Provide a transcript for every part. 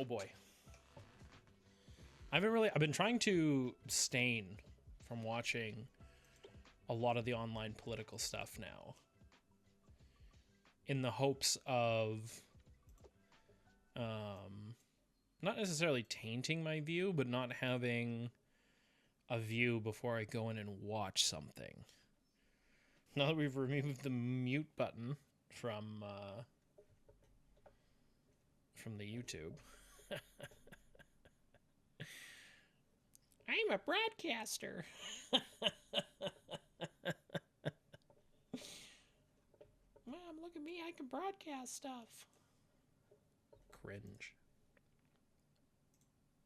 boy. I've been trying to abstain from watching a lot of the online political stuff now, in the hopes of not necessarily tainting my view, but not having a view before I go in and watch something. Now that we've removed the mute button from the YouTube. I'm a broadcaster. Mom, look at me. I can broadcast stuff. Cringe.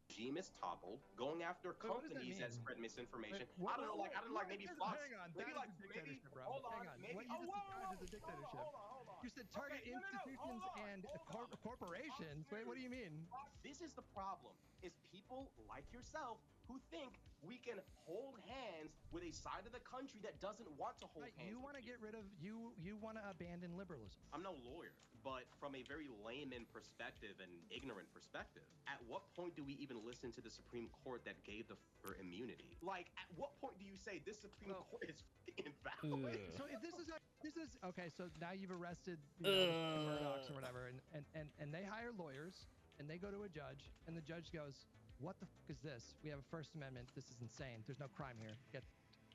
Regime is toppled, going after companies that spread misinformation. I don't know, like maybe Fox. Hang on, maybe like bro. hold on, Hang on. maybe What you just described as a dictatorship. Hold on. You said target institutions and corporations. Wait, what do you mean? This is the problem. Is people like yourself who think we can hold hands with a side of the country that doesn't want to hold hands. You want to get rid of you want to abandon liberalism. I'm no lawyer, but from a very layman perspective and ignorant perspective, at what point do we even listen to the Supreme Court that gave the immunity? Like, at what point do you say this Supreme Court is invalid? Wait, so if this is okay, so now you've arrested the Murdochs or whatever, and they hire lawyers and they go to a judge and the judge goes, what the fuck is this? We have a First Amendment. This is insane. There's no crime here.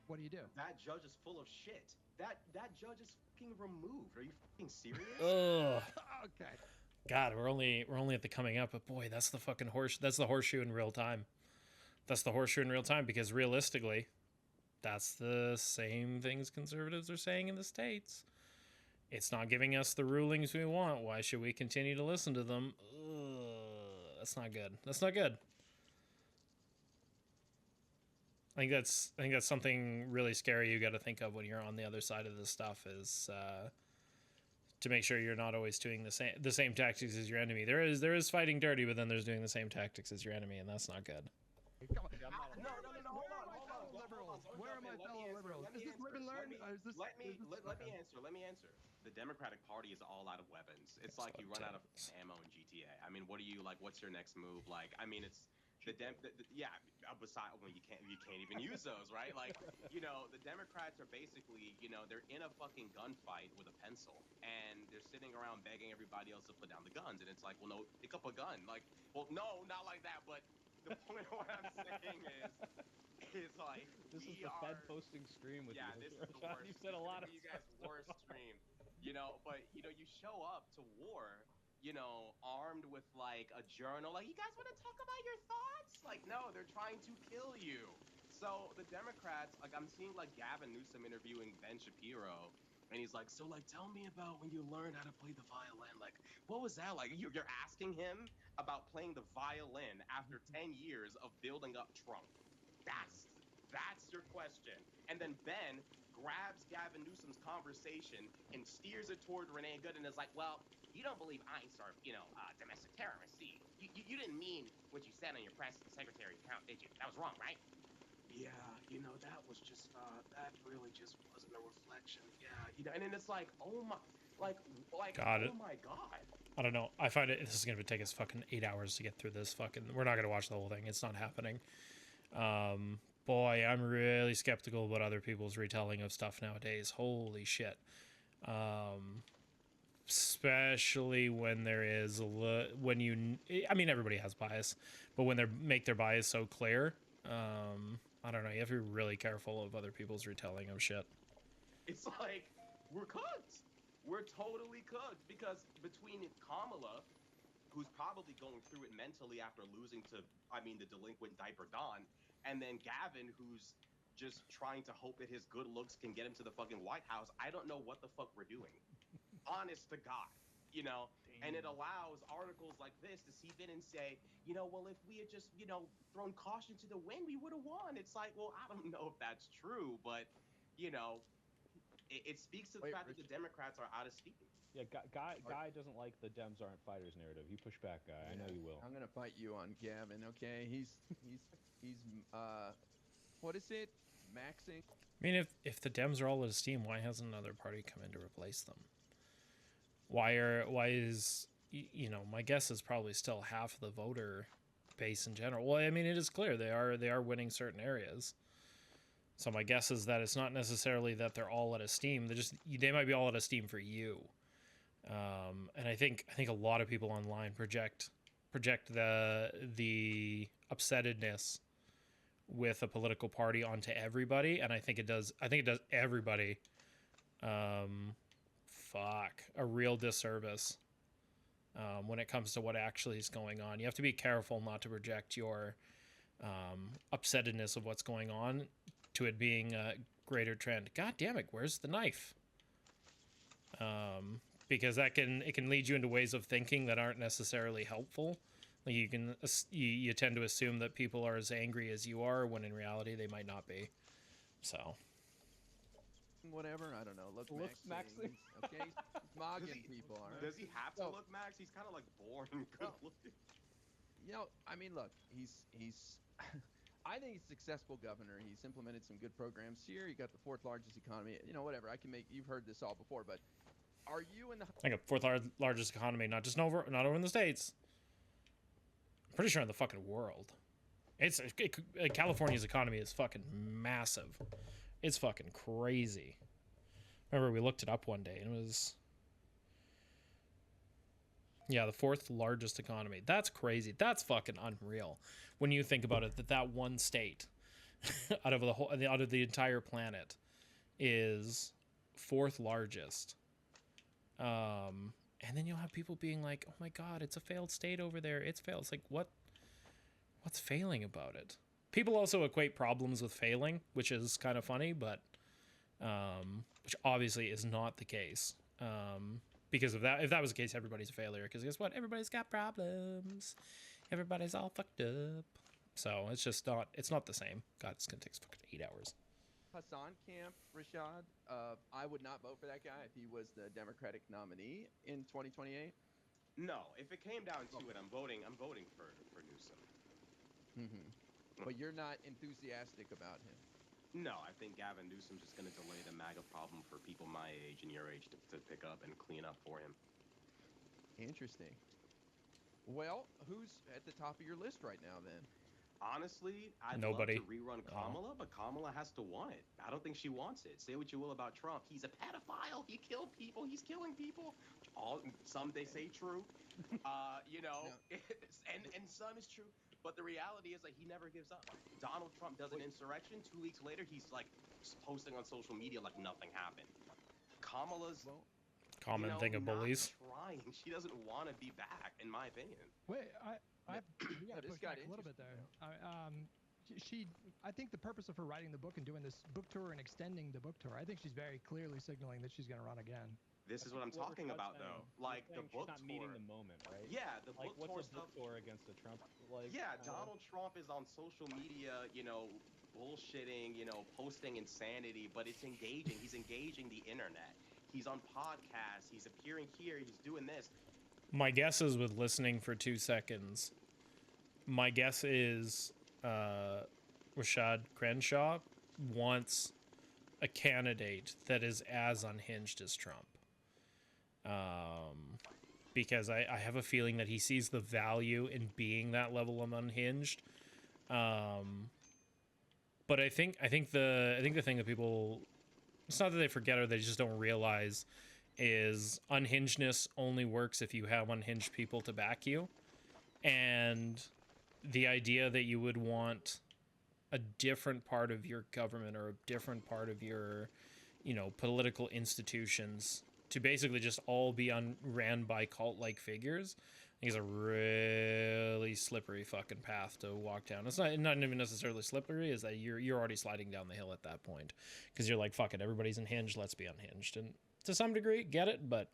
What do you do? That judge is full of shit. That judge is fucking removed. Are you fucking serious? Ugh. Okay. God, we're only at the coming up, but boy, that's the fucking that's the horseshoe in real time. That's the horseshoe in real time, because realistically, that's the same things conservatives are saying in the States. It's not giving us the rulings we want. Why should we continue to listen to them? Ugh, that's not good. That's not good. I think that's something really scary you got to think of when you're on the other side of this stuff, is to make sure you're not always doing the same tactics as your enemy. There is fighting dirty, but then there's doing the same tactics as your enemy, and that's not good. No, where are my fellow liberals? Is this live and learn? Let me answer. The Democratic Party is all out of weapons. It's like you run out of ammo in GTA. I mean, what do you like? What's your next move? Like, I mean, it's besides, well, you can't even use those, right? Like, you know, the Democrats are basically, you know, they're in a fucking gunfight with a pencil, and they're sitting around begging everybody else to put down the guns, and it's like, well, no, pick up a gun. Like, well, no, not like that, but the point of what I'm saying is like, this is the Fed posting stream with you. This is the worst. You said a lot of you guys' worst stream, you know. But you know, you show up to war, you know, armed with like a journal, like, you guys want to talk about your thoughts? Like, no, they're trying to kill you. So the Democrats, like, I'm seeing like Gavin Newsom interviewing Ben Shapiro, and he's like, so like, tell me about when you learned how to play the violin. Like, what was that like? You're asking him about playing the violin after 10 years of building up Trump. That's your question. And then Ben grabs Gavin Newsom's conversation and steers it toward Renee Good and is like, well, you don't believe ICE are, you know, domestic terrorists. See, you didn't mean what you said on your press secretary account, did you? That was wrong, right? Yeah, you know, that was just, that really just wasn't a reflection. Yeah, you know, and then it's like, oh my, Got it. Oh my God. I don't know. I find this is going to take us fucking 8 hours to get through this fucking... We're not going to watch the whole thing. It's not happening. Boy, I'm really skeptical about other people's retelling of stuff nowadays. Holy shit. Especially when there is I mean, everybody has bias, but when they make their bias so clear, I don't know. You have to be really careful of other people's retelling of shit. It's like, we're cooked. We're totally cooked, because between Kamala, who's probably going through it mentally after losing to, I mean, the delinquent Diaper Don, and then Gavin, who's just trying to hope that his good looks can get him to the fucking White House, I don't know what the fuck we're doing. Honest to God, you know? Damn. And it allows articles like this to seep in and say, you know, well, if we had just, you know, thrown caution to the wind, we would have won. It's like, well, I don't know if that's true, but, you know, it speaks to the fact that the Democrats are out of steam. Yeah, Guy doesn't like the Dems aren't fighters narrative. You push back, Guy. Yeah, I know you will. I'm gonna fight you on Gavin. Okay, he's what is it? Maxing. I mean, if the Dems are all out of steam, why hasn't another party come in to replace them? Why is you know, my guess is probably still half of the voter base in general. Well, I mean, it is clear they are winning certain areas. So my guess is that it's not necessarily that they're all out of steam. They might be all out of steam for you. And I think a lot of people online project the upsettedness with a political party onto everybody, and I think it does everybody a real disservice when it comes to what actually is going on. You have to be careful not to project your upsettedness of what's going on to it being a greater trend. God damn it, where's the knife? Because it can lead you into ways of thinking that aren't necessarily helpful. Like you tend to assume that people are as angry as you are, when in reality they might not be. So Whatever, I don't know. Look, Max. Okay, he's mogging people. All right. Does he have to look Max? He's kind of like boring good looking. You know, I mean, look, he's I think he's a successful governor. He's implemented some good programs here. You got the 4th largest economy. You know, whatever. You've heard this all before, but are you in the like a 4th largest economy, not over in the States. I'm pretty sure in the fucking world. California's economy is fucking massive. It's fucking crazy. Remember, we looked it up one day and it was, yeah, the 4th largest economy. That's crazy. That's fucking unreal when you think about it, that one state out of the entire planet is 4th largest. And then you'll have people being like, "Oh my god, it's a failed state over there. It's failed." It's like, what's failing about it? People also equate problems with failing, which is kind of funny, but which obviously is not the case. Because if that was the case, everybody's a failure. Because guess what? Everybody's got problems. Everybody's all fucked up. So it's not the same. God, it's gonna take fucking 8 hours. Hassan camp, Rashad? I would not vote for that guy if he was the Democratic nominee in 2028. No, if it came down to it, I'm voting for Newsom. But you're not enthusiastic about him. No, I think Gavin Newsom's just going to delay the MAGA problem for people my age and your age to pick up and clean up for him. Interesting. Well, who's at the top of your list right now then? Honestly, I'd Nobody. love to rerun Kamala, but Kamala has to want it. I don't think she wants it. Say what you will about Trump. He's a pedophile. He killed people. He's killing people. Some they say true. You know, and some is true. But the reality is, like, he never gives up. Donald Trump does an insurrection. 2 weeks later, he's like posting on social media like nothing happened. Kamala's Common thing of bullies. Trying. She doesn't want to be back, in my opinion. Wait, we got to this push got back a little bit there. interesting, I think the purpose of her writing the book and doing this book tour and extending the book tour, I think she's very clearly signaling that she's going to run again. This is what I'm talking about, though. Like the book she's not tour. meeting the moment, right? Yeah, the Like, book what's tour a book tour against a Trump? Like, yeah, Donald Trump is on social media, you know, bullshitting, you know, posting insanity, but it's engaging. He's engaging the internet. He's on podcasts. He's appearing here. He's doing this. My guess is, with listening for 2 seconds, my guess is Rashad Crenshaw wants a candidate that is as unhinged as Trump. Because I have a feeling that he sees the value in being that level of unhinged. But I think the thing that people, it's not that they forget or they just don't realize, is unhingedness only works if you have unhinged people to back you. And the idea that you would want a different part of your government or a different part of your, you know, political institutions to basically just all be ran by cult-like figures, I think is a really slippery fucking path to walk down. It's not even necessarily slippery, is that you're already sliding down the hill at that point, because you're like, fuck it, everybody's unhinged, let's be unhinged. And to some degree, get it, but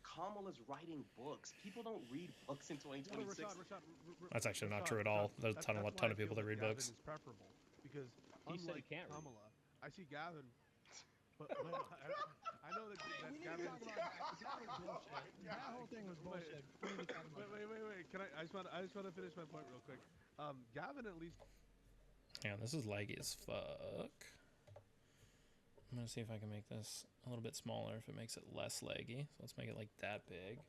Kamala's writing books. People don't read books in 2026. that's actually not true at all. There's a ton of people that read books. Is preferable because He said he unlike can't read. Kamala, I see Gavin. But I know that Gavin. That whole thing was bullshit. Wait. Can I just want to finish my point real quick. Gavin at least. Yeah, this is laggy as fuck. I'm gonna see if I can make this a little bit smaller if it makes it less laggy. So let's make it like that big.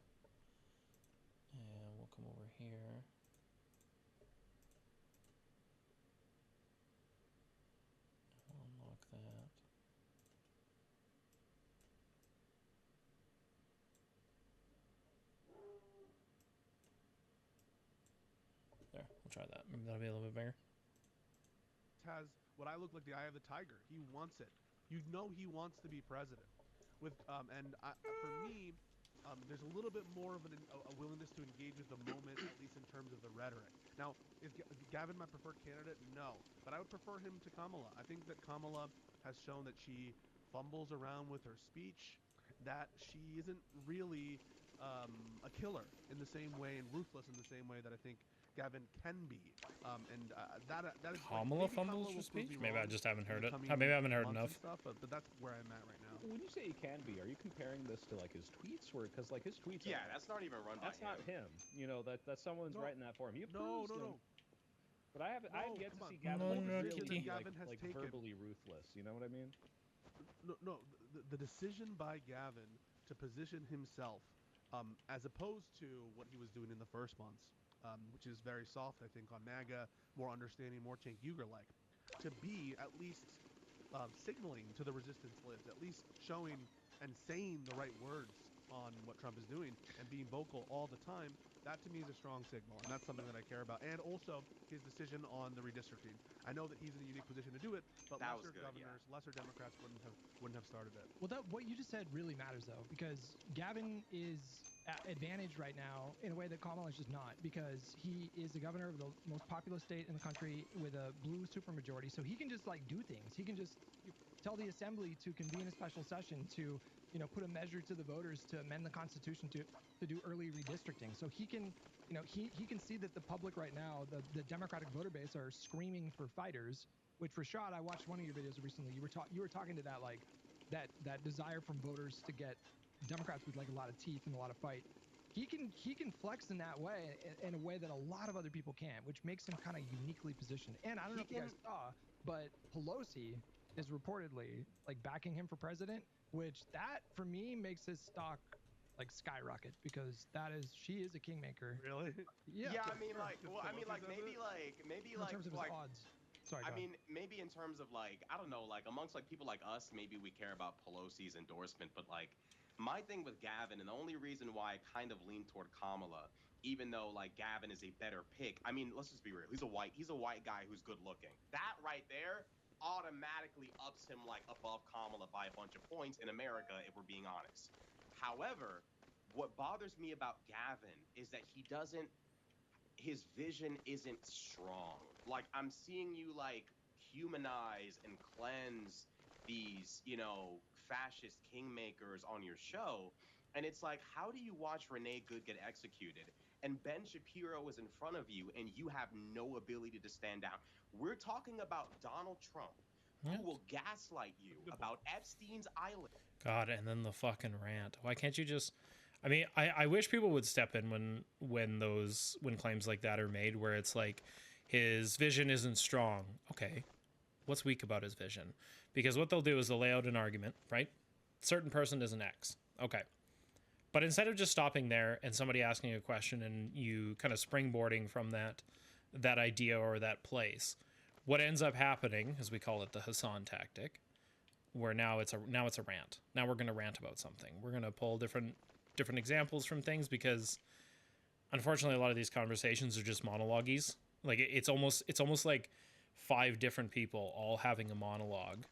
There, we'll try that. Maybe that'll be a little bit bigger. has what I look like the eye of the tiger. He wants it. You know he wants to be president. For me, there's a little bit more of a willingness to engage with the moment, at least in terms of the rhetoric. Now, is Gavin my preferred candidate? No, but I would prefer him to Kamala. I think that Kamala has shown that she fumbles around with her speech, that she isn't really a killer in the same way and ruthless in the same way that I think Gavin can be. That is like, Kamala maybe fumbles Kamala her will prove speech? me Maybe I wrong just haven't in heard the it. coming Maybe I haven't heard months enough. and stuff, but that's where I'm at right now. When you say he can be, are you comparing this to like his tweets, where because like his tweets? Yeah, that's not even run by that's him. not him. You know that someone's No. writing that for him. He No, approves no, no. him. But I have No, yet to come on. see The Gavin whole like decision really that Gavin has like taken- verbally ruthless. You know what I mean? No. The decision by Gavin to position himself, as opposed to what he was doing in the first months, which is very soft, I think, on MAGA, more understanding, more Cenk Uygur-like, to be at least signaling to the resistance libs, at least showing and saying the right words on what Trump is doing and being vocal all the time, that to me is a strong signal, and that's something that I care about. And also his decision on the redistricting. I know that he's in a unique position to do it, but That was lesser good, governors, lesser Democrats wouldn't have started it. Well, what you just said really matters, though, because Gavin is advantaged right now in a way that Kamala is just not, because he is the governor of the most populous state in the country with a blue supermajority. So he can just like do things. He can just tell the assembly to convene a special session to, put a measure to the voters to amend the Constitution to do early redistricting. So he can, he can see that the public right now, the Democratic voter base, are screaming for fighters. Which, Rashad, I watched one of your videos recently. You were talking to that like that desire from voters to get Democrats with like a lot of teeth and a lot of fight. He can flex in that way, in a way that a lot of other people can't, which makes him kind of uniquely positioned. And I don't know if you guys saw, but Pelosi is reportedly like backing him for president, which that for me makes his stock like skyrocket, because she is a kingmaker. Really? Yeah. I mean, sure. like, Because well, I mean, Pelosi like, says maybe, In terms of his like, odds. Sorry, I go ahead. mean, maybe in terms of like, I don't know, like amongst like people like us, maybe we care about Pelosi's endorsement, but like my thing with Gavin, and the only reason why I kind of lean toward Kamala, even though like Gavin is a better pick. I mean, let's just be real. He's a white guy who's good looking. That right there automatically ups him like above Kamala by a bunch of points in America, if we're being honest. However, what bothers me about Gavin is that his vision isn't strong. Like I'm seeing you like humanize and cleanse these, fascist kingmakers on your show. And it's like, how do you watch Renee Good get executed and Ben Shapiro is in front of you and you have no ability to stand down? We're talking about Donald Trump, Yeah. who will gaslight you about Epstein's Island. God, and then the fucking rant. Why can't you just? I mean, I wish people would step in when claims like that are made, where it's like his vision isn't strong. Okay, what's weak about his vision? Because what they'll do is they'll lay out an argument, right? Certain person is an X. Okay. But instead of just stopping there and somebody asking a question and you kind of springboarding from that idea or that place, what ends up happening, as we call it, the Hassan tactic, where now it's a rant. Now we're going to rant about something. We're going to pull different examples from things, because unfortunately a lot of these conversations are just monologues. Like it's almost like 5 different people all having a monologue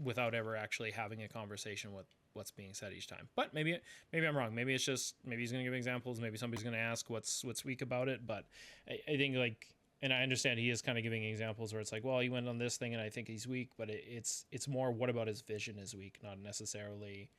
without ever actually having a conversation with what's being said each time. But maybe I'm wrong. Maybe he's going to give examples. Maybe somebody's going to ask what's weak about it. But I think like, and I understand he is kind of giving examples where it's like, well, he went on this thing and I think he's weak, but it's more what about his vision is weak, not necessarily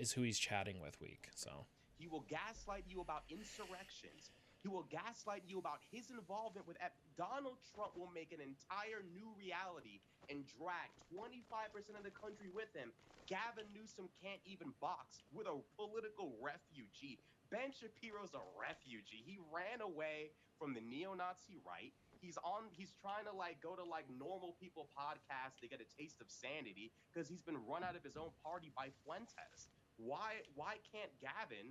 is who he's chatting with weak. So He will gaslight you about insurrections. He will gaslight you about his involvement with Donald Trump will make an entire new reality and drag 25% of the country with him. Gavin Newsom can't even box with a political refugee. Ben Shapiro's a refugee. He ran away from the neo-Nazi right. He's trying to like go to like normal people podcasts to get a taste of sanity because he's been run out of his own party by Fuentes. Why can't Gavin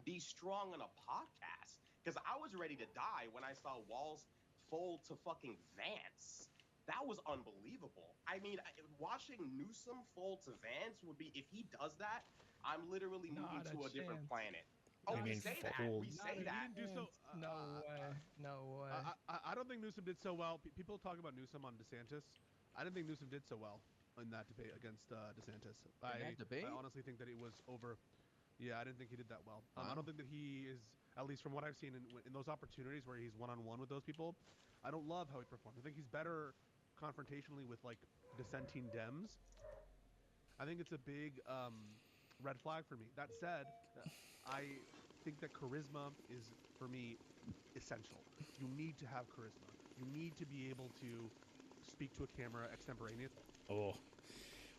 be strong on a podcast? Because I was ready to die when I saw Walz fold to fucking Vance. That was unbelievable. I mean, watching Newsom fold to Vance would be, if he does that, I'm literally moving Not a to a different chance. planet. Oh, I we mean, say that. fold. We say He that. didn't do so. No way. No way. I don't think Newsom did so well. People talk about Newsom on DeSantis. I didn't think Newsom did so well in that debate against DeSantis. that debate? I honestly think that it was over. Yeah, I didn't think he did that well. I Wow. don't think that he is, at least from what I've seen in those opportunities where he's one-on-one with those people, I don't love how he performs. I think he's better confrontationally with like dissenting Dems. I think it's a big red flag for me. That said, I think that charisma is, for me, essential. You need to have charisma. You need to be able to speak to a camera extemporaneous. Oh,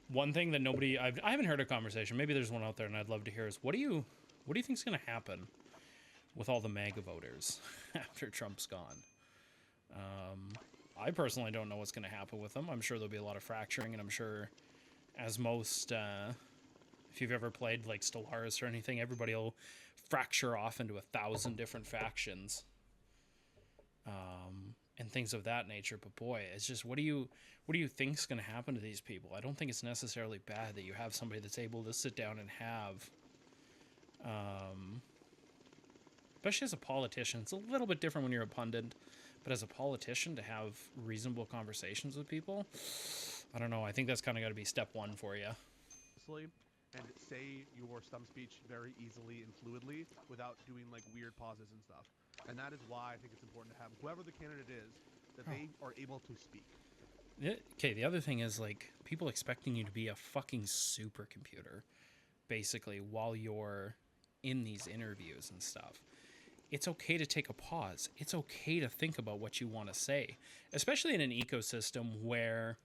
one thing that I haven't heard a conversation. Maybe there's one out there, and I'd love to hear is what do you think is going to happen with all the MAGA voters after Trump's gone? I personally don't know what's going to happen with them. I'm sure there'll be a lot of fracturing, and I'm sure, as most, if you've ever played like Stellaris or anything, everybody will fracture off into 1,000 different factions, and things of that nature. But boy, it's just what do you think's going to happen to these people? I don't think it's necessarily bad that you have somebody that's able to sit down and have, especially as a politician. It's a little bit different when you're a pundit, but as a politician, to have reasonable conversations with people, I don't know. I think that's kind of got to be step one for you. And say your stump speech very easily and fluidly without doing like weird pauses and stuff. And that is why I think it's important to have whoever the candidate is, that they are able to speak. Okay, the other thing is like people expecting you to be a fucking supercomputer, basically, while you're in these interviews and stuff. It's okay to take a pause. It's okay to think about what you want to say, especially in an ecosystem where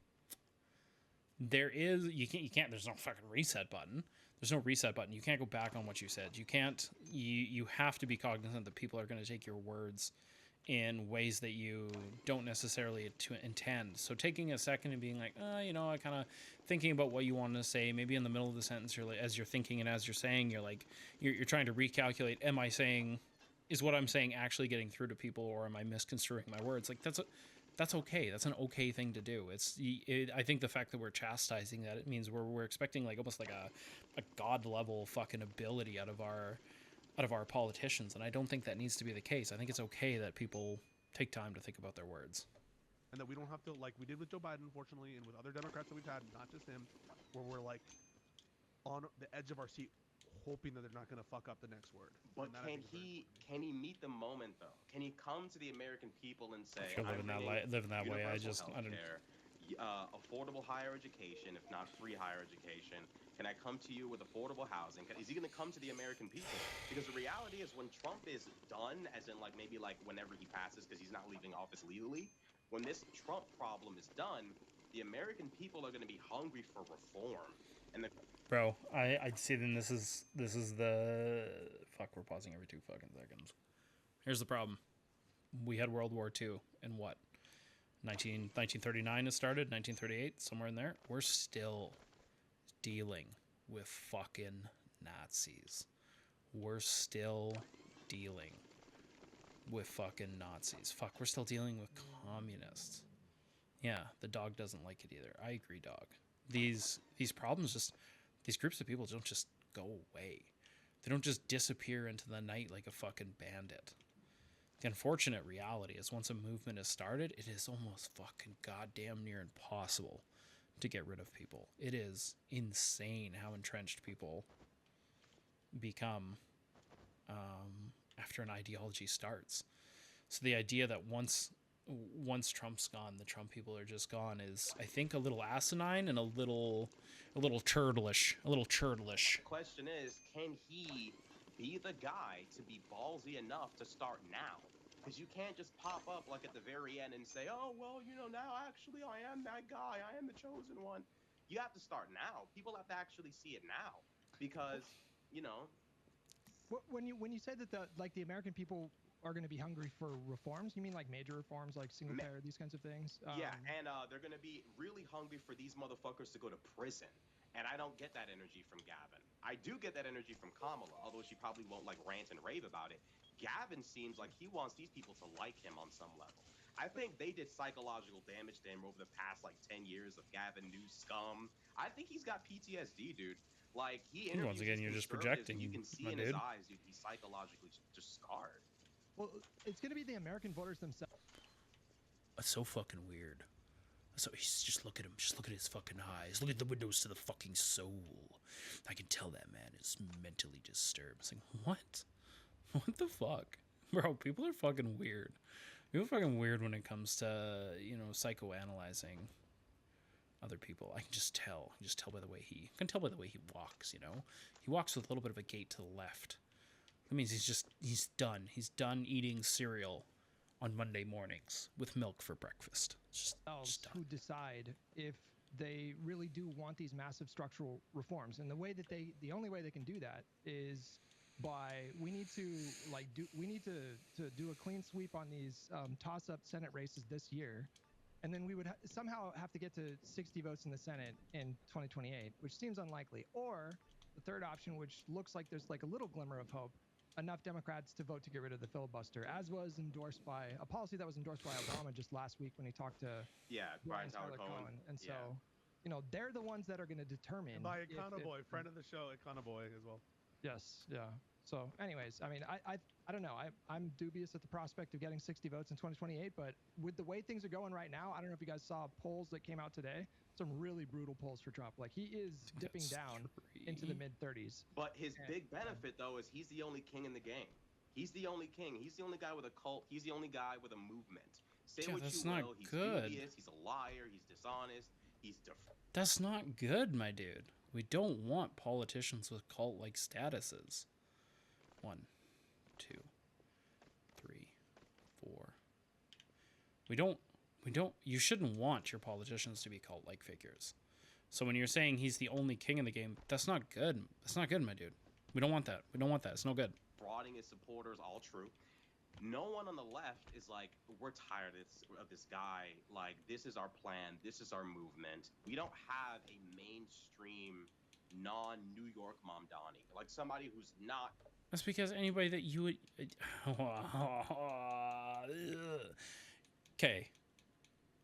you can't there's no fucking reset button. There's no reset button. You can't go back on what you said. You have to be cognizant that people are going to take your words in ways that you don't necessarily intend. So taking a second and being like, I kind of thinking about what you want to say, maybe in the middle of the sentence, as you're thinking and as you're saying, you're trying to recalculate, is what I'm saying actually getting through to people, or am I misconstruing my words? Like that's okay. That's an okay thing to do. I think the fact that we're chastising that, it means we're expecting like almost like a god level fucking ability out of our politicians, and I don't think that needs to be the case. I think it's okay that people take time to think about their words. And that we don't have to, like we did with Joe Biden, unfortunately, and with other Democrats that we've had, not just him, where we're like on the edge of our seat, hoping that they're not going to fuck up the next word. But can he meet the moment though? Can he come to the American people and say, If you're living that way, I don't. Affordable higher education, if not free higher education. Can I come to you with affordable housing? Is he going to come to the American people? Because the reality is, when Trump is done, as in like maybe like whenever he passes, because he's not leaving office legally, when this Trump problem is done, the American people are going to be hungry for reform. And Bro, I'd say then this is the fuck. We're pausing every 2 fucking seconds. Here's the problem. We had World War II in what? 1939 it started, 1938, somewhere in there. We're still dealing with fucking Nazis. We're still dealing with fucking Nazis. Fuck, we're still dealing with communists. Yeah, the dog doesn't like it either. I agree, dog. These problems these groups of people don't just go away. They don't just disappear into the night like a fucking bandit. The unfortunate reality is once a movement is started, it is almost fucking goddamn near impossible to get rid of people. It is insane how entrenched people become after an ideology starts. So the idea that once Trump's gone, the Trump people are just gone is, I think, a little asinine and a little churlish. the question is, can he be the guy to be ballsy enough to start now? Because you can't just pop up like at the very end and say, oh, well, now actually I am that guy. I am the chosen one. You have to start now. People have to actually see it now. Because, When you say that the American people are going to be hungry for reforms, you mean like major reforms, like single payer, these kinds of things? Yeah, and they're going to be really hungry for these motherfuckers to go to prison. And I don't get that energy from Gavin. I do get that energy from Kamala, although she probably won't like rant and rave about it. Gavin seems like he wants these people to like him on some level. I think they did psychological damage to him over the past like 10 years of Gavin News scum. I think he's got PTSD, dude. Like he And once interviews again, these you're just conservatives, projecting, and you can see my in his dude. eyes, dude, he's psychologically just scarred. Well, it's going to be the American voters themselves. That's so fucking weird. So he's just look at him. Just look at his fucking eyes. Look at the windows to the fucking soul. I can tell that man is mentally disturbed. It's like, what? What the fuck? Bro, people are fucking weird. People are fucking weird when it comes to, you know, psychoanalyzing other people. I can just tell. I can just tell by the way he... I can tell by the way he walks, you know? He walks with a little bit of a gait to the left. That means he's done. He's done eating cereal on Monday mornings with milk for breakfast. It's just done. Who decide if they really do want these massive structural reforms. And the only way they can do that is by we need to do a clean sweep on these toss-up Senate races this year, and then we would somehow have to get to 60 votes in the Senate in 2028, which seems unlikely. Or the third option, which looks like there's like a little glimmer of hope, enough Democrats to vote to get rid of the filibuster, as was endorsed by a policy that was endorsed by Obama just last week when he talked to Brian Tyler Cohen. And so, you know, they're the ones that are going to determine. And by Econoboy, friend of the show, Econoboy as well. Yes, yeah. So, anyways, I mean, I don't know. I'm dubious at the prospect of getting 60 votes in 2028, but with the way things are going right now, I don't know if you guys saw polls that came out today. Some really brutal polls for Trump. Like, he is dipping down into the mid-30s. But his big benefit, though, is he's the only king in the game. He's the only king. He's the only guy with a cult. He's the only guy with a movement. Say what that's you not will. He's good. dubious. He's a liar. He's dishonest. He's different. That's not good, my dude. We don't want politicians with cult-like statuses. 1, 2, 3, 4. We don't. You shouldn't want your politicians to be cult-like figures. So when you're saying he's the only king in the game, that's not good. That's not good, my dude. We don't want that. We don't want that. It's no good. Frauding his supporters, all true. No one on the left is like, we're tired of this guy. Like, this is our plan. This is our movement. We don't have a mainstream, non-New York Mamdani. Like, somebody who's not... That's because anybody that you would... Okay.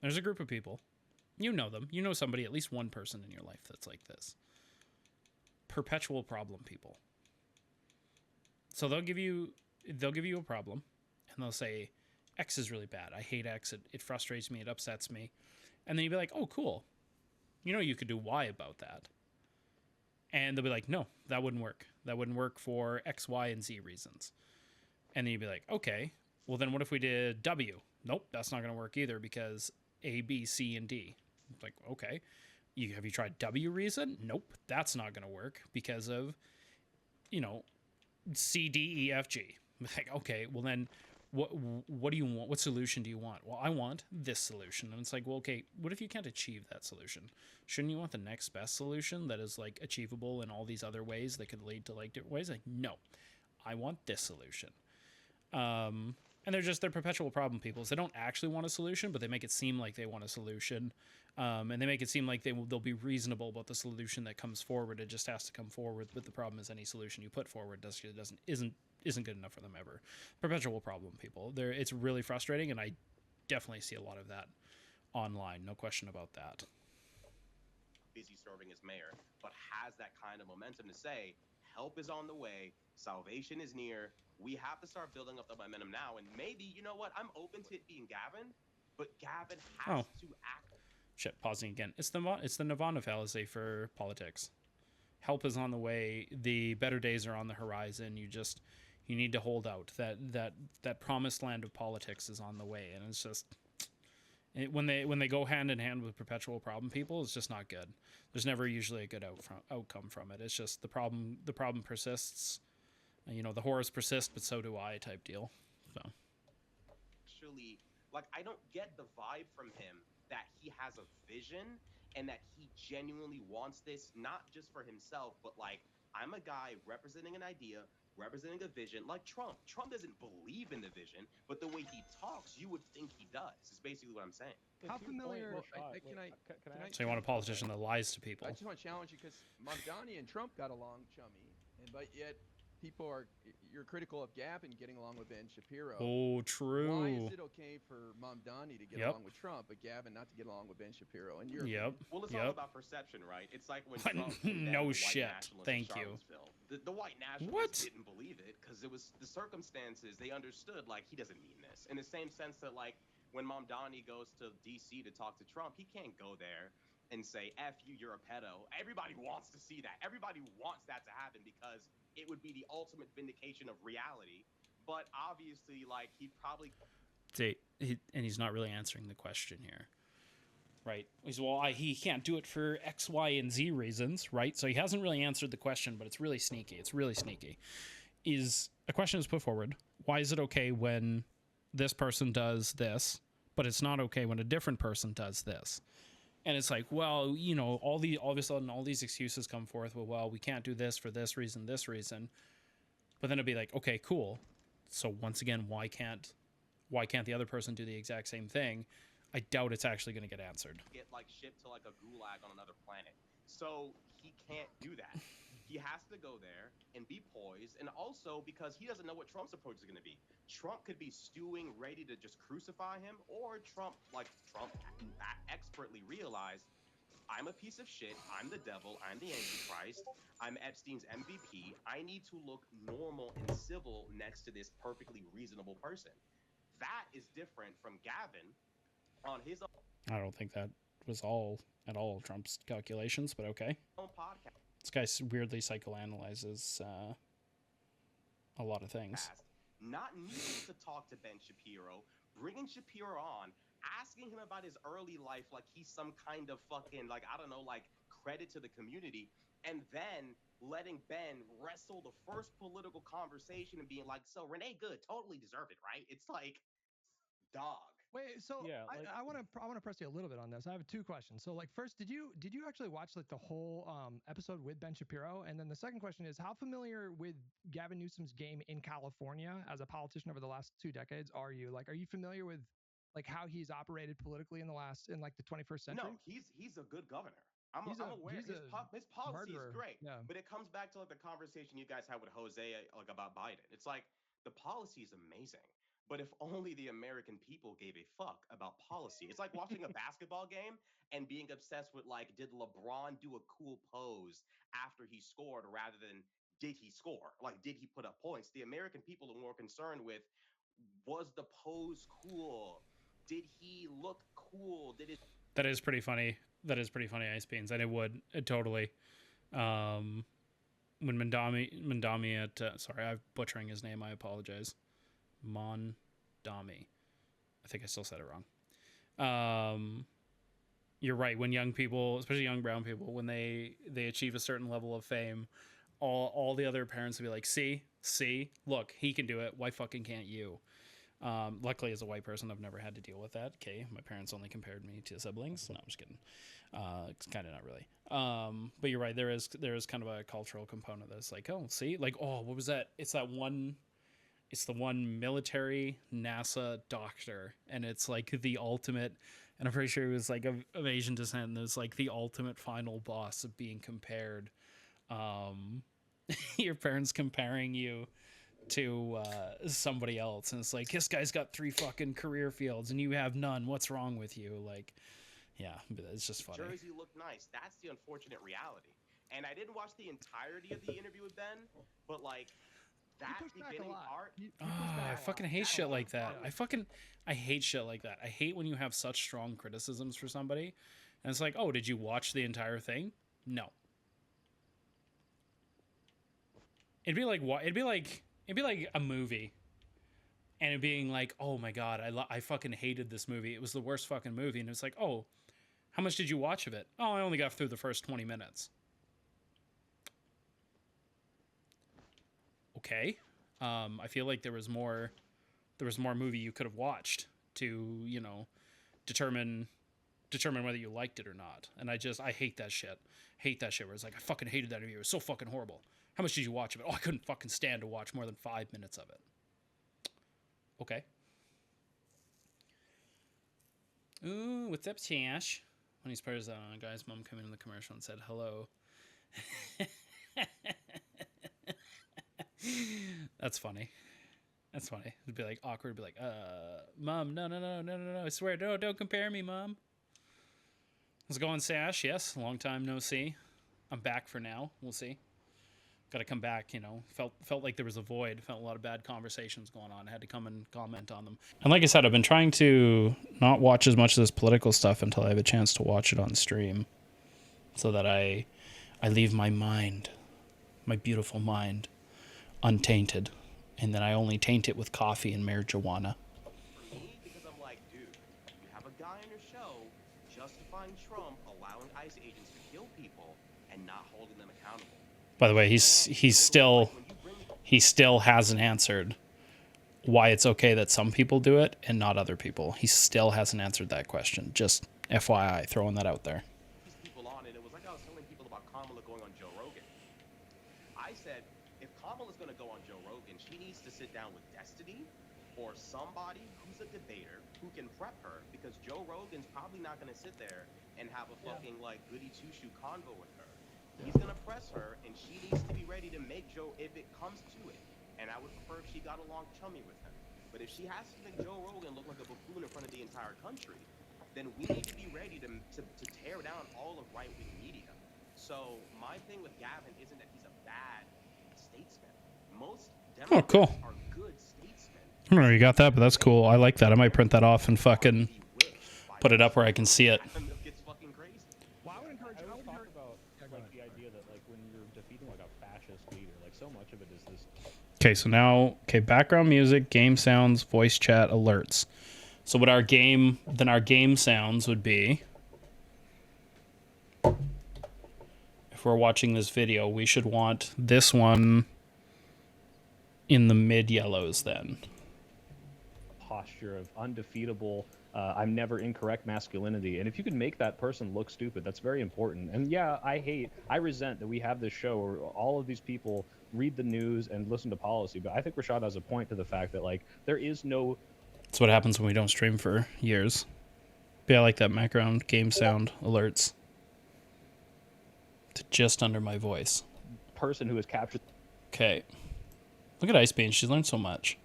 There's a group of people. You know them. You know somebody, at least one person in your life that's like this. Perpetual problem people. So they'll give you a problem, and they'll say, X is really bad. I hate X. It frustrates me. It upsets me. And then you'd be like, oh, cool. You know you could do Y about that. And they'll be like, no, that wouldn't work. That wouldn't work for X, Y, and Z reasons. And then you'd be like, okay, well then what if we did W? Nope, that's not going to work either because A, B, C, and D. It's like, okay. Have you tried W reason? Nope, that's not going to work because of, you know, C, D, E, F, G. Like, okay, well then what do you want? What solution do you want? Well, I want this solution. And it's like, well, okay, what if you can't achieve that solution? Shouldn't you want the next best solution that is like achievable in all these other ways that could lead to like different ways? Like, no, I want this solution. And they're perpetual problem people. So they don't actually want a solution, but they make it seem like they want a solution. And they make it seem like they'll be reasonable about the solution that comes forward. It just has to come forward. But the problem is any solution you put forward isn't good enough for them ever. Perpetual problem people. It's really frustrating, and I definitely see a lot of that online. No question about that. Busy serving as mayor, but has that kind of momentum to say, help is on the way, salvation is near, we have to start building up the momentum now, and maybe, you know what, I'm open to it being Gavin, but Gavin has to act. Shit, pausing again. It's the Nirvana fallacy for politics. Help is on the way, the better days are on the horizon, you need to hold out. That promised land of politics is on the way, and it's just... when they go hand in hand with perpetual problem people, it's just not good. There's never usually a good outcome from it. It's just the problem persists. You know, the horrors persist, but so do I type deal. So Actually, like, I don't get the vibe from him that he has a vision and that he genuinely wants this, not just for himself, but like, I'm a guy representing an idea, representing a vision, like Trump. Trump doesn't believe in the vision, but the way he talks, you would think he does. Is basically what I'm saying. How familiar? Can I you want a politician that lies to people? I just want to challenge you because Mamdani and Trump got along chummy, but yet people are you're critical of Gavin getting along with Ben Shapiro. Oh, Why true. is it okay for Mamdani to get Yep. along with Trump, but Gavin not to get along with Ben Shapiro? In your Yep. opinion? Well, it's all Yep. about perception, right? It's like when Trump condemned No the white shit. nationalists Thank of you. Charlottesville. The white nationalists What? didn't believe it because it was the circumstances. They understood, like, he doesn't mean this. In the same sense that, like, when Mamdani goes to D.C. to talk to Trump, he can't go there and say, F you, you're a pedo. Everybody wants to see that. Everybody wants that to happen because it would be the ultimate vindication of reality. But obviously, like, he probably See, and he's not really answering the question here. Right. He's, well, he can't do it for X, Y, and Z reasons, right? So he hasn't really answered the question, but it's really sneaky. It's really sneaky. A question is put forward. Why is it okay when this person does this, but it's not okay when a different person does this? And it's like, well, you know, all of a sudden, all these excuses come forth. Well, we can't do this for this reason, this reason. But then it'd be like, okay, cool. So once again, why can't the other person do the exact same thing? I doubt it's actually going to get answered. get like shipped to like a gulag on another planet. So he can't do that. He has to go there and be poised, and also because he doesn't know what Trump's approach is going to be. Trump could be stewing, ready to just crucify him, or Trump expertly realized, I'm a piece of shit. I'm the devil. I'm the Antichrist. I'm Epstein's MVP. I need to look normal and civil next to this perfectly reasonable person. That is different from Gavin on his I don't think that was at all Trump's calculations, but okay. own podcast. This guy weirdly psychoanalyzes a lot of things. Not needing to talk to Ben Shapiro, bringing Shapiro on, asking him about his early life like he's some kind of fucking, like, I don't know, like credit to the community, and then letting Ben wrestle the first political conversation and being like, so Renee Good totally deserved it, right? It's like, dog. Wait, so Yeah, like- I want to press you a little bit on this. I have two questions. So, like, first, did you actually watch like the whole episode with Ben Shapiro? And then the second question is, how familiar with Gavin Newsom's game in California as a politician over the last 2 decades are you? Like, are you familiar with like how he's operated politically in like the 21st century? No, he's a good governor. I'm aware. He's His policy murderer. is great. Yeah. But it comes back to like the conversation you guys had with Jose like about Biden. It's like the policy is amazing. But if only the American people gave a fuck about policy. It's like watching a basketball game and being obsessed with like, did LeBron do a cool pose after he scored rather than did he score? Like, did he put up points? The American people are more concerned with, was the pose cool? Did he look cool? Did his That is pretty funny. Ice Beans, and it totally. When Mandami at sorry, I'm butchering his name. I apologize. Mondami. I think I still said it wrong. You're right. When young people, especially young brown people, when they achieve a certain level of fame, all the other parents will be like, see, look, he can do it. Why fucking can't you? Luckily, as a white person, I've never had to deal with that. Okay, my parents only compared me to siblings. No, I'm just kidding. It's kind of not really. But you're right. There is kind of a cultural component that's like, oh, see, like, oh, what was that? It's the one military NASA doctor, and it's like the ultimate. And I'm pretty sure he was like of Asian descent. And it's like the ultimate final boss of being compared. Your parents comparing you to somebody else, and it's like, this guy's got 3 fucking career fields and you have none. What's wrong with you? Like, yeah, but it's just funny. jersey looked nice. That's the unfortunate reality. And I didn't watch the entirety of the interview with Ben, but like that He pushed back a beginning lot. part. He pushed back a I lot. fucking hate shit like that. Yeah. I hate shit like that. I hate when you have such strong criticisms for somebody, and it's like, oh, did you watch the entire thing? No. It'd be like a movie, and it being like, oh my god, I fucking hated this movie. It was the worst fucking movie, and it's like, oh, how much did you watch of it? Oh, I only got through the first 20 minutes. Okay. I feel like there was more movie you could have watched to, you know, determine whether you liked it or not. And I hate that shit. Where it's like, I fucking hated that movie. It was so fucking horrible. How much did you watch of it? Oh, I couldn't fucking stand to watch more than 5 minutes of it. Okay. Ooh, what's up, Tash? When he spurs a guy's mom came in the commercial and said hello. That's funny. That's funny. It'd be like awkward. It'd be like, Mom, no. I swear, no, don't compare me, Mom. How's it going, Sash? Yes, long time no see. I'm back for now. We'll see. Got to come back, you know. Felt like there was a void. Felt a lot of bad conversations going on. I had to come and comment on them. And like I said, I've been trying to not watch as much of this political stuff until I have a chance to watch it on stream, so that I leave my mind, my beautiful mind, untainted, and then I only taint it with coffee and marijuana. For me, because I'm like, dude, you have a guy on your show justifying Trump allowing ICE agents to kill people and not holding them accountable. By the way, he still hasn't answered why it's okay that some people do it and not other people. He still hasn't answered that question. Just FYI, throwing that out there. These people on it. It was like I was telling people about Kamala going on Joe Rogan. I said, if Kamala's going to go on Joe Rogan, she needs to sit down with Destiny or somebody who's a debater who can prep her, because Joe Rogan's probably not going to sit there and have a fucking like goody two-shoe convo with her. He's gonna press her, and she needs to be ready to make Joe if it comes to it. And I would prefer if she got along chummy with him. But if she has to make Joe Rogan look like a buffoon in front of the entire country, then we need to be ready to tear down all of right-wing media. So my thing with Gavin isn't that he's a bad statesman. Most Democrats cool. are good statesmen. I don't know where you got that, but that's cool. I like that. I might print that off and fucking put it up where I can see it. Gets fucking crazy. Well, I would encourage. I always talk about like the idea that like when you're defeating like a fascist leader, like so much of it is this. Okay, so now, background music, game sounds, voice chat, alerts. So what our game sounds would be, if we're watching this video, we should want this one in the mid yellows then. Posture of undefeatable, I'm never incorrect masculinity. And if you can make that person look stupid, that's very important. And yeah, I resent that we have this show where all of these people read the news and listen to policy. But I think Rashad has a point to the fact that like there is no. That's what happens when we don't stream for years. But yeah, I like that background game sound alerts. To just under my voice. Person who has captured. Okay. Look at Ice Bean. She's learned so much.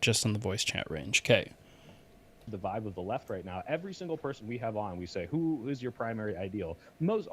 Just in the voice chat range. Okay. The vibe of the left right now. Every single person we have on, we say, who is your primary ideal?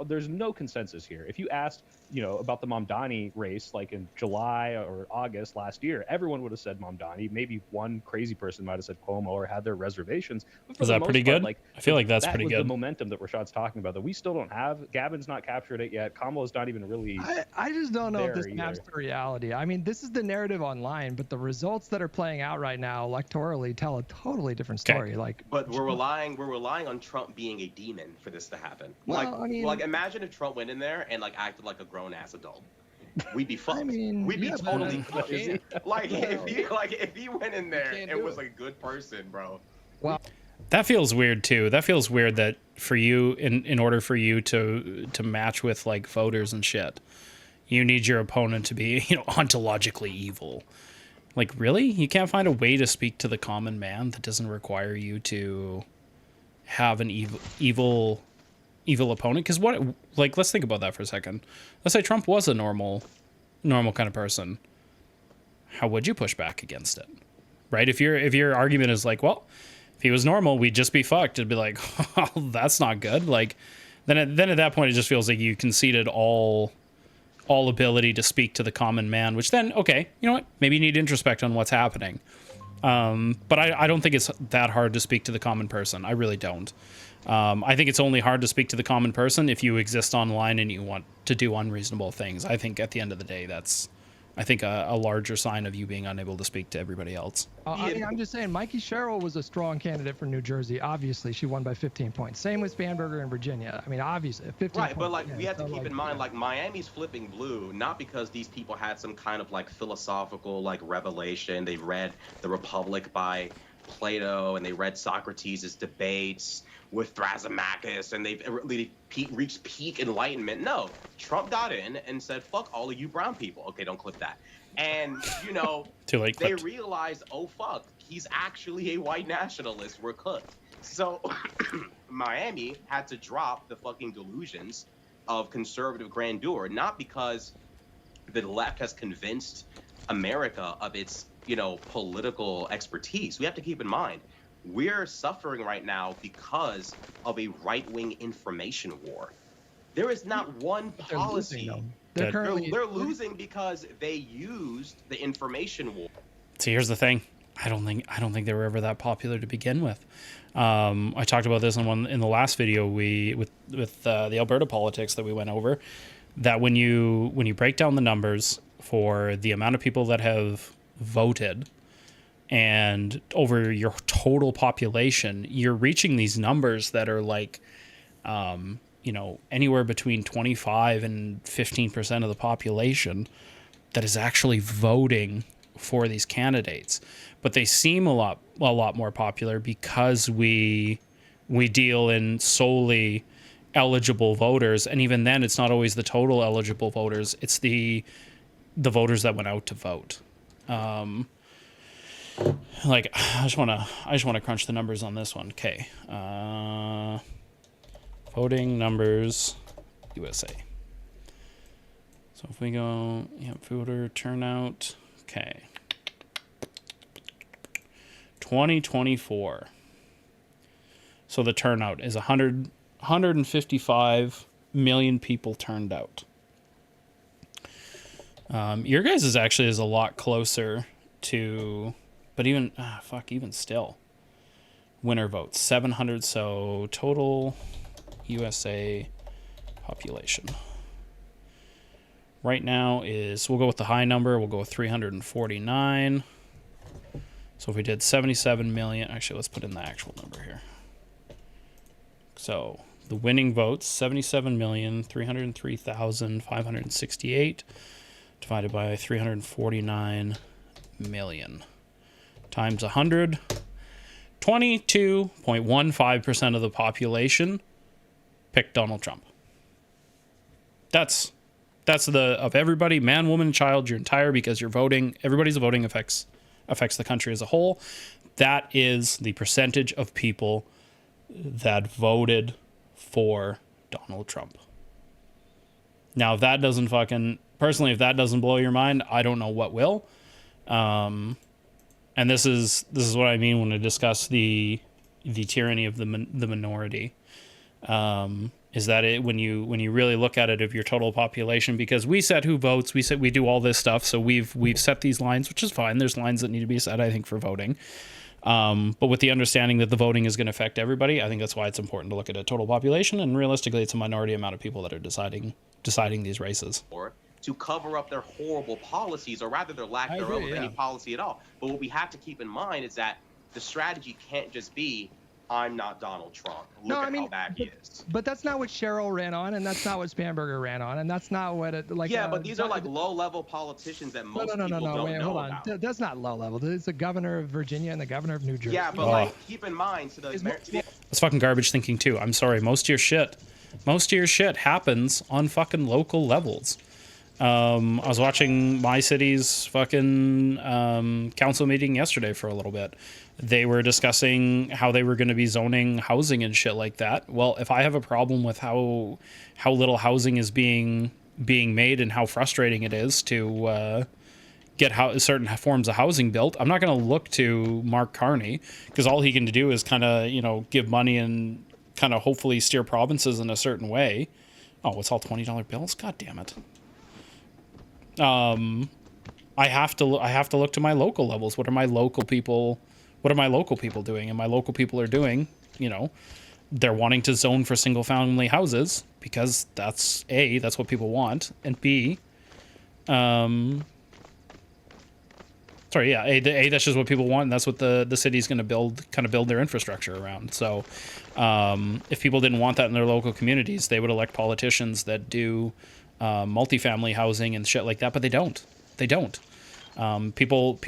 There's no consensus here. If you asked, about the Mamdani race, like in July or August last year, everyone would have said Mamdani. Maybe one crazy person might have said Cuomo or had their reservations. Is that pretty good? I feel like that's pretty good. That was the momentum that Rashad's talking about that we still don't have. Gavin's not captured it yet. Kamala's not even really. I just don't know if this maps to reality. I mean, this is the narrative online, but the results that are playing out right now electorally tell a totally different story. But we're relying on Trump being a demon for this to happen. Well, imagine if Trump went in there and acted like a grown ass adult. We'd be fucked. We'd be totally fucked. If he went in there and was a good person, bro. Well, that feels weird too. That feels weird that for you, in order for you to match with like voters and shit, you need your opponent to be ontologically evil. Like, really? You can't find a way to speak to the common man that doesn't require you to have an evil opponent? Because let's think about that for a second. Let's say Trump was a normal kind of person. How would you push back against it? Right? If your argument is like, well, if he was normal, we'd just be fucked. It'd be like, oh, that's not good. Like, then at that point, it just feels like you conceded all ability to speak to the common man, which then, okay, you know what? Maybe you need to introspect on what's happening. But I don't think it's that hard to speak to the common person. I really don't. I think it's only hard to speak to the common person if you exist online and you want to do unreasonable things. I think at the end of the day, that's, a larger sign of you being unable to speak to everybody else. I'm just saying, Mikey Sherrill was a strong candidate for New Jersey. Obviously, she won by 15 points. Same with Spanberger in Virginia. I mean, obviously, 15 right, points. But we have to keep in mind, Miami's flipping blue, not because these people had some kind of philosophical revelation. They've read The Republic by Plato, and they read Socrates' debates with Thrasymachus, and they've really reached peak enlightenment. No, Trump got in and said, fuck all of you brown people. Okay, don't clip that. And, Too late they clipped. realized, oh, fuck, he's actually a white nationalist. We're cooked. So Miami had to drop the fucking delusions of conservative grandeur, not because the left has convinced America of its, political expertise. We have to keep in mind, we're suffering right now because of a right-wing information war. There is not one But they're losing, policy. though. They're That- currently They're losing because they used the information war. See, here's the thing. I don't think they were ever that popular to begin with. I talked about this in the last video with the Alberta politics that we went over. That when you break down the numbers for the amount of people that have voted and over your total population, you're reaching these numbers that are like, anywhere between 25 and 15% of the population that is actually voting for these candidates. But they seem a lot more popular because we deal in solely eligible voters, and even then it's not always the total eligible voters, it's the voters that went out to vote. Like I just want to crunch the numbers on this one. Okay. Voting numbers USA. So if we go, voter turnout. Okay. 2024. So the turnout is 155 million people turned out. Your guys is actually is a lot closer to, but even still, winter votes 700. So total USA population right now is, we'll go with the high number. We'll go with 349. So if we did 77 million, actually, let's put in the actual number here. So the winning votes, 77,303,568 divided by 349 million times 100. 22.15% of the population picked Donald Trump. That's of everybody, man, woman, child, your entire, because you're voting, everybody's voting affects the country as a whole. That is the percentage of people that voted for Donald Trump. Now, if that doesn't personally, if that doesn't blow your mind, I don't know what will. And this is what I mean when I discuss the tyranny of the minority. Is that when you really look at it of your total population, because we set who votes, we do all this stuff, so we've set these lines, which is fine. There's lines that need to be set, I think, for voting. But with the understanding that the voting is going to affect everybody, I think that's why it's important to look at a total population, and realistically, it's a minority amount of people that are deciding these races. Or to cover up their horrible policies, or rather their lack thereof of any policy at all. But what we have to keep in mind is that the strategy can't just be, I'm not Donald Trump. Look at how bad he is. But that's not what Cheryl ran on, and that's not what Spamberger ran on, and that's not what it like. Yeah, but these are like low-level politicians that most people don't know hold on. about. That's not low level. It's the governor of Virginia and the governor of New Jersey. Yeah, but like, keep in mind, so That's fucking garbage thinking too. I'm sorry. Most of your shit happens on fucking local levels. I was watching my city's fucking council meeting yesterday for a little bit. They were discussing how they were going to be zoning housing and shit like that. Well, if I have a problem with how little housing is being made and how frustrating it is to get certain forms of housing built, I'm not going to look to Mark Carney, because all he can do is kind of give money and kind of hopefully steer provinces in a certain way. Oh, it's all $20 bills. God damn it. I have to look to my local levels. What are my local people doing? And my local people are doing, they're wanting to zone for single family houses because that's what people want, and B, that's just what people want, and that's what the city's going to build their infrastructure around. So if people didn't want that in their local communities, they would elect politicians that do multifamily housing and shit like that, but they don't. People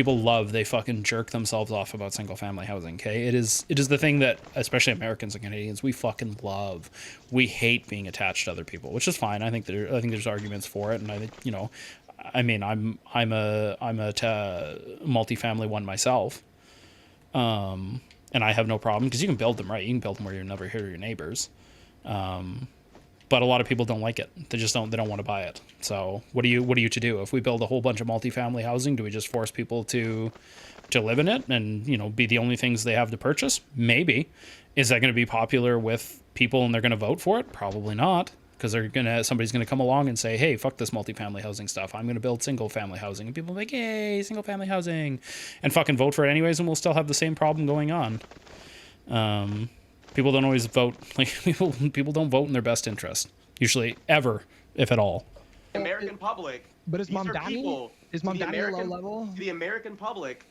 they fucking jerk themselves off about single family housing. Okay, it is the thing that especially Americans and Canadians, we fucking love. We hate being attached to other people, which is fine. I think there's arguments for it, and I think I'm a multifamily one myself, and I have no problem because you can build them right. You can build them where you never hear your neighbors. but a lot of people don't like it. They don't want to buy it. So what are you to do? If we build a whole bunch of multifamily housing, do we just force people to live in it and, you know, be the only things they have to purchase? Maybe. Is that going to be popular with people and they're going to vote for it? Probably not, because somebody's going to come along and say, hey, fuck this multifamily housing stuff. I'm going to build single family housing. And people are like, yay, single family housing, and fucking vote for it anyways, and we'll still have the same problem going on. People don't always vote. Like, people don't vote in their best interest, usually, ever, if at all. American public. But is these are Mamdani people is to the Mamdani a low American- level? To the American public,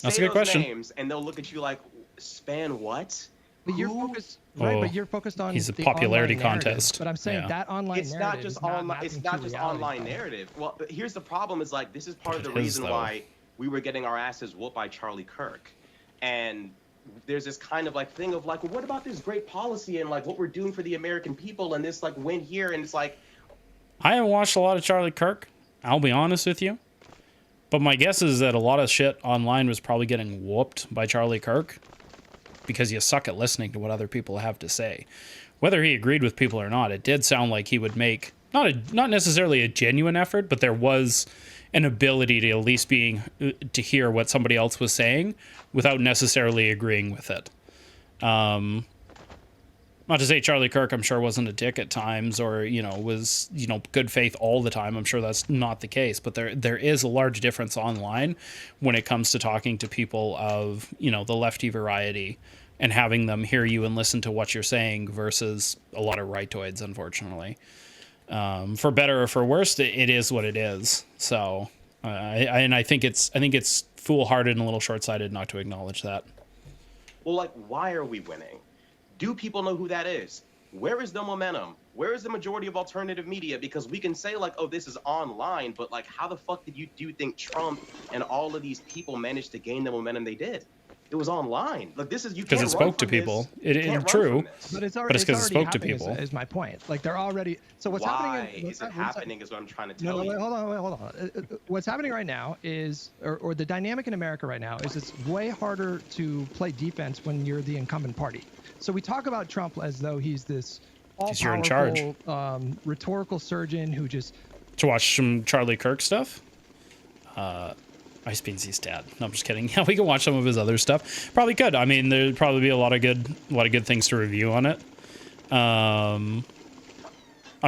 That's say a good those question. names, and they'll look at you like, span what? But you're Who? focused, right? Oh, But you're focused on he's a the popularity online narrative. contest. But I'm saying Yeah. that online It's narrative not just is not online. It's mapping not to just reality, online though. narrative. Well, but here's the problem: is like this is part of the It is, reason though. why we were getting our asses whooped by Charlie Kirk, and there's this kind of like thing of like, well, what about this great policy and like what we're doing for the American people and this like win here, and it's like, I haven't watched a lot of Charlie Kirk, I'll be honest with you. But my guess is that a lot of shit online was probably getting whooped by Charlie Kirk because you suck at listening to what other people have to say. Whether he agreed with people or not, it did sound like he would make not necessarily a genuine effort, but there was an ability to at least to hear what somebody else was saying without necessarily agreeing with it. Not to say Charlie Kirk, I'm sure, wasn't a dick at times or, you know, was, you know, good faith all the time. I'm sure that's not the case, but there is a large difference online when it comes to talking to people of, you know, the lefty variety and having them hear you and listen to what you're saying versus a lot of rightoids, unfortunately. For better or for worse, it is what it is. So, I think it's foolhardy and a little short-sighted not to acknowledge that. well, like, why are we winning? Do people know who that is? Where is the momentum? Where is the majority of alternative media? Because we can say like, oh, this is online, but like, how the fuck do you think Trump and all of these people managed to gain the momentum they did? It was online. Like, this is you Because can't it run spoke to from this. people. You It can't run true. from this. But it's already, But it's 'cause it spoke to happening people. Is my point. Like they're already. So what's Why happening? is it happening? Is what I'm trying to tell No, you. wait, hold on. What's happening right now is, or the dynamic in America right now is it's way harder to play defense when you're the incumbent party. So we talk about Trump as though he's this Because you're in charge. all-powerful rhetorical surgeon who just To watch some Charlie Kirk stuff. Ice Beans, he's dead. No, I'm just kidding. Yeah, we can watch some of his other stuff. Probably could. I mean, there'd probably be a lot of good things to review on it. I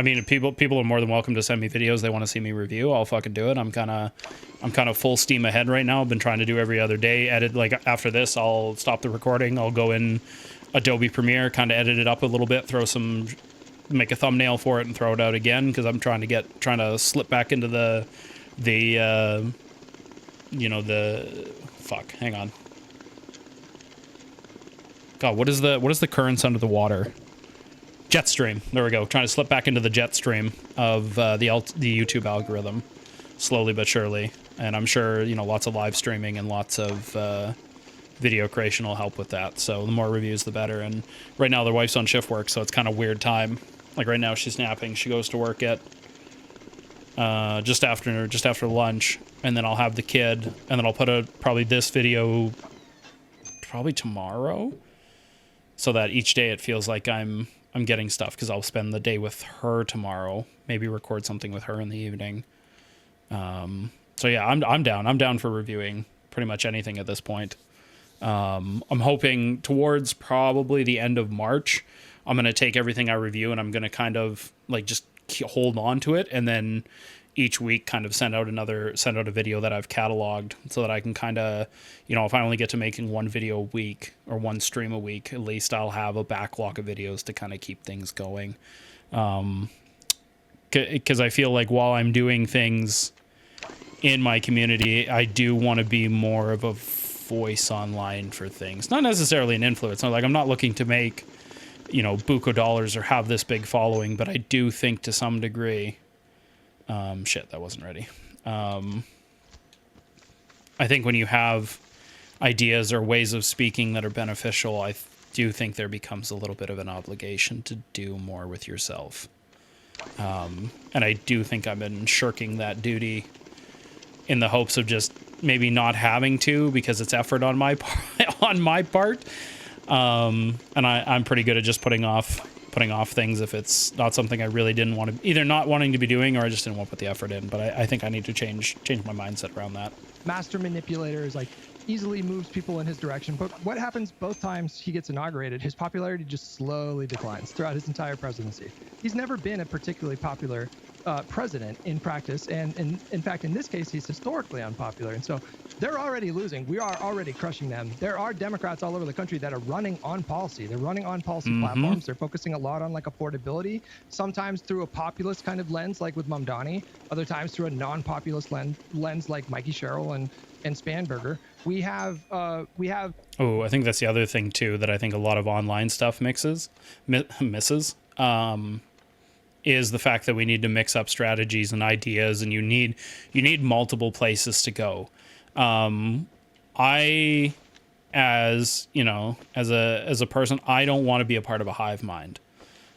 mean, people are more than welcome to send me videos they want to see me review. I'll fucking do it. I'm kind of full steam ahead right now. I've been trying to do every other day. Edit, like, after this, I'll stop the recording. I'll go in Adobe Premiere, kind of edit it up a little bit, make a thumbnail for it and throw it out again, because I'm trying to slip back into the fuck, hang on. God, what is the currents under the water? Jet stream. There we go. Trying to slip back into the jet stream of the YouTube algorithm, slowly but surely. And I'm sure, you know, lots of live streaming and lots of video creation will help with that. So the more reviews, the better. And right now, their wife's on shift work, so it's kind of weird time. Like right now, she's napping. She goes to work at just after lunch, and then I'll have the kid, and then I'll put probably this video probably tomorrow, so that each day it feels like I'm getting stuff, because I'll spend the day with her tomorrow, maybe record something with her in the evening. So yeah, I'm down for reviewing pretty much anything at this point. I'm hoping towards probably the end of March, I'm going to take everything I review and I'm going to kind of like just hold on to it, and then each week kind of send out a video that I've cataloged, so that I can kind of, you know, if I only get to making one video a week or one stream a week, at least I'll have a backlog of videos to kind of keep things going. Because I feel like while I'm doing things in my community, I do want to be more of a voice online for things. Not necessarily an influencer. Like, I'm not looking to make, you know, buku dollars or have this big following, but I do think to some degree, shit, that wasn't ready. I think when you have ideas or ways of speaking that are beneficial, I do think there becomes a little bit of an obligation to do more with yourself. And I do think I've been shirking that duty in the hopes of just maybe not having to, because it's effort on my part. And I'm pretty good at just putting off putting off things if it's not something I really didn't want to, either not wanting to be doing or I just didn't want to put the effort in. But I think I need to change my mindset around that. Master manipulator is like easily moves people in his direction. But what happens both times he gets inaugurated, his popularity just slowly declines throughout his entire presidency. He's never been a particularly popular president in practice. And in fact, in this case, he's historically unpopular. And so they're already losing. We are already crushing them. There are Democrats all over the country that are running on policy. They're running on policy platforms. They're focusing a lot on like affordability, sometimes through a populist kind of lens, like with Mamdani, other times through a non-populist lens like Mikey Sherrill and Spanberger. We have Oh, I think that's the other thing too that I think a lot of online stuff misses. Is the fact that we need to mix up strategies and ideas, and you need multiple places to go. I, as you know, as a person, I don't want to be a part of a hive mind.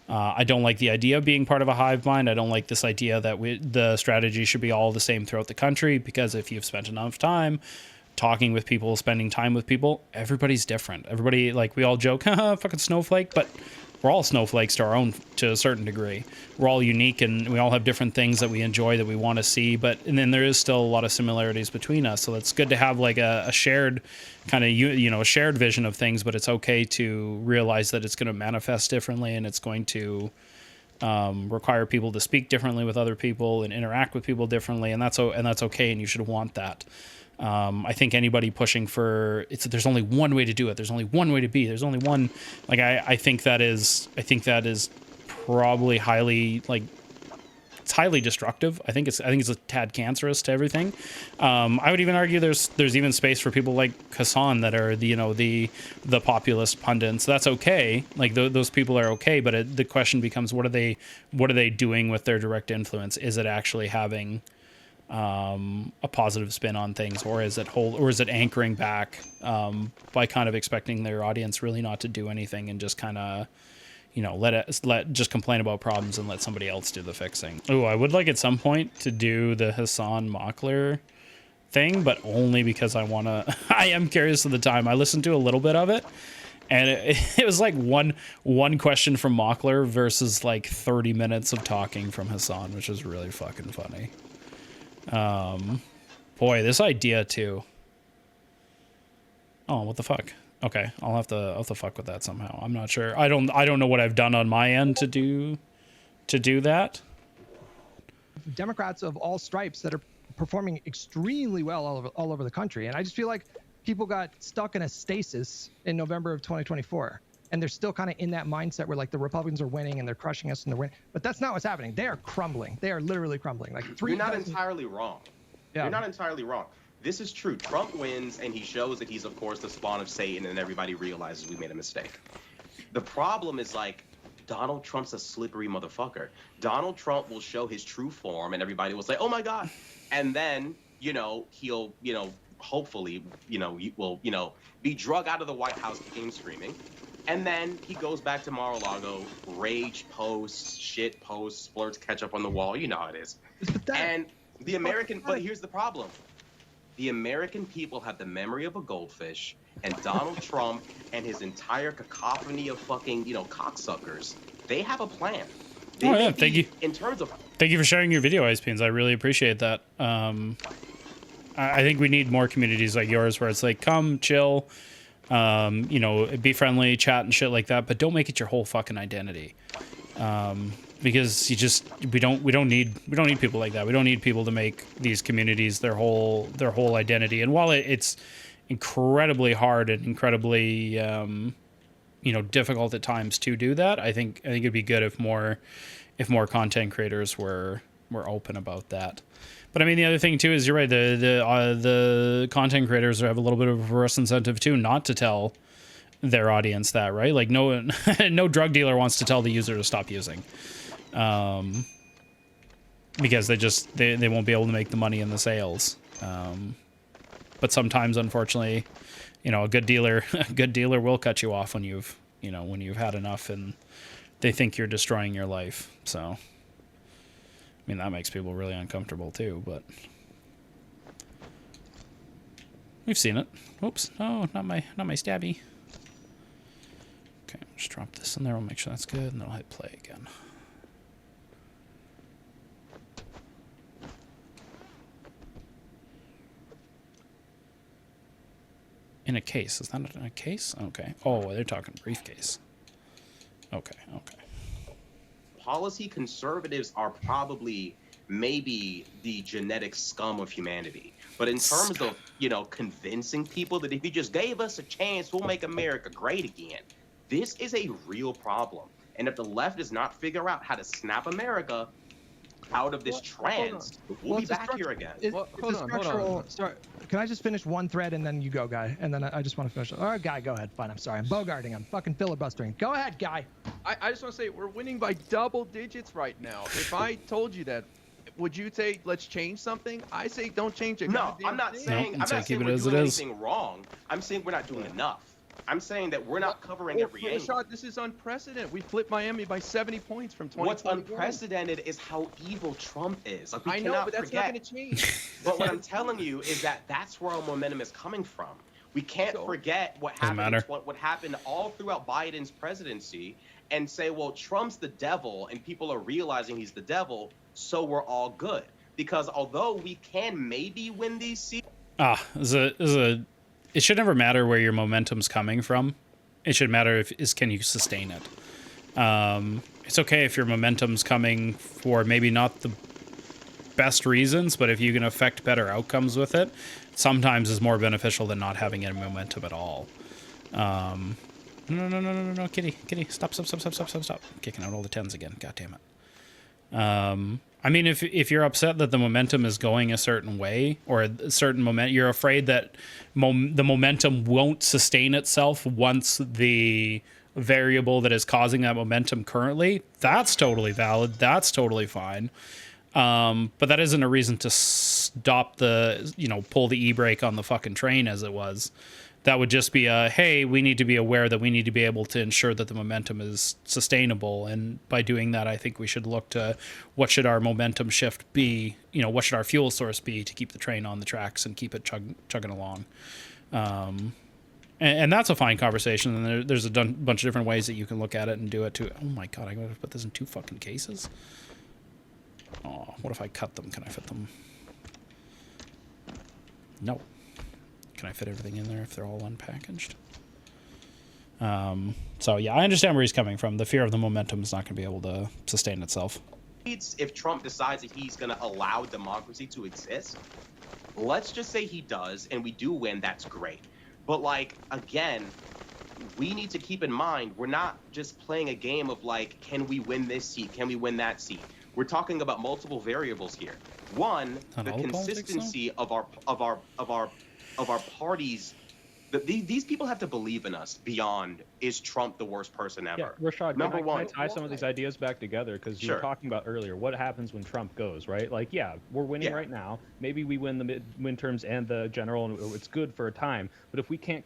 I don't like the idea of being part of a hive mind. I don't like this idea that the strategy should be all the same throughout the country, because if you've spent enough time talking with people, spending time with people, everybody's different. Everybody, like, we all joke, haha, fucking snowflake, but we're all snowflakes to a certain degree. We're all unique, and we all have different things that we enjoy, that we want to see, and then there is still a lot of similarities between us. So it's good to have like a shared kind of, a shared vision of things, but it's okay to realize that it's going to manifest differently, and it's going to require people to speak differently with other people and interact with people differently. And that's okay. And you should want that. I think anybody pushing for there's only one way to do it. There's only one way to be. There's only one. Like I think that is probably highly, like, it's highly destructive. I think it's a tad cancerous to everything. I would even argue there's even space for people like Hassan that are the populist pundits. That's okay. Like those people are okay. But the question becomes, what are they doing with their direct influence? Is it actually having a positive spin on things, or is it anchoring back by kind of expecting their audience really not to do anything and just kind of just complain about problems and let somebody else do the fixing. Oh, I would like at some point to do the Hassan Mockler thing, but only because I am curious of the time. I listened to a little bit of it, and it was like one question from Mockler versus like 30 minutes of talking from Hassan, which was really fucking funny. Boy, this idea too. Oh, what the fuck? Okay, I'll have to fuck with that somehow. I'm not sure. I don't know what I've done on my end to do that. Democrats of all stripes that are performing extremely well all over the country, and I just feel like people got stuck in a stasis in November of 2024, and they're still kind of in that mindset where like the Republicans are winning and they're crushing us and they're winning. But that's not what's happening. They are crumbling. They are literally crumbling. Like You're not entirely wrong. Yeah. You're not entirely wrong. This is true. Trump wins, and he shows that he's, of course, the spawn of Satan, and everybody realizes we made a mistake. The problem is, like, Donald Trump's a slippery motherfucker. Donald Trump will show his true form, and everybody will say, oh, my God. And then, he'll, hopefully, will, be drug out of the White House kicking and screaming. And then he goes back to Mar-a-Lago, rage posts, shit posts, splurts ketchup on the wall. You know how it is. And the American, but here's the problem. The American people have the memory of a goldfish, and Donald Trump and his entire cacophony of fucking, cocksuckers, they have a plan. Thank you. In terms of... Thank you for sharing your video, Ice Beans. I really appreciate that. I think we need more communities like yours where it's like, come, chill, be friendly, chat and shit like that, but don't make it your whole fucking identity. Because we don't need people like that. We don't need people to make these communities their whole identity. And while it's incredibly hard and incredibly difficult at times to do that, I think it'd be good if more content creators were open about that. But I mean, the other thing too is, you're right. The content creators have a little bit of a reverse incentive too, not to tell their audience that, right? Like no drug dealer wants to tell the user to stop using. Because they won't be able to make the money in the sales. But sometimes, unfortunately, a good dealer will cut you off when you've had enough, and they think you're destroying your life. So, I mean, that makes people really uncomfortable too, but we've seen it. Oops. Oh, not my stabby. Okay, Just drop this in there. We'll make sure that's good, and then I'll hit play again. In a case. Is that in a case? Okay. Oh, they're talking briefcase. Okay, okay. Policy conservatives are probably maybe the genetic scum of humanity. But in terms of, you know, convincing people that if you just gave us a chance, we'll make America great again, this is a real problem. And if the left does not figure out how to snap America out of this trance, we'll be back here again. Hold on. Can I just finish one thread and then you go, Guy? And then I just want to finish. All right, Guy, go ahead. Fine, I'm sorry. I'm bogarting. I'm fucking filibustering. Go ahead, Guy. I just want to say we're winning by double digits right now. If I told you that, would you say let's change something? I say don't change it. No, I'm not saying we're doing anything wrong. I'm saying we're not doing enough. I'm saying that we're not covering every angle. Rashad, this is unprecedented. We flipped Miami by 70 points from 20. What's unprecedented is how evil Trump is. Like, we I know, cannot but that's forget. not going to change. But what I'm telling you is that that's where our momentum is coming from. We can't forget what happened. What happened all throughout Biden's presidency, and say, well, Trump's the devil, and people are realizing he's the devil, so we're all good. Because although we can maybe win these seats, it should never matter where your momentum's coming from. It should matter can you sustain it. It's okay if your momentum's coming for maybe not the best reasons, but if you can affect better outcomes with it, sometimes is more beneficial than not having any momentum at all. No, kitty, stop. Kicking out all the 10s again. God damn it. I mean, if you're upset that the momentum is going a certain way, or a certain you're afraid that the momentum won't sustain itself once the variable that is causing that momentum currently, that's totally valid. That's totally fine. But that isn't a reason to stop pull the e-brake on the fucking train as it was. That would just be hey, we need to be aware that we need to be able to ensure that the momentum is sustainable. And by doing that, I think we should look to what should our momentum shift be? What should our fuel source be to keep the train on the tracks and keep it chugging along? And that's a fine conversation. And there's a bunch of different ways that you can look at it and do it too. Oh my God, I gotta put this in 2 fucking cases. Oh, what if I cut them? Can I fit them? No. Can I fit everything in there if they're all unpackaged? So yeah, I understand where he's coming from. The fear of the momentum is not going to be able to sustain itself. if Trump decides that he's going to allow democracy to exist, let's just say he does and we do win, that's great. But like, again, we need to keep in mind, we're not just playing a game of like, can we win this seat? Can we win that seat? We're talking about multiple variables here. One, the consistency of our parties. These people have to believe in us beyond, is Trump the worst person ever? Yeah, Rashad, Number one, can I tie some of these ideas back together? Because you were talking about earlier, what happens when Trump goes, right? Like, yeah, we're winning right now. Maybe we win the midterms and the general, and it's good for a time. But if we can't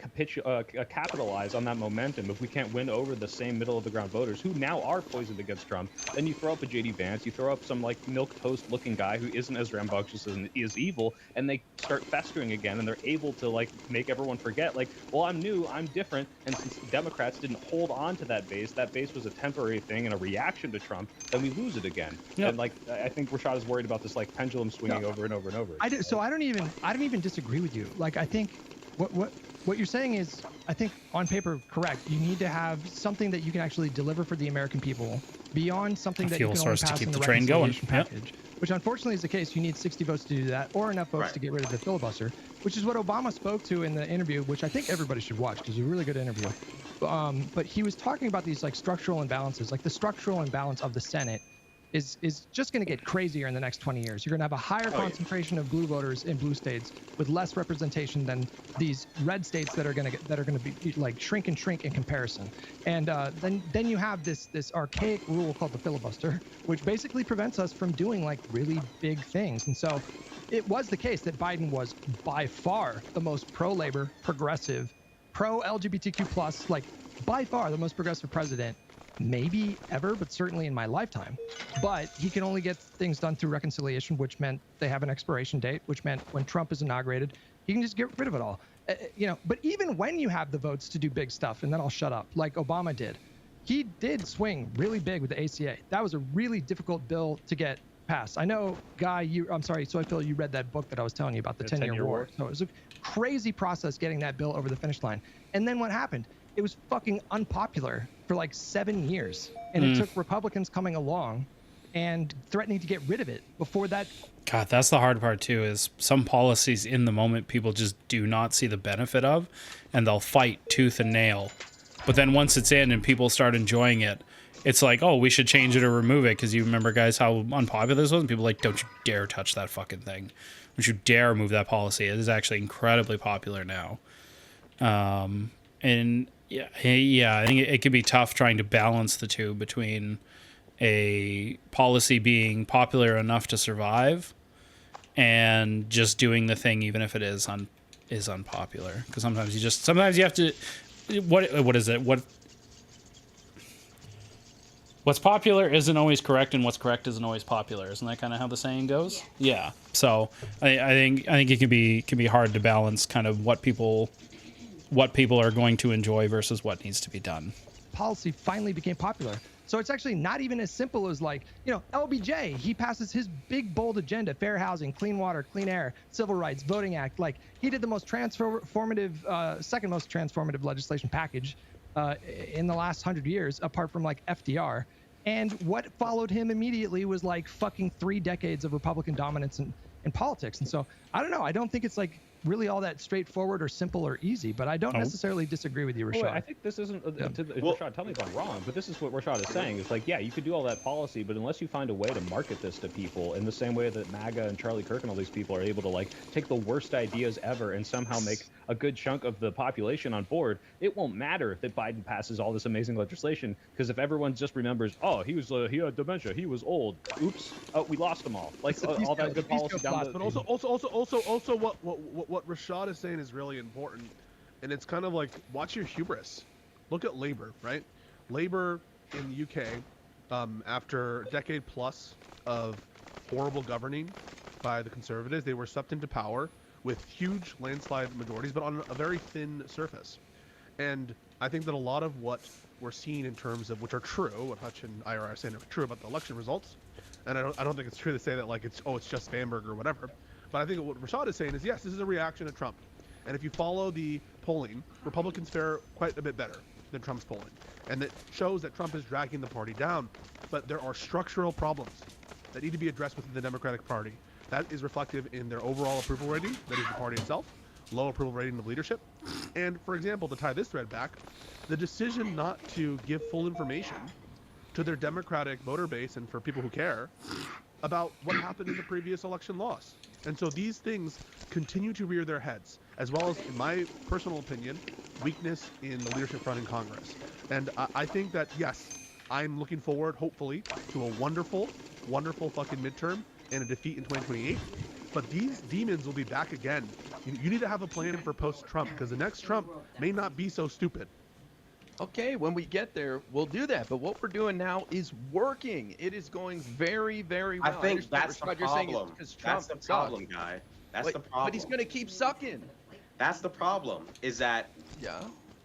capitalize on that momentum, if we can't win over the same middle-of-the-ground voters who now are poisoned against Trump, then you throw up a J.D. Vance, you throw up some, like, milquetoast-looking guy who isn't as rambunctious and is evil, and they start festering again, and they're able to, like, make everyone forget, like, well, I'm new, I'm different, and since the Democrats didn't hold on to that base was a temporary thing and a reaction to Trump, then we lose it again. Yep. And, like, I think Rashad is worried about this, like, pendulum swinging over and over and over. I don't even disagree with you. Like, I think what you're saying is, I think on paper, correct. You need to have something that you can actually deliver for the American people beyond something that you can only pass in the train going package. Which unfortunately is the case. You need 60 votes to do that, or enough votes to get rid of the filibuster, which is what Obama spoke to in the interview, which I think everybody should watch because it's a really good interview. But he was talking about these like structural imbalances, like the structural imbalance of the Senate is just going to get crazier in the next 20 years. You're going to have a higher concentration of blue voters in blue states with less representation than these red states that are going to be like shrink in comparison. And then you have this archaic rule called the filibuster, which basically prevents us from doing like really big things. And so it was the case that Biden was by far the most pro-labor, progressive, pro-LGBTQ+, like by far the most progressive president maybe ever, but certainly in my lifetime. But he can only get things done through reconciliation, which meant they have an expiration date, which meant when Trump is inaugurated, he can just get rid of it all. But even when you have the votes to do big stuff, and then I'll shut up, like Obama did, he did swing really big with the ACA. That was a really difficult bill to get passed. I know, Guy, I'm sorry, Soyphil, you read that book that I was telling you about, the 10-year war. So it was a crazy process getting that bill over the finish line. And then what happened? It was fucking unpopular for like 7 years. And it took Republicans coming along and threatening to get rid of it before that. God, that's the hard part too, is some policies in the moment people just do not see the benefit of, and they'll fight tooth and nail. But then once it's in and people start enjoying it, it's like, oh, we should change it or remove it, because you remember, guys, how unpopular this was? And people were like, don't you dare touch that fucking thing. Don't you dare move that policy. It is actually incredibly popular now. And yeah, I think it could be tough trying to balance the two between a policy being popular enough to survive and just doing the thing even if it is unpopular, because sometimes you have to what is it, what's popular isn't always correct, and what's correct isn't always popular. Isn't that kind of how the saying goes? Yeah. So I think it can be hard to balance kind of what people are going to enjoy versus what needs to be done. Policy finally became popular. So it's actually not even as simple as like, LBJ, he passes his big, bold agenda: fair housing, clean water, clean air, civil rights, voting act. Like, he did the most transformative, second most transformative legislation package in the last 100 years, apart from like FDR. And what followed him immediately was like fucking 3 decades of Republican dominance in politics. And so I don't know. I don't think it's like really all that straightforward or simple or easy, but I don't necessarily disagree with you, Rashad. Well, I think this isn't, Rashad, tell me if I'm wrong, but this is what Rashad is saying. It's like, yeah, you could do all that policy, but unless you find a way to market this to people in the same way that MAGA and Charlie Kirk and all these people are able to like take the worst ideas ever and somehow make a good chunk of the population on board, it won't matter that Biden passes all this amazing legislation, because if everyone just remembers, oh, he had dementia, he was old, oops, we lost them all. Like all that good policy down the... But also what Rashad is saying is really important, and it's kind of like, watch your hubris. Look at Labour, right? Labour in the UK, after a decade plus of horrible governing by the Conservatives, they were swept into power with huge landslide majorities, but on a very thin surface. And I think that a lot of what we're seeing in terms of, which are true, what Hutch and IR are saying are true about the election results, and I don't think it's true to say that like it's just Bamberg or whatever. But I think what Rashad is saying is, yes, this is a reaction to Trump. And if you follow the polling, Republicans fare quite a bit better than Trump's polling. And it shows that Trump is dragging the party down. But there are structural problems that need to be addressed within the Democratic Party. That is reflective in their overall approval rating, that is the party itself, low approval rating of leadership. And, for example, to tie this thread back, the decision not to give full information to their Democratic voter base and for people who care about what happened in the previous election loss. And so these things continue to rear their heads, as well as, in my personal opinion, weakness in the leadership front in Congress. And I think that, yes, I'm looking forward, hopefully, to a wonderful, wonderful fucking midterm and a defeat in 2028. But these demons will be back again. You need to have a plan for post-Trump, because the next Trump may not be so stupid. Okay, when we get there, we'll do that. But what we're doing now is working. It is going very, very well. I think that's the problem. That's the problem, guy. That's the problem. But he's going to keep sucking. That's the problem, is that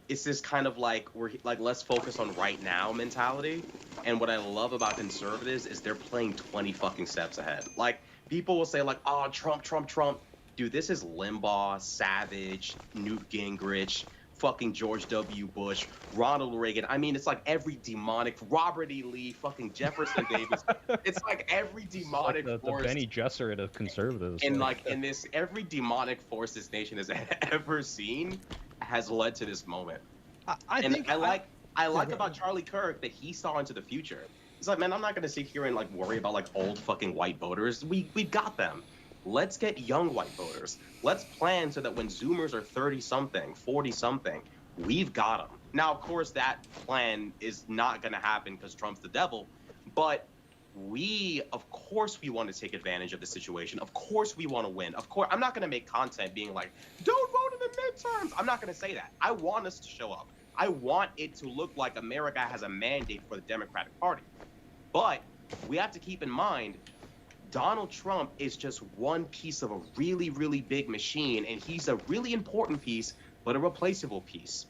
it's this kind of like, let's focus on right now mentality. And what I love about conservatives is they're playing 20 fucking steps ahead. Like, people will say like, oh, Trump. Dude, this is Limbaugh, Savage, Newt Gingrich, fucking George W. Bush, Ronald Reagan. I mean, it's like every demonic, Robert E. Lee, fucking Jefferson Davis. It's like every demonic force. The Benny Gesserit of conservatives. And like in this, every demonic force this nation has ever seen has led to this moment. I like about Charlie Kirk that he saw into the future. He's like, man, I'm not going to sit here and like worry about like old fucking white voters. We've got them. Let's get young white voters. Let's plan so that when Zoomers are 30-something, 40-something, we've got them. Now, of course, that plan is not going to happen because Trump's the devil, but of course, we want to take advantage of the situation. Of course, we want to win. Of course, I'm not going to make content being like, don't vote in the midterms. I'm not going to say that. I want us to show up. I want it to look like America has a mandate for the Democratic Party. But we have to keep in mind, Donald Trump is just one piece of a really, really big machine, and he's a really important piece, but a replaceable piece.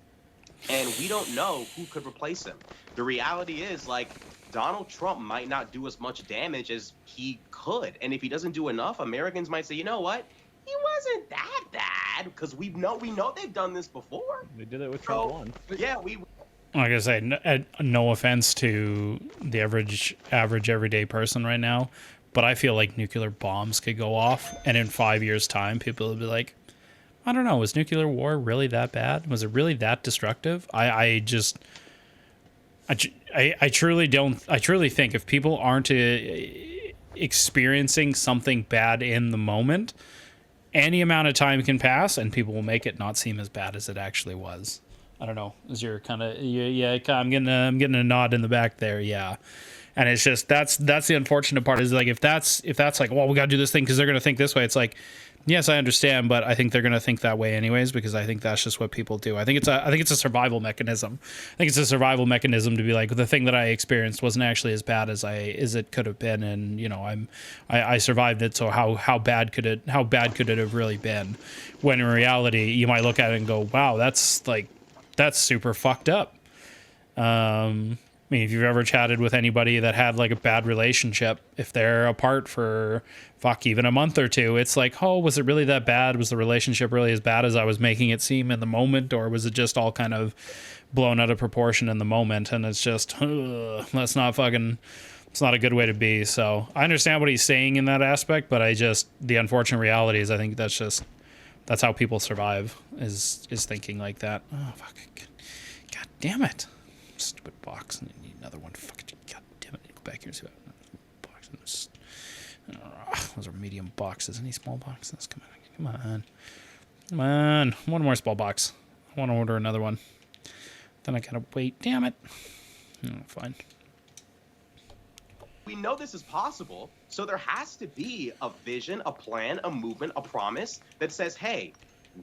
and we don't know who could replace him. The reality is, like, Donald Trump might not do as much damage as he could, and if he doesn't do enough, Americans might say, you know what, he wasn't that bad, because we know they've done this before. They did it with Trump So, one. yeah, we Like I say, no offense to the average everyday person right now, but I feel like nuclear bombs could go off, and in 5 years' time, people will be like, I don't know, was nuclear war really that bad? Was it really that destructive? I truly don't. I truly think if people aren't experiencing something bad in the moment, any amount of time can pass, and people will make it not seem as bad as it actually was. I don't know. Is your kind of yeah? I'm getting a nod in the back there. Yeah, and it's just that's the unfortunate part is like if that's like, well, we got to do this thing because they're gonna think this way. It's like, yes, I understand, but I think they're gonna think that way anyways because I think that's just what people do. I think it's a survival mechanism. I think it's a survival mechanism to be like, the thing that I experienced wasn't actually as bad as it could have been, and you know I survived it. So how bad could it have really been? When in reality, you might look at it and go, wow, that's super fucked up. I mean, if you've ever chatted with anybody that had like a bad relationship, if they're apart for even a month or two, it's like, oh, was it really that bad? Was the relationship really as bad as I was making it seem in the moment? Or was it just all kind of blown out of proportion in the moment? And it's just, it's not a good way to be. So I understand what he's saying in that aspect, but the unfortunate reality is I think that's how people survive is thinking like that. Oh, fuck. God damn it. Stupid box. And I need another one. Fucking god damn it. Go back here and see what box. Those are medium boxes. Any small boxes? Come on. One more small box. I want to order another one. Then I gotta wait. Damn it. Fine. We know this is possible, so there has to be a vision, a plan, a movement, a promise that says, hey,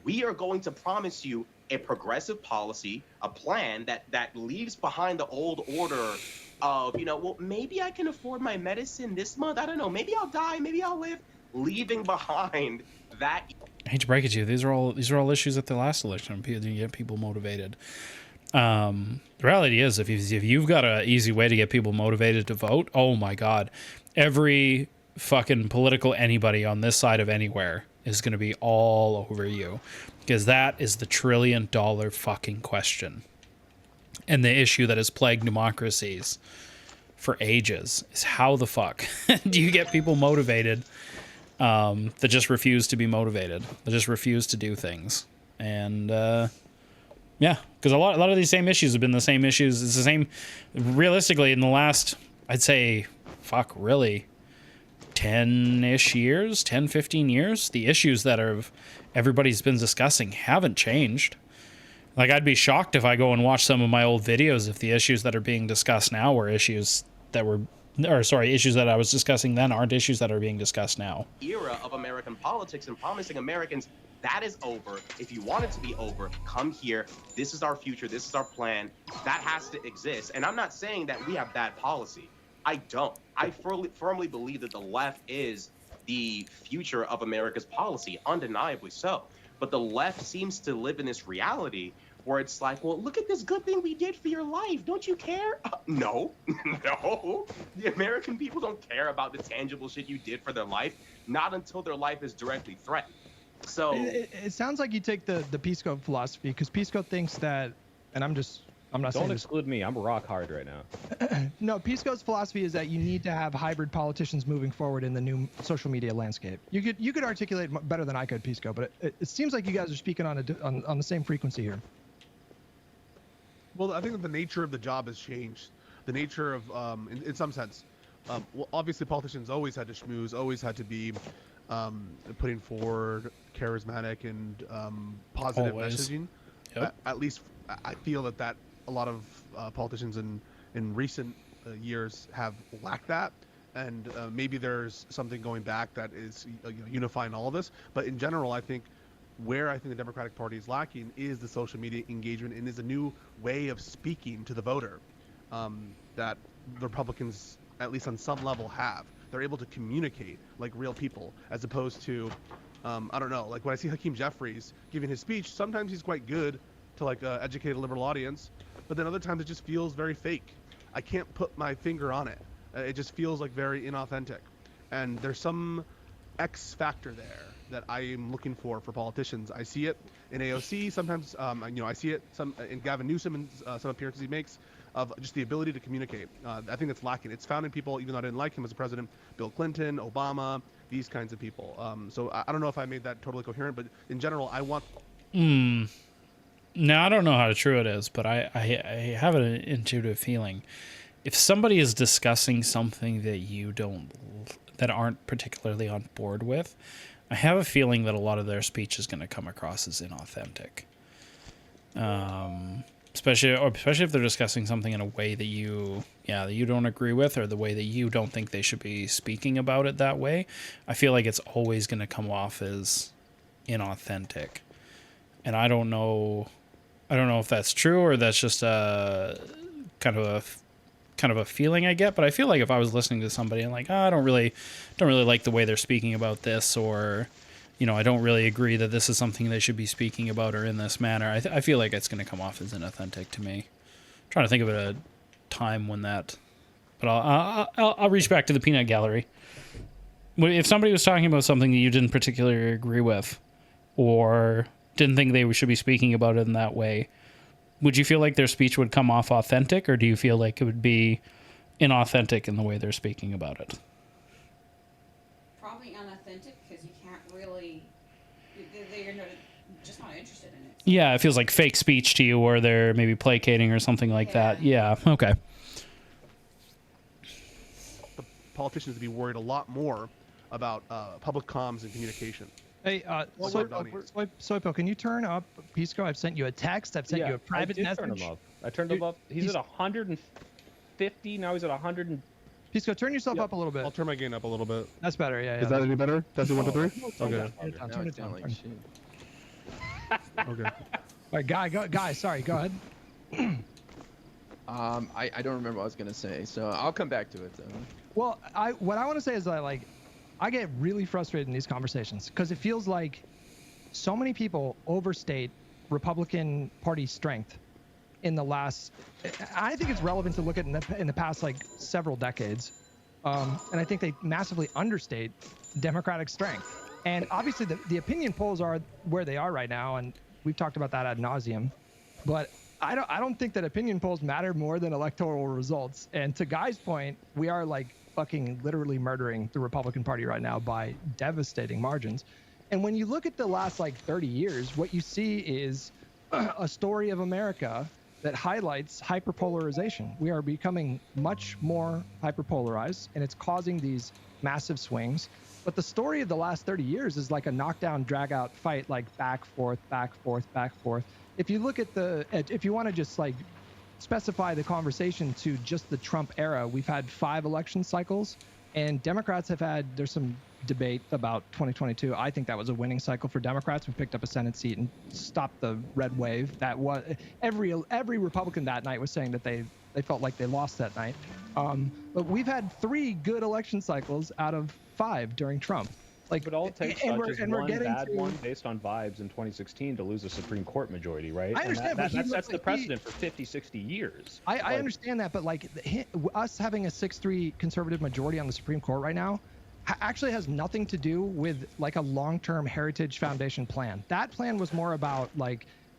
we are going to promise you a progressive policy, a plan that leaves behind the old order of, well, maybe I can afford my medicine this month. I don't know. Maybe I'll die. Maybe I'll live. Leaving behind that. I hate to break it to you. These are all issues at the last election. You get people motivated. The reality is, if you've got an easy way to get people motivated to vote, oh my god, every fucking political anybody on this side of anywhere is going to be all over you, because that is the $1 trillion fucking question, and the issue that has plagued democracies for ages is how the fuck do you get people motivated that just refuse to be motivated, that just refuse to do things. And yeah, because a lot of these same issues have been the same issues. It's the same, realistically, in the last, I'd say, really 10-ish years, 10, 15 years, the issues that everybody's been discussing haven't changed. Like, I'd be shocked if I go and watch some of my old videos if the issues that are being discussed now were issues that I was discussing then aren't issues that are being discussed now. Era of American politics and promising Americans that is over. If you want it to be over, come here. This is our future. This is our plan. That has to exist. And I'm not saying that we have bad policy. I don't. I firmly believe that the left is the future of America's policy, undeniably so. But the left seems to live in this reality where it's like, well, look at this good thing we did for your life. Don't you care? No, no. The American people don't care about the tangible shit you did for their life, not until their life is directly threatened. So it sounds like you take the Peace Code philosophy, because Peace Code thinks that, and I'm not saying Don't exclude me. I'm rock hard right now. No, Peace Code's philosophy is that you need to have hybrid politicians moving forward in the new social media landscape. You could articulate better than I could, Peace Code, but it seems like you guys are speaking on the same frequency here. Well, I think that the nature of the job has changed. The nature of, in some sense, well, obviously politicians always had to schmooze, always had to be putting forward charismatic and positive Always. messaging. Yep. At least I feel that a lot of politicians in recent years have lacked that, and maybe there's something going back that is unifying all of this. But in general, I think the Democratic Party is lacking is the social media engagement, and is a new way of speaking to the voter that the Republicans, at least on some level, have. They're able to communicate like real people, as opposed to, I don't know, like when I see Hakeem Jeffries giving his speech, sometimes he's quite good, to like educate a liberal audience, but then other times it just feels very fake. I can't put my finger on it. It just feels like very inauthentic, and there's some X factor there that I am looking for politicians. I see it in AOC sometimes. I see it in Gavin Newsom and some appearances he makes of just the ability to communicate. I think it's lacking. It's found in people, even though I didn't like him as a president, Bill Clinton, Obama, these kinds of people. So I don't know if I made that totally coherent, but in general, I want. Now, I don't know how true it is, but I have an intuitive feeling. If somebody is discussing something that aren't particularly on board with, I have a feeling that a lot of their speech is going to come across as inauthentic. Especially if they're discussing something in a way that you don't agree with, or the way that you don't think they should be speaking about it that way. I feel like it's always going to come off as inauthentic. And I don't know if that's true, or that's just a kind of a feeling I get. But I feel like if I was listening to somebody and like, I don't really like the way they're speaking about this, or I don't really agree that this is something they should be speaking about or in this manner, I feel like it's going to come off as inauthentic to me. I'm trying to think of a time when that, but I'll reach back to the peanut gallery. If somebody was talking about something that you didn't particularly agree with, or didn't think they should be speaking about it in that way, would you feel like their speech would come off authentic, or do you feel like it would be inauthentic in the way they're speaking about it? Probably unauthentic, because you can't really, they're just not interested in it. Yeah, it feels like fake speech to you, or they're maybe placating or something like that. Yeah, okay. The politicians to be worried a lot more about public comms and communication. Hey, Soipo, can you turn up Pisco? I've sent you a text. I've sent you a private message. Turn him up. I turned him up. He's at 150. Now he's at 100. Pisco, turn yourself up a little bit. I'll turn my gain up a little bit. That's better. Yeah. Is that any better? That's 1 to 3. Okay. Turn it down. Okay. All right, guy. Sorry, go ahead. I don't remember what I was gonna say, so I'll come back to it though. Well, what I want to say is that I get really frustrated in these conversations because it feels like so many people overstate Republican Party strength in the last. I think it's relevant to look at in the past several decades, and I think they massively understate Democratic strength. And obviously, the opinion polls are where they are right now, and we've talked about that ad nauseum. But I don't think that opinion polls matter more than electoral results. And to Guy's point, we are fucking literally murdering the Republican Party right now by devastating margins. And when you look at the last 30 years, what you see is a story of America that highlights hyperpolarization. We are becoming much more hyperpolarized, and it's causing these massive swings. But the story of the last 30 years is like a knockdown, drag-out fight, back, forth, back, forth, back, forth. If you look at if you want to just specify the conversation to just the Trump era, we've had 5 election cycles, and Democrats there's some debate about 2022. I think that was a winning cycle for Democrats. We picked up a Senate seat and stopped the red wave. That was every Republican that night was saying that they felt like they lost that night. But we've had 3 good election cycles out of 5 during Trump. But all it takes is one bad one based on vibes in 2016 to lose a Supreme Court majority, right? I understand, but that's the precedent for 50, 60 years. I understand that, but us having a 6-3 conservative majority on the Supreme Court right now actually has nothing to do with a long-term Heritage Foundation plan. That plan was more about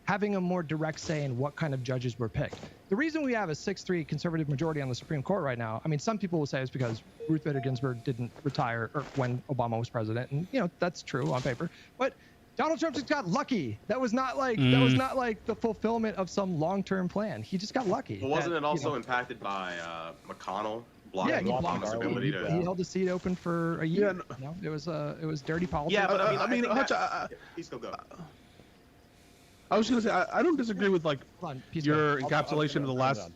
having a more direct say in what kind of judges were picked. The reason we have a 6-3 conservative majority on the Supreme Court right now, I mean, some people will say it's because Ruth Bader Ginsburg didn't retire when Obama was president, and that's true on paper. But Donald Trump just got lucky. That was not the fulfillment of some long-term plan. He just got lucky. Well, wasn't it also impacted by McConnell blocking Obama's ability to? He held the seat open for a year. It was dirty politics. Yeah, but I mean, please go. I was going to say, I don't disagree with your encapsulation of the last.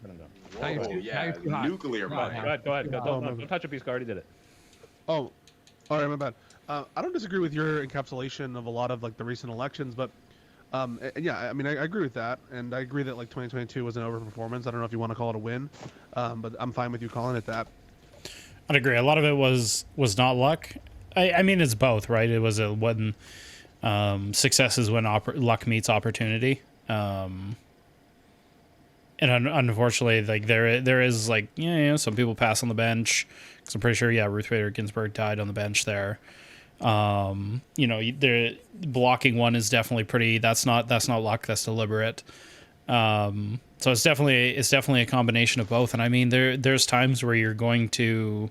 Nuclear money. Go ahead. Don't touch a piece. I already did it. Oh, all right, my bad. I don't disagree with your encapsulation of a lot of the recent elections, but yeah, I mean, I agree with that, and I agree that 2022 was an overperformance. I don't know if you want to call it a win, but I'm fine with you calling it that. I'd agree. A lot of it was not luck. I mean, it's both, right? It was when success is when luck meets opportunity. And unfortunately, like there is like some people pass on the bench. Because I'm pretty sure Ruth Bader Ginsburg died on the bench there. The blocking one is definitely pretty. That's not luck. That's deliberate. So it's definitely a combination of both. And I mean, there's times where you're going to,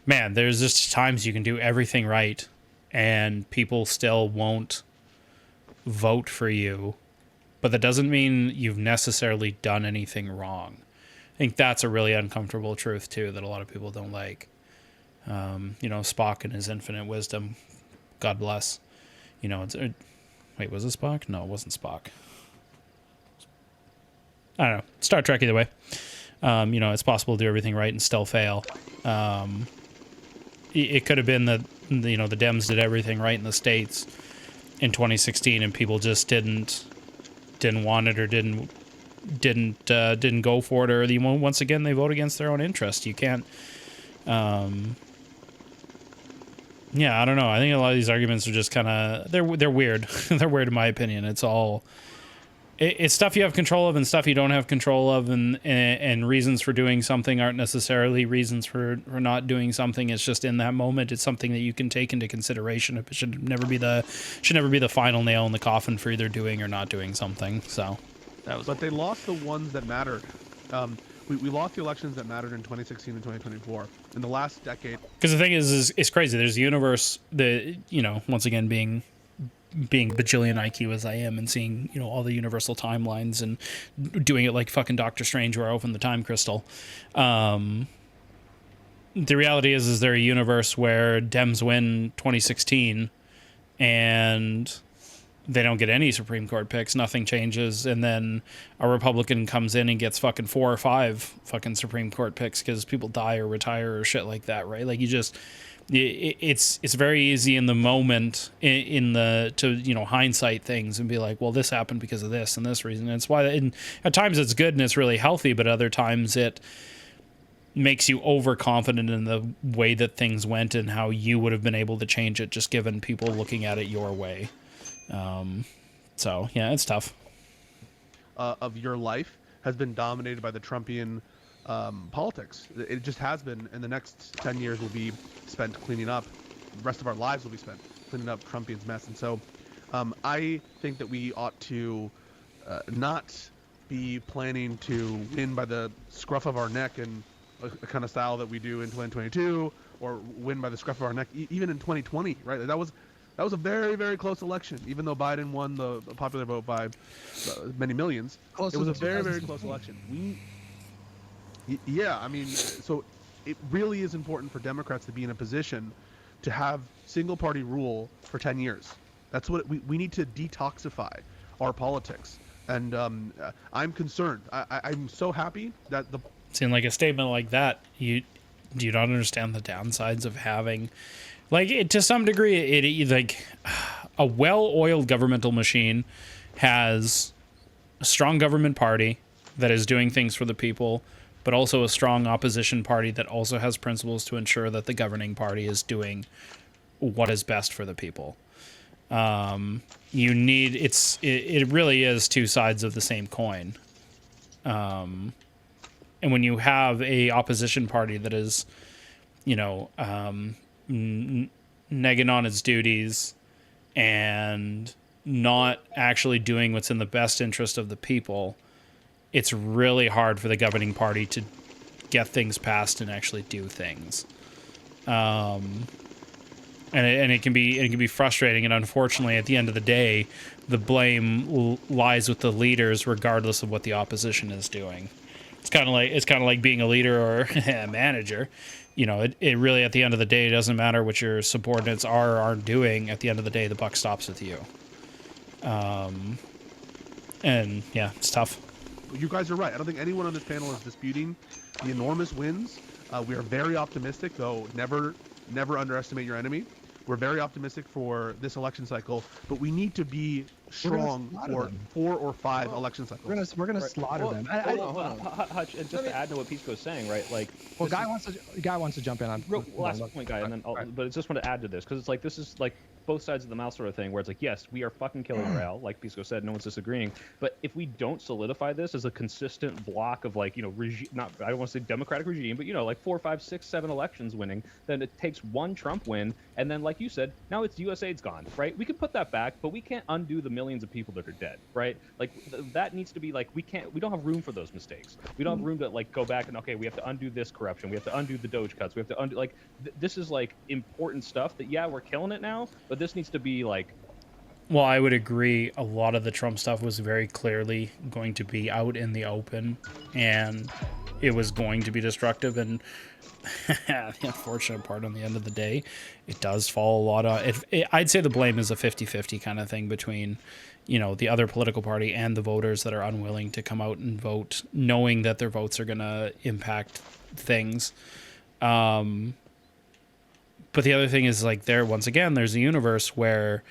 man, there's just times you can do everything right, and people still won't vote for you. But that doesn't mean you've necessarily done anything wrong. I think that's a really uncomfortable truth too that a lot of people don't like. Spock and his infinite wisdom, God bless. Wait, was it Spock? No, it wasn't Spock. I don't know. Star Trek either way. It's possible to do everything right and still fail. It could have been that the Dems did everything right in the States in 2016, and people just didn't want it or didn't go for it, or once again they vote against their own interest. You can't. I don't know. I think a lot of these arguments are just kind of they're weird. They're weird in my opinion. It's stuff you have control of and stuff you don't have control of, and reasons for doing something aren't necessarily reasons for not doing something. It's just in that moment, it's something that you can take into consideration. It should never be the final nail in the coffin for either doing or not doing something. So that was. But they lost the ones that mattered. We lost the elections that mattered in 2016 and 2024. In the last decade. Because the thing is it's crazy. There's a universe that once again being bajillion IQ as I am and seeing, all the universal timelines and doing it like fucking Doctor Strange where I open the time crystal. The reality is there a universe where Dems win 2016 and they don't get any Supreme Court picks, nothing changes, and then a Republican comes in and gets fucking 4 or 5 fucking Supreme Court picks because people die or retire or shit like that, right? Like it's very easy in the moment to hindsight things and be like, well, this happened because of this and this reason. And it's why at times it's good and it's really healthy, but other times it makes you overconfident in the way that things went and how you would have been able to change it just given people looking at it your way. It's tough. Of your life has been dominated by the Trumpian politics. It just has been, and the next 10 years will be spent cleaning up. The rest of our lives will be spent cleaning up Trumpian's mess. And so I think that we ought to not be planning to win by the scruff of our neck in a kind of style that we do in 2022, or win by the scruff of our neck even in 2020, right? That was a very, very close election, even though Biden won the popular vote by many millions. It was a very, very close election. So it really is important for Democrats to be in a position to have single-party rule for 10 years. That's what we need to detoxify our politics. And I'm concerned. I'm so happy that Seeing like a statement like that, you don't understand the downsides of having, like, to some degree, it like a well-oiled governmental machine has a strong government party that is doing things for the people, but also a strong opposition party that also has principles to ensure that the governing party is doing what is best for the people. It really is two sides of the same coin. And when you have a opposition party that is, negging on its duties and not actually doing what's in the best interest of the people, it's really hard for the governing party to get things passed and actually do things. And it can be frustrating, and unfortunately, at the end of the day, the blame lies with the leaders, regardless of what the opposition is doing. It's kind of like being a leader or a manager. It really, at the end of the day, doesn't matter what your subordinates are or aren't doing. At the end of the day, the buck stops with you. And yeah, it's tough. You guys are right. I don't think anyone on this panel is disputing the enormous wins. We are very optimistic, though never underestimate your enemy. We're very optimistic for this election cycle, but we need to be strong for 4 or 5 election cycles. We're gonna slaughter them. Hold on. Hutch, and just to add to what Pisco's saying, right? Like, Guy wants to jump in on. Last point, Guy, and then but I just want to add to this because it's like this is like both sides of the mouth sort of thing, where it's like, yes, we are fucking killing rail, like Pisco said, no one's disagreeing. But if we don't solidify this as a consistent block of like, you know, not, I don't want to say democratic regime, but you know, like 4, 5, 6, 7 elections winning, then it takes one Trump win, and then like you said, now it's USAID's gone, right? We can put that back, but we can't undo the millions of people that are dead, right? Like that needs to be like, we don't have room for those mistakes. We don't have room to like go back and okay, we have to undo this corruption, we have to undo the Doge cuts, we have to undo like this is like important stuff that yeah, we're killing it now, but this needs to be like. Well, I would agree. A lot of the Trump stuff was very clearly going to be out in the open, and it was going to be destructive. And the unfortunate part on the end of the day, it does fall a lot on it. I'd say the blame is a 50-50 kind of thing between, you know, the other political party and the voters that are unwilling to come out and vote, knowing that their votes are going to impact things. But the other thing is, like, once again, there's a universe where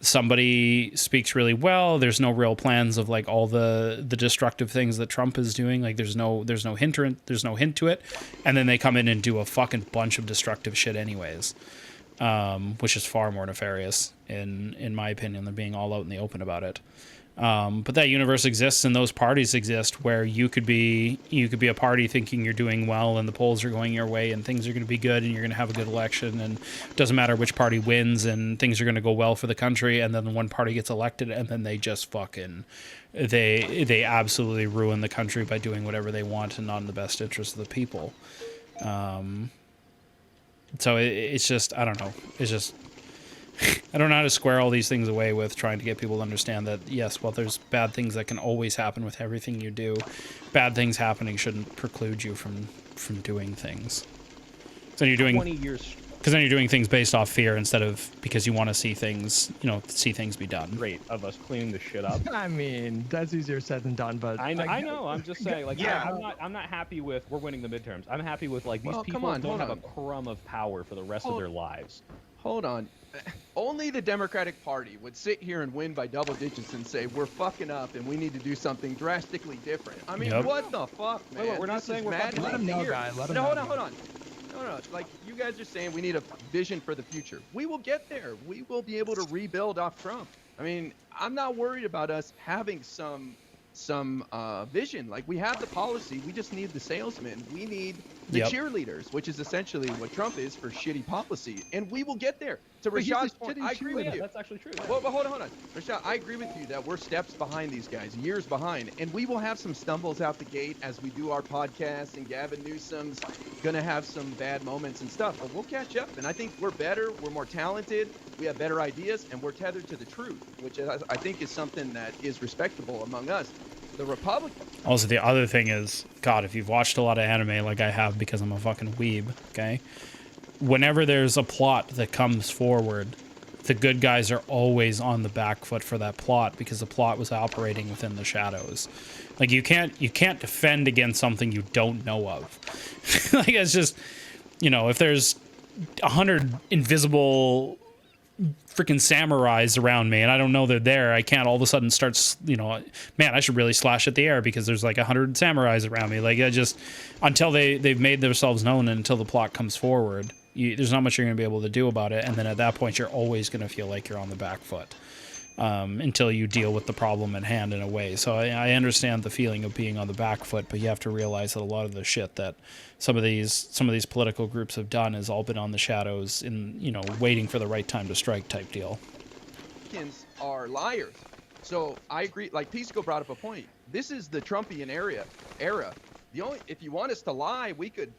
somebody speaks really well. There's no real plans of like all the destructive things that Trump is doing. Like there's no hint to it. And then they come in and do a fucking bunch of destructive shit anyways, which is far more nefarious in my opinion than being all out in the open about it. But that universe exists and those parties exist where you could be a party thinking you're doing well and the polls are going your way and things are going to be good and you're going to have a good election and it doesn't matter which party wins and things are going to go well for the country, and then one party gets elected and then they just fucking they absolutely ruin the country by doing whatever they want and not in the best interest of the people. So it's just, I don't know. It's just, I don't know how to square all these things away with trying to get people to understand that, yes, while there's bad things that can always happen with everything you do, bad things happening shouldn't preclude you from doing things. So you're doing 20 years. Because then you're doing things based off fear instead of because you want to see things, see things be done. Great of us cleaning the shit up. I mean, that's easier said than done, but I know. I'm just saying, like, yeah. I'm not happy with we're winning the midterms. I'm happy with like these people don't have a crumb of power for the rest of their lives. Hold on. Only the Democratic Party would sit here and win by double digits and say we're fucking up and we need to do something drastically different. I mean, what the fuck, man? Wait, we're not saying we're fucking Let him know, guy. Let him know. Hold on. No. Like, you guys are saying we need a vision for the future. We will get there. We will be able to rebuild off Trump. I mean, I'm not worried about us having some vision. Like, we have the policy. We just need the salesmen. We need the cheerleaders, which is essentially what Trump is for shitty policy. And we will get there. To Rashad's point, I agree with you. That's actually true. Yeah. Well, but hold on. Rashad, I agree with you that we're steps behind these guys, years behind. And we will have some stumbles out the gate as we do our podcast, and Gavin Newsom's going to have some bad moments and stuff. But we'll catch up. And I think we're better. We're more talented. We have better ideas. And we're tethered to the truth, which I think is something that is respectable among us. The Republicans. Also, the other thing is, God, if you've watched a lot of anime like I have because I'm a fucking weeb, okay? Whenever there's a plot that comes forward, the good guys are always on the back foot for that plot because the plot was operating within the shadows. Like, you can't defend against something you don't know of. Like, it's just, if there's 100 invisible freaking samurais around me and I don't know they're there, I can't all of a sudden start, man, I should really slash at the air because there's like 100 samurais around me. Like, I just, until they've made themselves known and until the plot comes forward, there's not much you're going to be able to do about it. And then at that point, you're always going to feel like you're on the back foot until you deal with the problem at hand in a way. So I understand the feeling of being on the back foot, but you have to realize that a lot of the shit that some of these political groups have done has all been on the shadows in, waiting for the right time to strike type deal. Republicans are liars. So I agree. Like, Pisco brought up a point. This is the Trumpian era. If you want us to lie, we could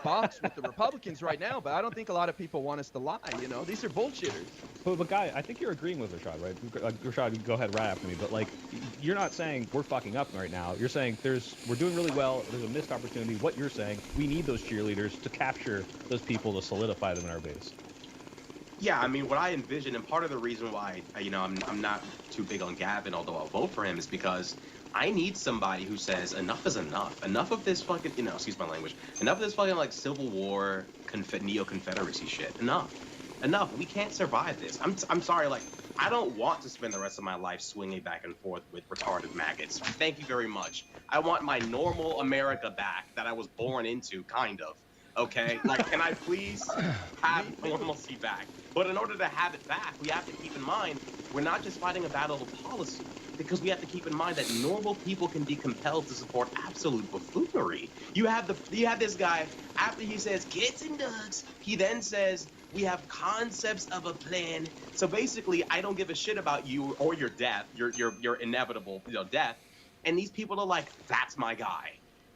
box with the Republicans right now, but I don't think a lot of people want us to lie. These are bullshitters. But Guy, I think you're agreeing with Rashad, right? Like, Rashad, you go ahead right after me. But like, you're not saying we're fucking up right now. You're saying we're doing really well. There's a missed opportunity. What you're saying, we need those cheerleaders to capture those people to solidify them in our base. Yeah, I mean, what I envision, and part of the reason why, I'm not too big on Gavin, although I'll vote for him, is because I need somebody who says enough is enough. Enough of this fucking, excuse my language. Enough of this fucking like Civil War, neo-Confederacy shit. Enough. We can't survive this. I'm sorry. Like, I don't want to spend the rest of my life swinging back and forth with retarded maggots. Thank you very much. I want my normal America back that I was born into, kind of. Okay, like, can I please have normalcy back? But in order to have it back, we have to keep in mind we're not just fighting a battle of policy, because we have to keep in mind that normal people can be compelled to support absolute buffoonery. You have this guy, after he says kids and dogs, he then says we have concepts of a plan. So basically, I don't give a shit about you or your death, your inevitable, death. And these people are like, that's my guy.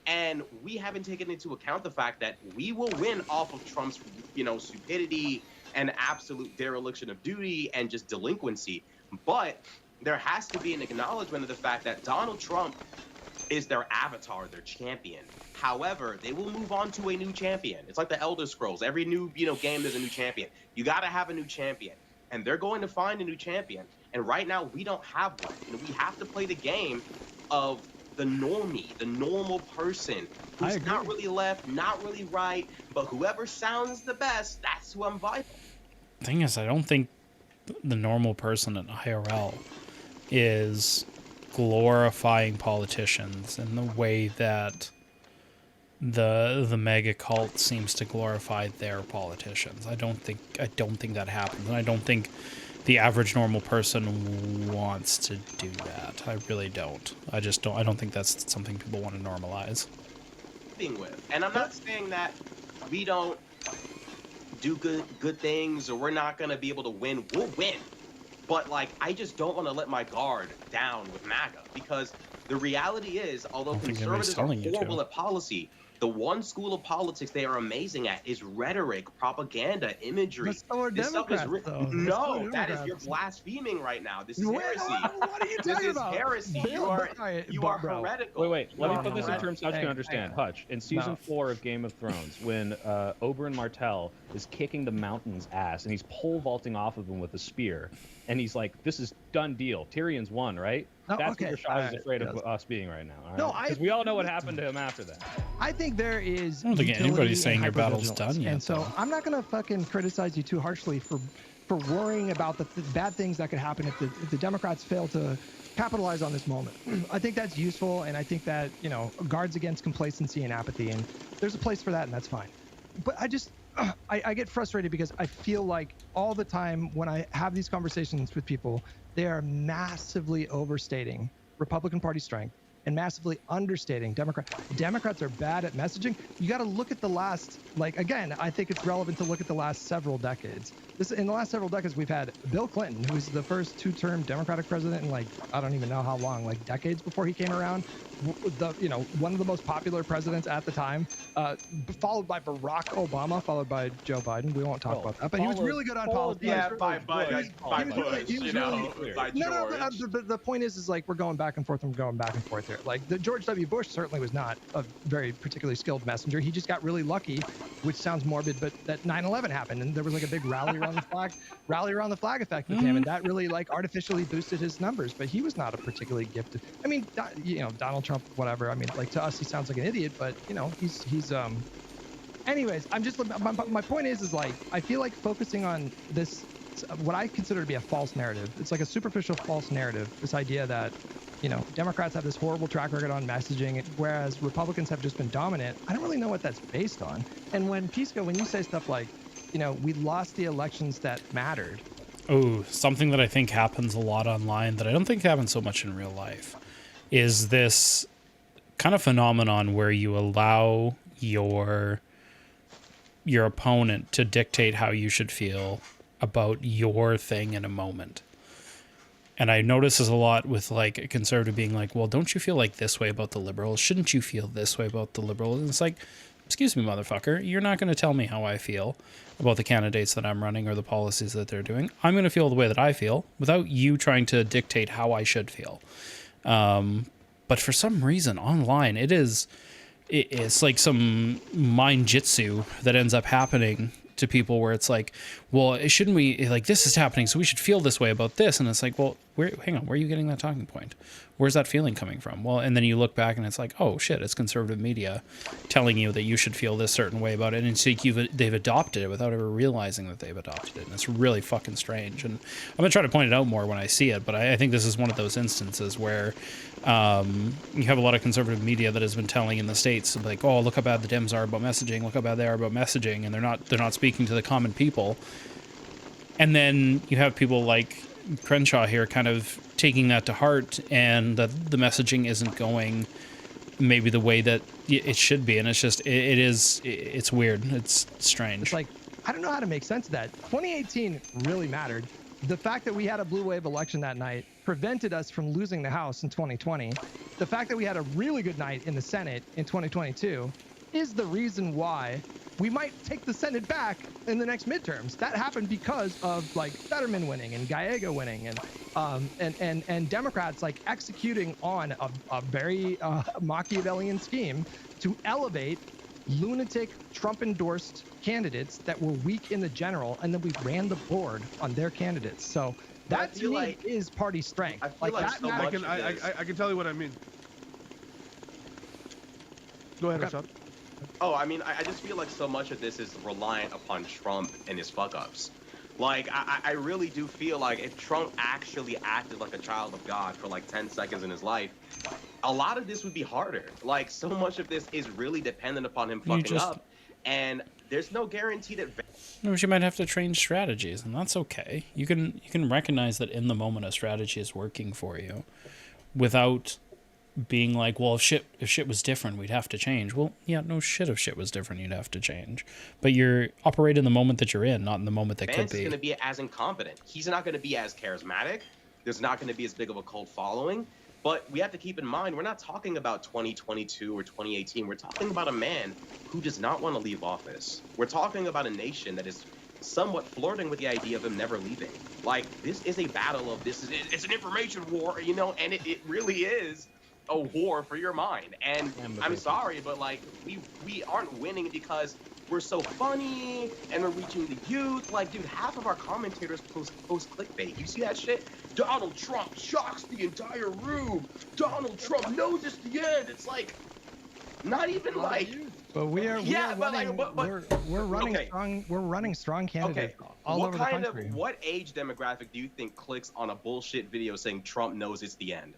And we haven't taken into account the fact that we will win off of Trump's, stupidity and absolute dereliction of duty and just delinquency. But there has to be an acknowledgement of the fact that Donald Trump is their avatar, their champion. However, they will move on to a new champion. It's like the Elder Scrolls. Every new, game, there's a new champion. You got to have a new champion. And they're going to find a new champion. And right now, we don't have one. We have to play the game of the normie, the normal person who's not really left, not really right, but whoever sounds the best, that's who I'm vibing. Thing is, I don't think the normal person in IRL is glorifying politicians in the way that the mega cult seems to glorify their politicians. I don't think that happens, and I don't think the average normal person wants to do that. I really don't. I don't think that's something people want to normalize. With. And I'm not saying that we don't do good things or we're not going to be able to win. We'll win. But, I just don't want to let my guard down with MAGA, because the reality is, although conservatives are horrible at policy, the one school of politics they are amazing at is rhetoric, propaganda, imagery. But so are Democrats, though. No, that is, you're blaspheming right now. This is heresy. What are you talking about? This is heresy. You are heretical. Wait. Let me put this in terms Hutch can understand. Hutch, in season 4 of Game of Thrones, when Oberyn Martell is kicking the Mountain's ass and he's pole vaulting off of him with a spear, and he's like, "This is done deal. Tyrion's won, right?" That's what Rashad is afraid of us being right now. All right? No, because we all know what happened to him after that. I think there is. I don't think anybody's saying your battle's done yet. And so I'm not gonna fucking criticize you too harshly for worrying about the bad things that could happen if the Democrats fail to capitalize on this moment. I think that's useful, and I think that guards against complacency and apathy, and there's a place for that, and that's fine. But I get frustrated because I feel like all the time when I have these conversations with people, they are massively overstating Republican Party strength and massively understating Democrats. Democrats are bad at messaging. You got to look at the last, again, I think it's relevant to look at the last several decades. In the last several decades, we've had Bill Clinton, who was the first two-term Democratic president in I don't even know how long, decades before he came around. One of the most popular presidents at the time, followed by Barack Obama, followed by Joe Biden. We won't talk about that, but he was really good on politics. Yeah, by Bush, by George. No, but the point is we're going back and forth and going back and forth here. The George W. Bush certainly was not a very particularly skilled messenger. He just got really lucky, which sounds morbid, but that 9/11 happened, and there was a big rally around the flag effect with him, and that really artificially boosted his numbers. But he was not a particularly gifted. I mean, Donald Trump, whatever. I mean, to us, he sounds like an idiot, but he's anyways, my point is I feel like focusing on this, what I consider to be a false narrative. It's a superficial false narrative. This idea that Democrats have this horrible track record on messaging, whereas Republicans have just been dominant. I don't really know what that's based on. And when you say stuff like, we lost the elections that mattered. Oh, something that I think happens a lot online that I don't think happens so much in real life is this kind of phenomenon where you allow your opponent to dictate how you should feel about your thing in a moment. And I notice this a lot with a conservative being well, don't you feel this way about the liberals? Shouldn't you feel this way about the liberals? And it's excuse me, motherfucker, you're not going to tell me how I feel about the candidates that I'm running or the policies that they're doing. I'm going to feel the way that I feel without you trying to dictate how I should feel. But for some reason online, it's some mind jitsu that ends up happening to people where it's well, shouldn't we, like, this is happening, so we should feel this way about this. And it's like, well, hang on, where are you getting that talking point? Where's that feeling coming from? Well, and then you look back and it's like, oh shit, it's conservative media telling you that you should feel this certain way about it. And so they've adopted it without ever realizing that they've adopted it. And it's really fucking strange. And I'm going to try to point it out more when I see it. But I think this is one of those instances where you have a lot of conservative media that has been telling in the States, like, oh, look how bad the Dems are about messaging. Look how bad they are about messaging. And they're not speaking to the common people. And then you have people like Crenshaw here kind of taking that to heart, and the messaging isn't going maybe the way that it should be. And it's just, it's weird. It's strange. It's like, I don't know how to make sense of that. 2018 really mattered. The fact that we had a blue wave election that night prevented us from losing the House in 2020. The fact that we had a really good night in the Senate in 2022 is the reason why we might take the Senate back in the next midterms. That happened because of like Fetterman winning and Gallego winning and Democrats like executing on a very Machiavellian scheme to elevate lunatic Trump-endorsed candidates that were weak in the general, and then we ran the board on their candidates. So that to me is party strength. I feel like so much of this- I can tell you what I mean. Go ahead, Rashad. Oh, I mean, I just feel like so much of this is reliant upon Trump and his fuck-ups. Like, I really do feel like if Trump actually acted like a child of God for like 10 seconds in his life, a lot of this would be harder. Like, so much of this is really dependent upon him fucking up. And there's no guarantee that... You might have to change strategies, and that's okay. You can recognize that in the moment a strategy is working for you without being like, well, if shit was different, we'd have to change. Well, yeah, no shit, if shit was different, you'd have to change. But you're operating in the moment that you're in, not in the moment that could be. Vance's going to be as incompetent. He's not going to be as charismatic. There's not going to be as big of a cult following. But we have to keep in mind, we're not talking about 2022 or 2018. We're talking about a man who does not want to leave office. We're talking about a nation that is somewhat flirting with the idea of him never leaving. Like, this is a battle of it's an information war, you know, and it really is a war for your mind. And I'm sorry, but like we aren't winning because we're so funny and we're reaching the youth. Like, dude, half of our commentators post clickbait. You see that shit? Donald Trump shocks the entire room. Donald Trump knows it's the end. It's like not even like. But we're running okay. strong. We're running strong candidates all what over the kind country. of what age demographic do you think clicks on a bullshit video saying Trump knows it's the end?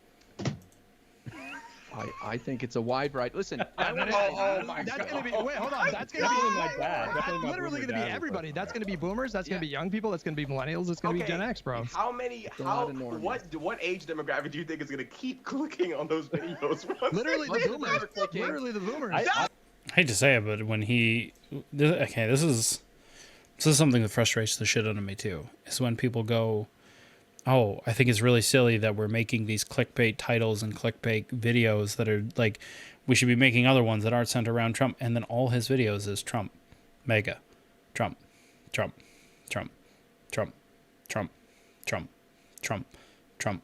I think it's a wide variety. Listen, That's gonna be. Wait, hold on. That's gonna be Definitely my dad. That's Definitely my literally boomer gonna be dad, everybody. but- That's gonna be boomers. That's gonna be young people. That's gonna be millennials. It's gonna be Gen X, bro. What age demographic do you think is gonna keep clicking on those videos? Literally the boomers. Literally the boomers. I hate to say it, but when this is something that frustrates the shit out of me too. Is when people go, oh, I think it's really silly that we're making these clickbait titles and clickbait videos that are like, we should be making other ones that aren't centered around Trump. And then all his videos is Trump, mega, Trump, Trump, Trump, Trump, Trump, Trump, Trump, Trump,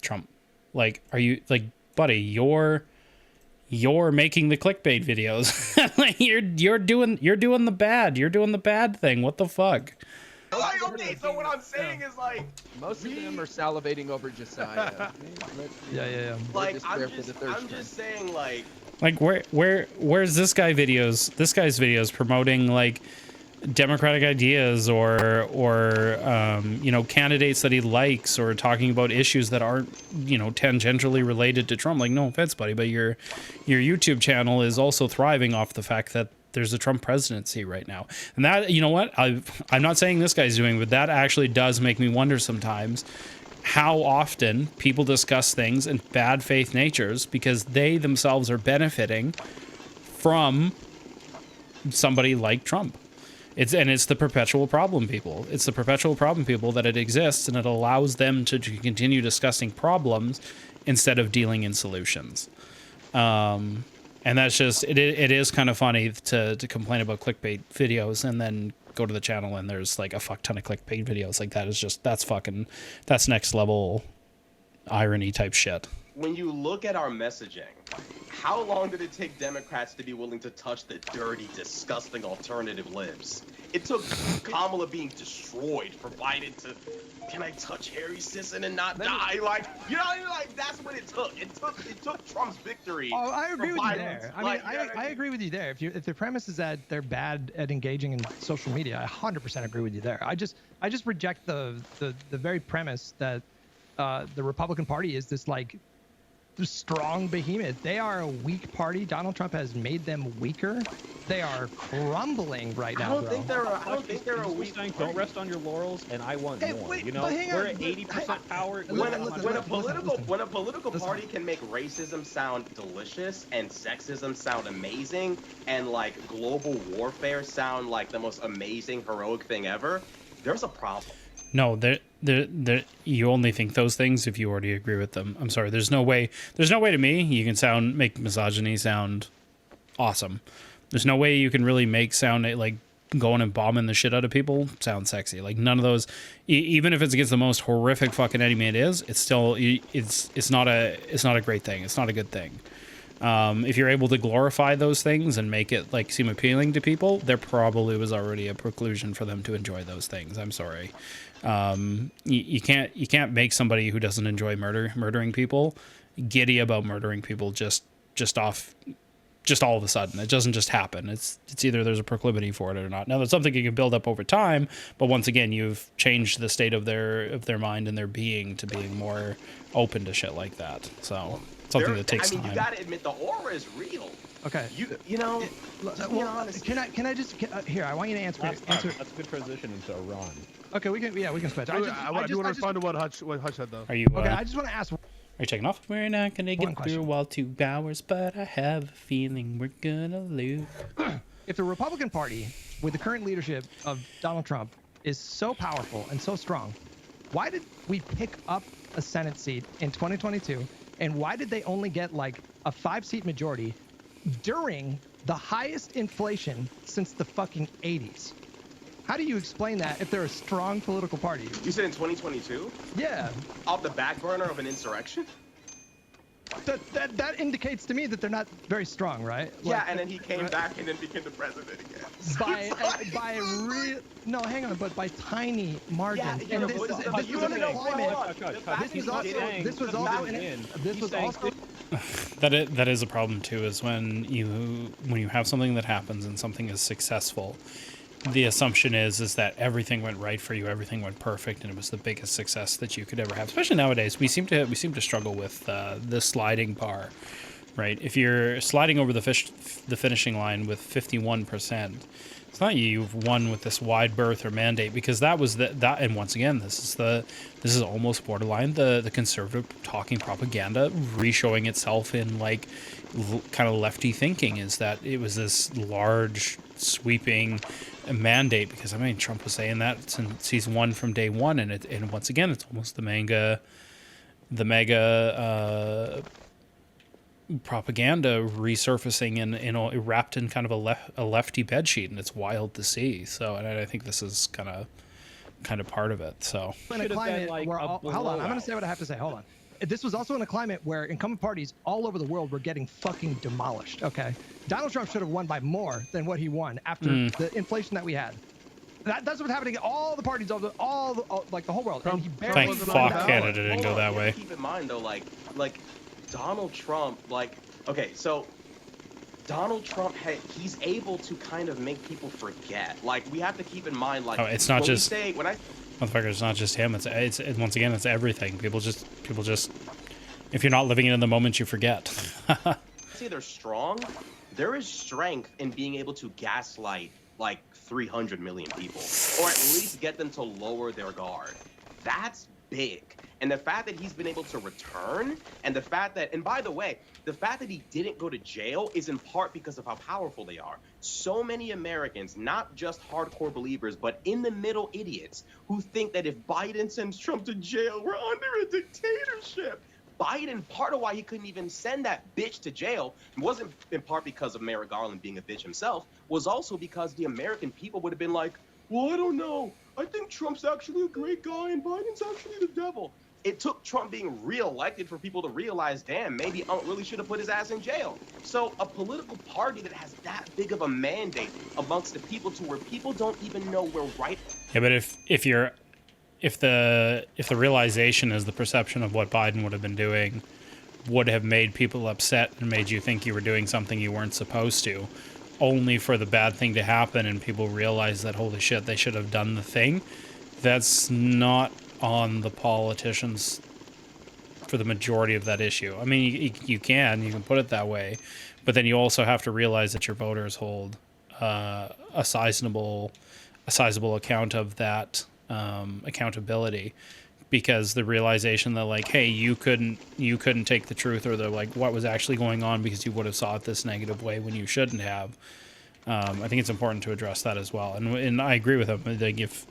Trump. Like, are you like, buddy, you're making the clickbait videos. Like, you're doing the bad thing. What the fuck? Okay, so what I'm saying is like most of them are salivating over Josiah. Yeah. Like, I'm just saying like where's this guy's videos promoting like democratic ideas or candidates that he likes, or talking about issues that aren't tangentially related to Trump. Like, no offense, buddy, but your YouTube channel is also thriving off the fact that there's a Trump presidency right now. And that, you know what, I'm not saying this guy's doing, but that actually does make me wonder sometimes how often people discuss things in bad faith natures because they themselves are benefiting from somebody like Trump. It's the perpetual problem people. It's the perpetual problem people that it exists, and it allows them to continue discussing problems instead of dealing in solutions. And that's just, it is kind of funny to complain about clickbait videos and then go to the channel and there's like a fuck ton of clickbait videos. Like, that's next level irony type shit. when you look at our messaging, how long did it take Democrats to be willing to touch the dirty, disgusting alternative libs? It took Kamala being destroyed for Biden to, can I touch Harry Sisson and not die? Like, you know what I mean? Like, that's what it took. It took Trump's victory. Oh, I agree with you Biden. there. I mean, Like, you know what I agree with you there. If the premise is that they're bad at engaging in social media, I 100% agree with you there. I just reject the very premise that the Republican Party is this like strong behemoth. They are a weak party. Donald Trump has made them weaker. They are crumbling right now, I don't think they're a He's weak saying, don't rest on your laurels, and I want Hey, more. wait, You know, but hang we're on, at 80% power. When Listen, a political listen. party can make racism sound delicious and sexism sound amazing and like global warfare sound like the most amazing heroic thing ever, there's a problem. No, you only think those things if you already agree with them. I'm sorry. There's no way to me you can make misogyny sound awesome. There's no way you can really make sound like going and bombing the shit out of people sound sexy. Like none of those, even if it's against the most horrific fucking enemy it is, it's still it's not a great thing. It's not a good thing. If you're able to glorify those things and make it like seem appealing to people, there probably was already a preclusion for them to enjoy those things. I'm sorry. You can't make somebody who doesn't enjoy murdering people giddy about murdering people just all of a sudden. It doesn't just happen. It's either there's a proclivity for it or not. Now that's something you can build up over time, but once again, you've changed the state of their mind and their being to being more open to shit like that. So something that takes time. You gotta admit the aura is real. Okay. You know. Just be Well, honest. can I just here? I want you to answer. That's a good transition into Iran. Okay, we can switch. I do want to respond to what Hutch said though. Are you? Okay, I just want to ask. Are you taking off? We're not gonna One get question. through all 2 hours, but I have a feeling we're gonna lose. If the Republican Party, with the current leadership of Donald Trump, is so powerful and so strong, why did we pick up a Senate seat in 2022? And why did they only get like a 5-seat majority during the highest inflation since the fucking 80s? How do you explain that if they're a strong political party? You said in 2022, Yeah, off the back burner of an insurrection. that indicates to me that they're not very strong, right? Yeah, and then he came back and then became the president again. by real no, hang on, but by tiny margins. Yeah, And this was in a climate. This was also That is a problem too. Is when you have something that happens and something is successful, the assumption is that everything went right for you, everything went perfect, and it was the biggest success that you could ever have. Especially nowadays, we seem to struggle with the sliding bar, right? If you're sliding over the finishing line with 51%, it's not you've won with this wide berth or mandate, because that was that. And once again, this is almost borderline the conservative talking propaganda re-showing itself in like kind of lefty thinking, is that it was this large sweeping mandate, because I mean Trump was saying that since he's won from day one, and once again it's almost the mega propaganda resurfacing and wrapped in kind of a lefty bedsheet, and it's wild to see. So, and I think this is kind of part of it. So in a climate where hold on, I'm going to say what I have to say. Hold on. This was also in a climate where incumbent parties all over the world were getting fucking demolished. Okay, Donald Trump should have won by more than what he won after the inflation that we had. That's what's happening in all the parties, like the whole world. And he barely thank won fuck that. Canada didn't go that You have way. to keep in mind though, like Donald Trump, okay, so Donald Trump, he's able to kind of make people forget. Like, we have to keep in mind, like, It's not just when I motherfucker. It's not just him. It's once again, it's everything. People just. If you're not living it in the moment, you forget. say they're strong, there is strength in being able to gaslight like 300 million people, or at least get them to lower their guard. That's big. And the fact that he's been able to return, and the fact that, and by the way, the fact that he didn't go to jail is in part because of how powerful they are. So many Americans, not just hardcore believers, but in the middle idiots who think that if Biden sends Trump to jail, we're under a dictatorship. Biden, part of why he couldn't even send that bitch to jail wasn't in part because of Merrick Garland being a bitch himself, was also because the American people would have been like, well, I don't know. I think Trump's actually a great guy and Biden's actually the devil. it took Trump being reelected for people to realize, damn, maybe Unc really should have put his ass in jail. So a political party that has that big of a mandate amongst the people to where people don't even know where right. Yeah, but if the realization is the perception of what Biden would have been doing would have made people upset and made you think you were doing something you weren't supposed to, only for the bad thing to happen and people realize that, holy shit, they should have done the thing, that's not on the politicians for the majority of that issue. I mean, you can put it that way, but then you also have to realize that your voters hold a sizable account of that accountability, because the realization that, like, hey, you couldn't take the truth, or the, like, what was actually going on, because you would have saw it this negative way when you shouldn't have. I think it's important to address that as well, and I agree with him. Like, if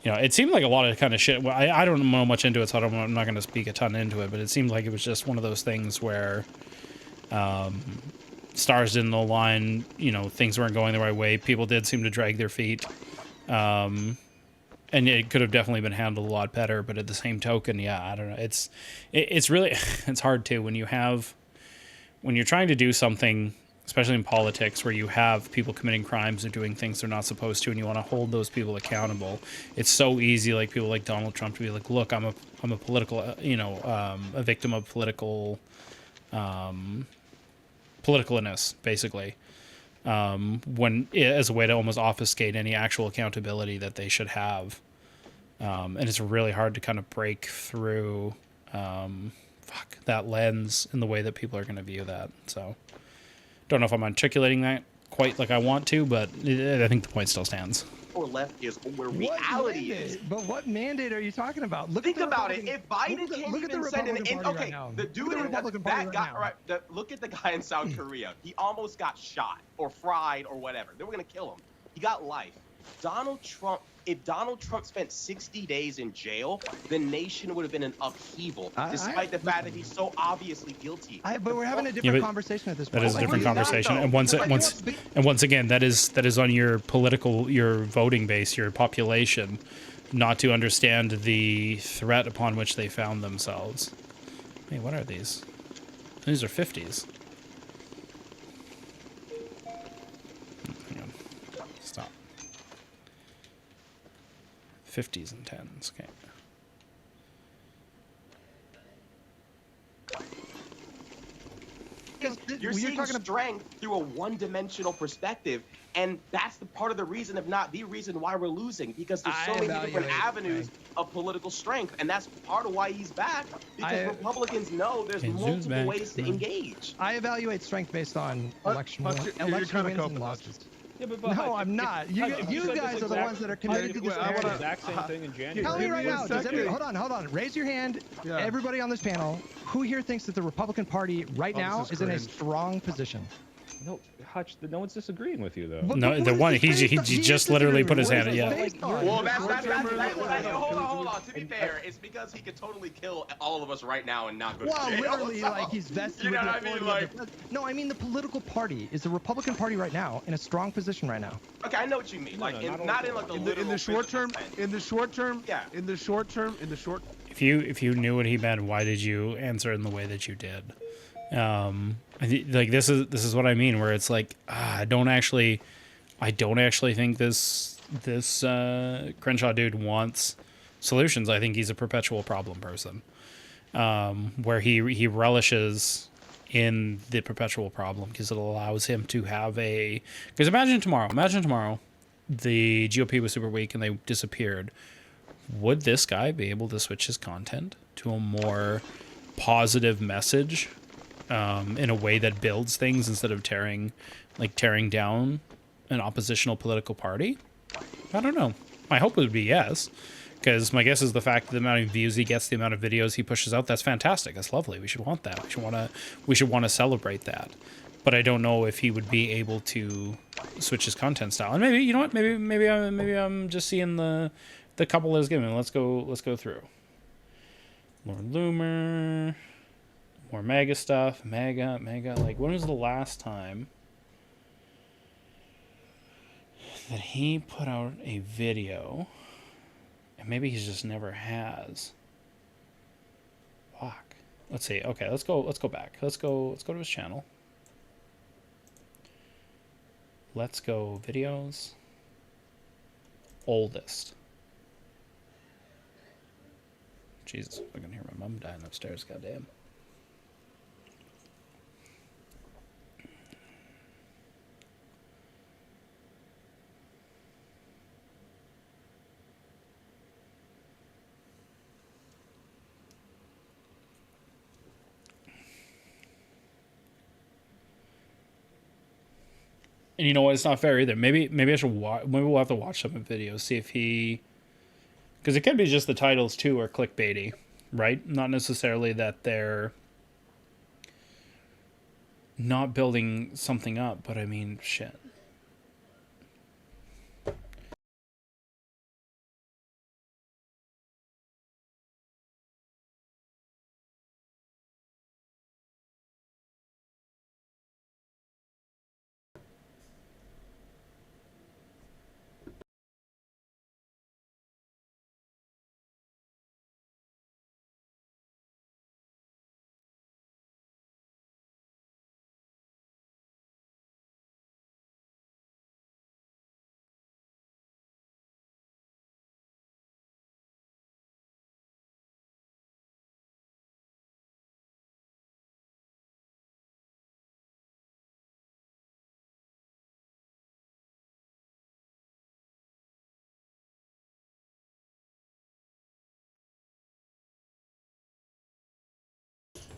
it seemed like a lot of kind of shit. Well, I don't know much into it, so I'm not going to speak a ton into it. But it seemed like it was just one of those things where stars didn't align. Things weren't going the right way. People did seem to drag their feet, and it could have definitely been handled a lot better. But at the same token, yeah, I don't know. It's really it's hard too when you're trying to do something, especially in politics, where you have people committing crimes or doing things they're not supposed to, and you want to hold those people accountable. It's so easy, like people like Donald Trump, to be like, look, I'm a political, a victim of politicalness, basically, when as a way to almost obfuscate any actual accountability that they should have. And it's really hard to kind of break through that lens in the way that people are going to view that. So don't know if I'm articulating that quite like I want to, but I think the point still stands. Or left is where reality is. But what mandate are you talking about? Think about it. If Biden can't even send an okay, the dude in that guy, right? Look at the guy in South Korea. He almost got shot or fried or whatever. They were gonna kill him. He got life. If Donald Trump spent 60 days in jail, the nation would have been in upheaval, despite the fact that he's so obviously guilty. But we're having a different conversation at this point. That is a different conversation, and once again, that is on your voting base, your population, not to understand the threat upon which they found themselves. Hey, what are these? These are 50s. Hang on. Stop. 50s and 10s. Okay. You're seeing strength through a one-dimensional perspective, and that's the part of the reason, if not the reason, why we're losing, because there's so many different avenues of political strength, and that's part of why he's back, because Republicans know there's multiple ways to engage. I evaluate strength based on election wins and losses. Yeah, no, I'm not. You guys are the ones that are committed to this. I want the exact same thing in January. Tell me right now. Hold on. Raise your hand, everybody on this panel. Who here thinks that the Republican Party right now is in a strong position? No, Hutch, no one's disagreeing with you, though. No, the one he just literally put his hand. Yeah. Well, hold on. To be fair, it's because he could totally kill all of us right now and not go to jail. Well, literally, like he's vested. You know what I mean? Like, no, I mean the political party. Is the Republican Party right now in a strong position right now? Okay, I know what you mean. Like, not in like the literal. In the short term. Yeah. In the short term. If you knew what he meant, why did you answer in the way that you did? Like this is what I mean, where it's like I don't actually think this Crenshaw dude wants solutions. I think he's a perpetual problem person, where he relishes in the perpetual problem because it allows him to have because imagine tomorrow the GOP was super weak and they disappeared. Would this guy be able to switch his content to a more positive message in a way that builds things instead of tearing down an oppositional political party? I don't know. My hope would be yes, because my guess is the fact that the amount of views he gets, the amount of videos he pushes out, that's fantastic. That's lovely. We should want that. We should want to celebrate that. But I don't know if he would be able to switch his content style. And maybe, you know what? Maybe I'm just seeing the couple that was given. Let's go through. Lord Loomer. More mega stuff. Mega. Like, when was the last time that he put out a video? And maybe he just never has. Fuck. Let's see. Okay, let's go back. Let's go to his channel. Let's go videos. Oldest. Jesus, I can hear my mom dying upstairs, goddamn. And you know what? It's not fair either. Maybe I should watch. Maybe we'll have to watch some of the videos, see if he, because it could be just the titles too are clickbaity, right? Not necessarily that they're not building something up, but I mean, shit.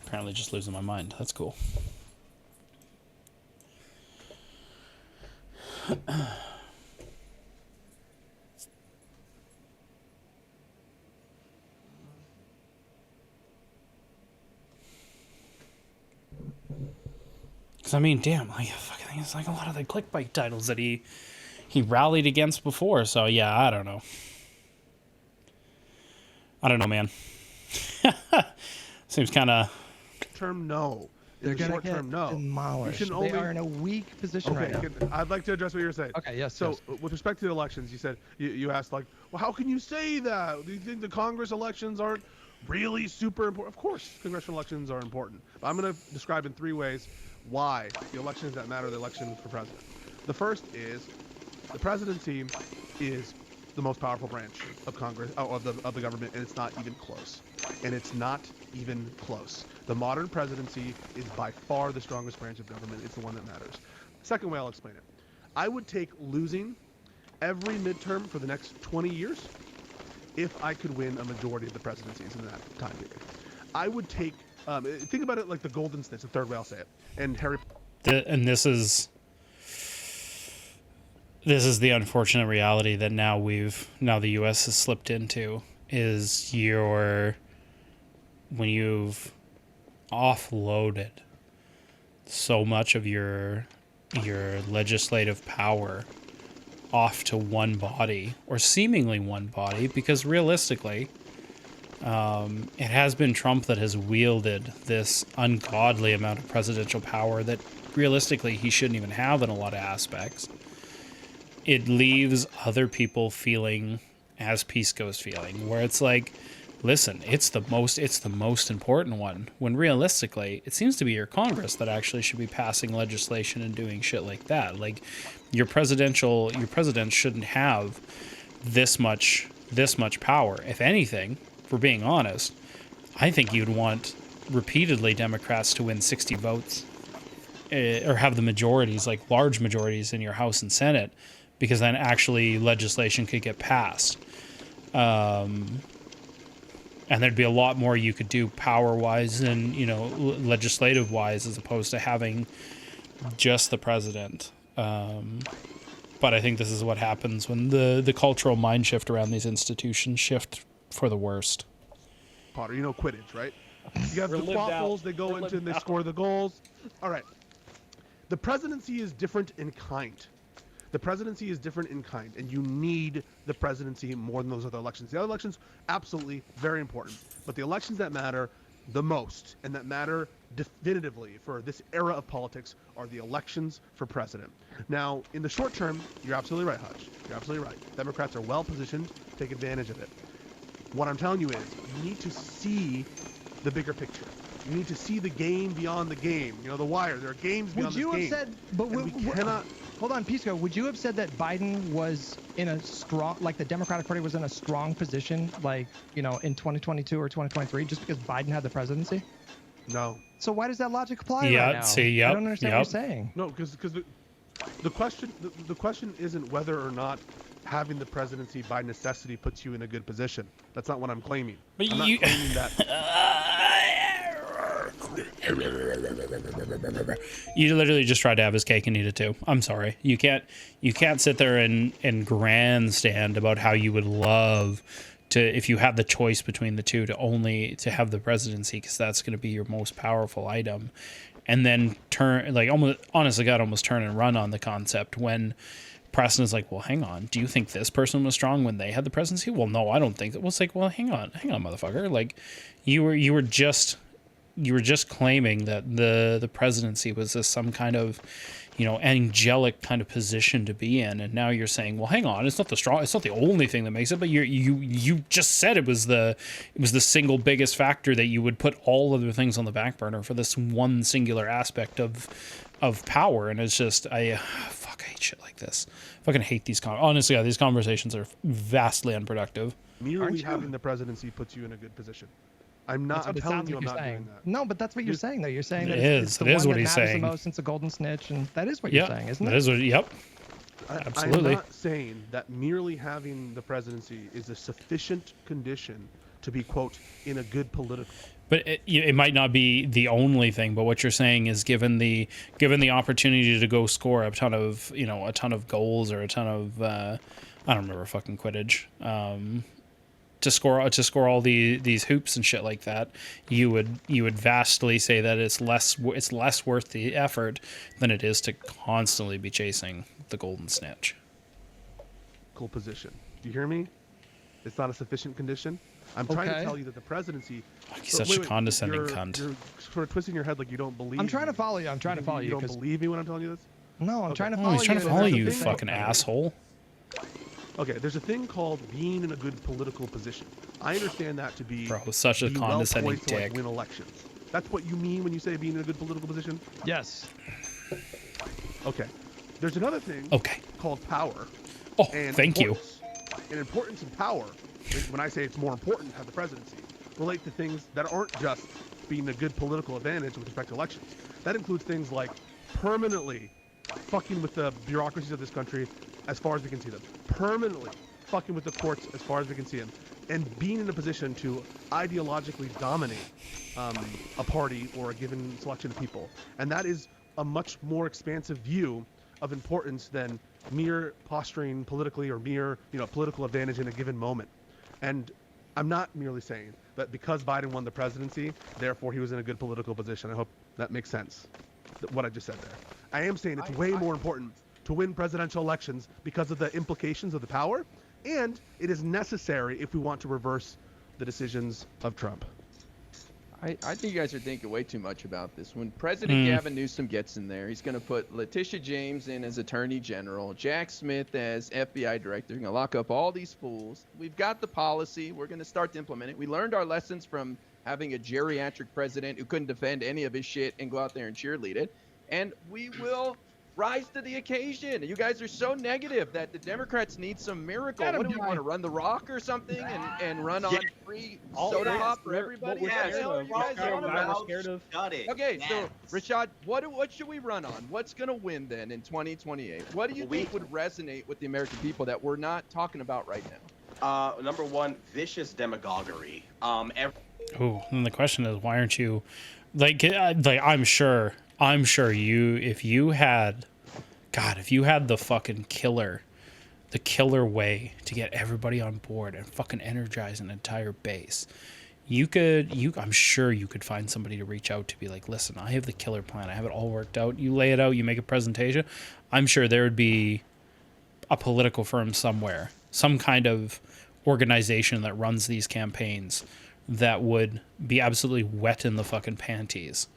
Apparently just losing my mind. That's cool. Because I mean, damn, like fucking, it's like a lot of the clickbait titles that he rallied against before. So yeah, I don't know. I don't know, man. Seems kind of. Term no. They're In the gonna short get term, no. demolished. You can They only- are in a weak position Okay, right now. good. I'd like to address what you were saying. Okay, yes. So, yes. with respect to the elections, you said you asked like, well, how can you say that? Do you think the Congress elections aren't really super important? Of course, congressional elections are important. But I'm going to describe in 3 ways why the elections that matter, the elections for president. The first is the presidency is the most powerful branch of Congress, of the government, and it's not even close. And it's not even close. The modern presidency is by far the strongest branch of government. It's the one that matters. Second way I'll explain it. I would take losing every midterm for the next 20 years if I could win a majority of the presidencies in that time period. I would take, think about it like the golden snitch, the third way I'll say it, and Harry. And this is the unfortunate reality that now the U.S. has slipped into, is when you've offloaded so much of your legislative power off to one body, or seemingly one body, because realistically it has been Trump that has wielded this ungodly amount of presidential power that realistically he shouldn't even have in a lot of aspects. It leaves other people feeling as Peace Goes feeling, where it's like, listen, it's the most important one, when realistically it seems to be your Congress that actually should be passing legislation and doing shit like that. Like your president shouldn't have this much power. If anything, for being honest, I think you'd want repeatedly Democrats to win 60 votes or have the majorities, like large majorities in your House and Senate, because then actually legislation could get passed. And there'd be a lot more you could do power-wise and, legislative-wise, as opposed to having just the president. But I think this is what happens when the cultural mind shift around these institutions shift for the worst. Potter, you know Quidditch, right? You have the Lived out. waffles, they go We're into and lived they out. score the goals. All right. The presidency is different in kind. The presidency is different in kind, and you need the presidency more than those other elections. The other elections, absolutely, very important. But the elections that matter the most and that matter definitively for this era of politics are the elections for president. Now, in the short term, you're absolutely right, Hutch. You're absolutely right. Democrats are well positioned to take advantage of it. What I'm telling you is, you need to see the bigger picture. You need to see the game beyond the game. You know, The Wire. There are games beyond Would you this have game. said, but and we cannot. hold on, Pisco, would you have said that Biden was in a strong, like the Democratic Party was in a strong position, like, you know, in 2022 or 2023, just because Biden had the presidency? No. So why does that logic apply Yeah, right now? see, I yep, don't understand yep. what you're saying. No, because the question isn't whether or not having the presidency by necessity puts you in a good position. That's not what I'm claiming. But I'm not claiming that. You literally just tried to have his cake and eat it too. I'm sorry. You can't sit there and grandstand about how you would love to, if you have the choice between the two, to have the presidency, because that's going to be your most powerful item, and then turn, like, almost, honestly, God, almost turn and run on the concept when Preston is like, well, hang on, do you think this person was strong when they had the presidency? Well, no, I don't think that. Well, it's like, well, hang on, motherfucker. Like, you were just claiming that the presidency was some kind of, you know, angelic kind of position to be in, and now you're saying, well, hang on, it's not the only thing that makes it, but you just said it was the single biggest factor that you would put all other things on the back burner for this one singular aspect of power. And it's just, I hate shit like this. I fucking hate these honestly, yeah, these conversations are vastly unproductive. Merely having the presidency puts you in a good position. I'm not. I'm telling you, I'm not doing that. No, but that's what you're saying, though. You're saying that it's the what one that he's matters saying. the most since a golden snitch, and that is what you're saying, isn't it? That is what. Yep. Absolutely. I'm not saying that merely having the presidency is a sufficient condition to be, quote, in a good political. But it might not be the only thing. But what you're saying is, given the opportunity to go score a ton of goals or a ton of I don't remember fucking Quidditch. To score all these hoops and shit like that, you would vastly say that it's less worth the effort than it is to constantly be chasing the golden snitch. Cool position. Do you hear me? It's not a sufficient condition. I'm trying to tell you that the presidency. He's such a condescending cunt. You're sort of twisting your head like you don't believe. I'm trying to follow you. You don't believe me when I'm telling you this? No, I'm trying to follow you. He's trying to follow you, There's a thing- fucking asshole. Okay, there's a thing called being in a good political position. I understand that to be Bro, such a being condescending well-poised to, like, dick. win elections. That's what you mean when you say being in a good political position? Yes. Okay. There's another thing called power. Oh, and thank you. And importance and power, when I say it's more important to have the presidency, relate to things that aren't just being a good political advantage with respect to elections. That includes things like permanently fucking with the bureaucracies of this country as far as we can see them. Permanently fucking with the courts as far as we can see them. And being in a position to ideologically dominate a party or a given selection of people. And that is a much more expansive view of importance than mere posturing politically or mere, political advantage in a given moment. And I'm not merely saying that because Biden won the presidency, therefore he was in a good political position. I hope that makes sense, what I just said there. I am saying it's way more important to win presidential elections because of the implications of the power, and it is necessary if we want to reverse the decisions of Trump. I think you guys are thinking way too much about this. When President Gavin Newsom gets in there, he's going to put Letitia James in as Attorney General, Jack Smith as FBI Director. He's going to lock up all these fools. We've got the policy. We're going to start to implement it. We learned our lessons from having a geriatric president who couldn't defend any of his shit and go out there and cheerlead it. And we will rise to the occasion. You guys are so negative that the Democrats need some miracle. What do we want to run the rock or something and run on free soda pop for everybody? Okay, so Rashad, what should we run on? What's going to win then in 2028? What do you think would resonate with the American people that we're not talking about right now? Number one, vicious demagoguery. Ooh, and the question is, why aren't you like I'm sure if you had the fucking killer way to get everybody on board and fucking energize an entire base, I'm sure you could find somebody to reach out to, be like, listen, I have the killer plan, I have it all worked out, you lay it out, you make a presentation. I'm sure there would be a political firm somewhere, some kind of organization that runs these campaigns, that would be absolutely wet in the fucking panties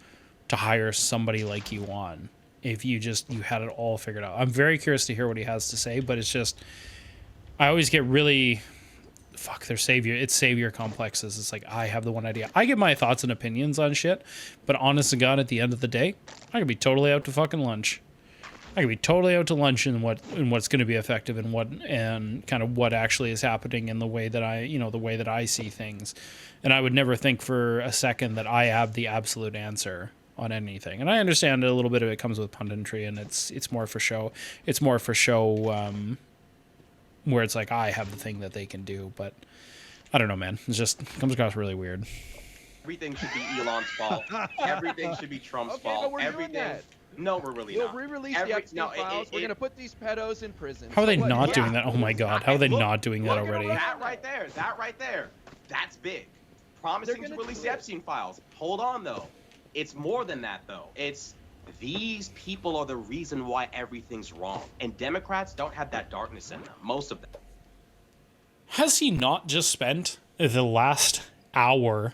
to hire somebody like you on, if you had it all figured out. I'm very curious to hear what he has to say, but it's just, I always get really fuck, their savior. It's savior complexes. It's like, I have the one idea. I give my thoughts and opinions on shit, but honest to God, at the end of the day, I could be totally out to fucking lunch. I could be totally out to lunch in what's going to be effective and kind of what actually is happening in the way that I see things. And I would never think for a second that I have the absolute answer on anything. And I understand that a little bit of it comes with punditry, and it's more for show. It's more for show, where it's like I have the thing that they can do. But I don't know, man. It comes across really weird. Everything should be Elon's fault. Everything should be Trump's Okay, fault. but we're Everything. doing that. No, we're really We'll not. re-release Every- the Epstein no, files. We're gonna put these pedos in prison. How are they So what? not Yeah. doing that? Oh my God. How are they Look- not doing that look at already? That right there. That's big. Promising to gonna release do the it. Epstein files. Hold on, though. It's more than that, though. It's these people are the reason why everything's wrong. And Democrats don't have that darkness in them. Most of them. Has he not just spent the last hour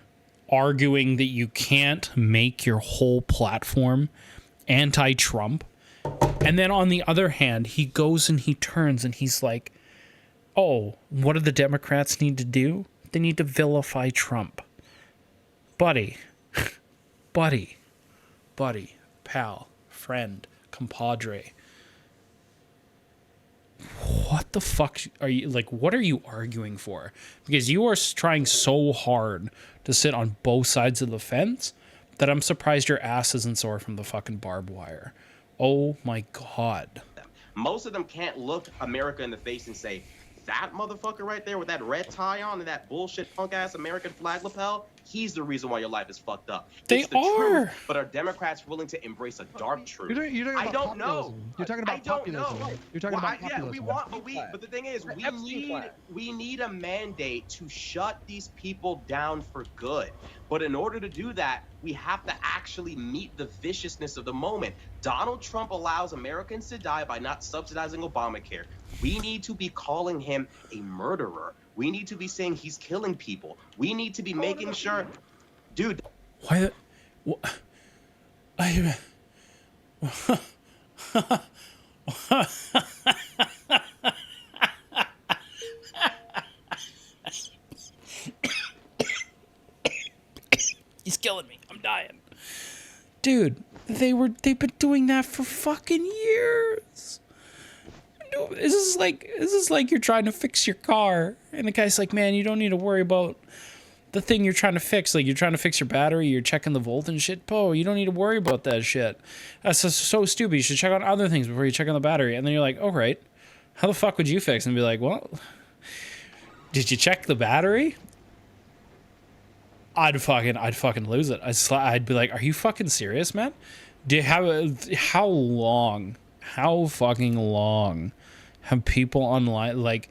arguing that you can't make your whole platform anti-Trump? And then on the other hand, he goes and he turns and he's like, oh, what do the Democrats need to do? They need to vilify Trump. Buddy, pal, friend, compadre. What the fuck are you, like, what are you arguing for? Because you are trying so hard to sit on both sides of the fence that I'm surprised your ass isn't sore from the fucking barbed wire. Oh my God. Most of them can't look America in the face and say, that motherfucker right there with that red tie on and that bullshit punk-ass American flag lapel, he's the reason why your life is fucked up. They It's the are. Truth, but are Democrats willing to embrace a dark truth? You're talking I about don't know. populism. You're talking about I don't populism. know. You're talking Well, about yeah, populism. we want, but the thing is, The Epstein flag. we need a mandate to shut these people down for good. But in order to do that, we have to actually meet the viciousness of the moment. Donald Trump allows Americans to die by not subsidizing Obamacare. We need to be calling him a murderer. We need to be saying he's killing people. We need to be making sure, dude. Why the... What? I... He's killing me. I'm dying. Dude, they've been doing that for fucking years. No, this is like you're trying to fix your car and the guy's like, man, you don't need to worry about the thing you're trying to fix. Like, you're trying to fix your battery, you're checking the volt and shit. Bro, you don't need to worry about that shit. That's so stupid. You should check on other things before you check on the battery. And then you're like, all right, how the fuck would you fix? And be like, well, did you check the battery? I'd fucking lose it. I'd be like, are you fucking serious, man? How fucking long have people online, like,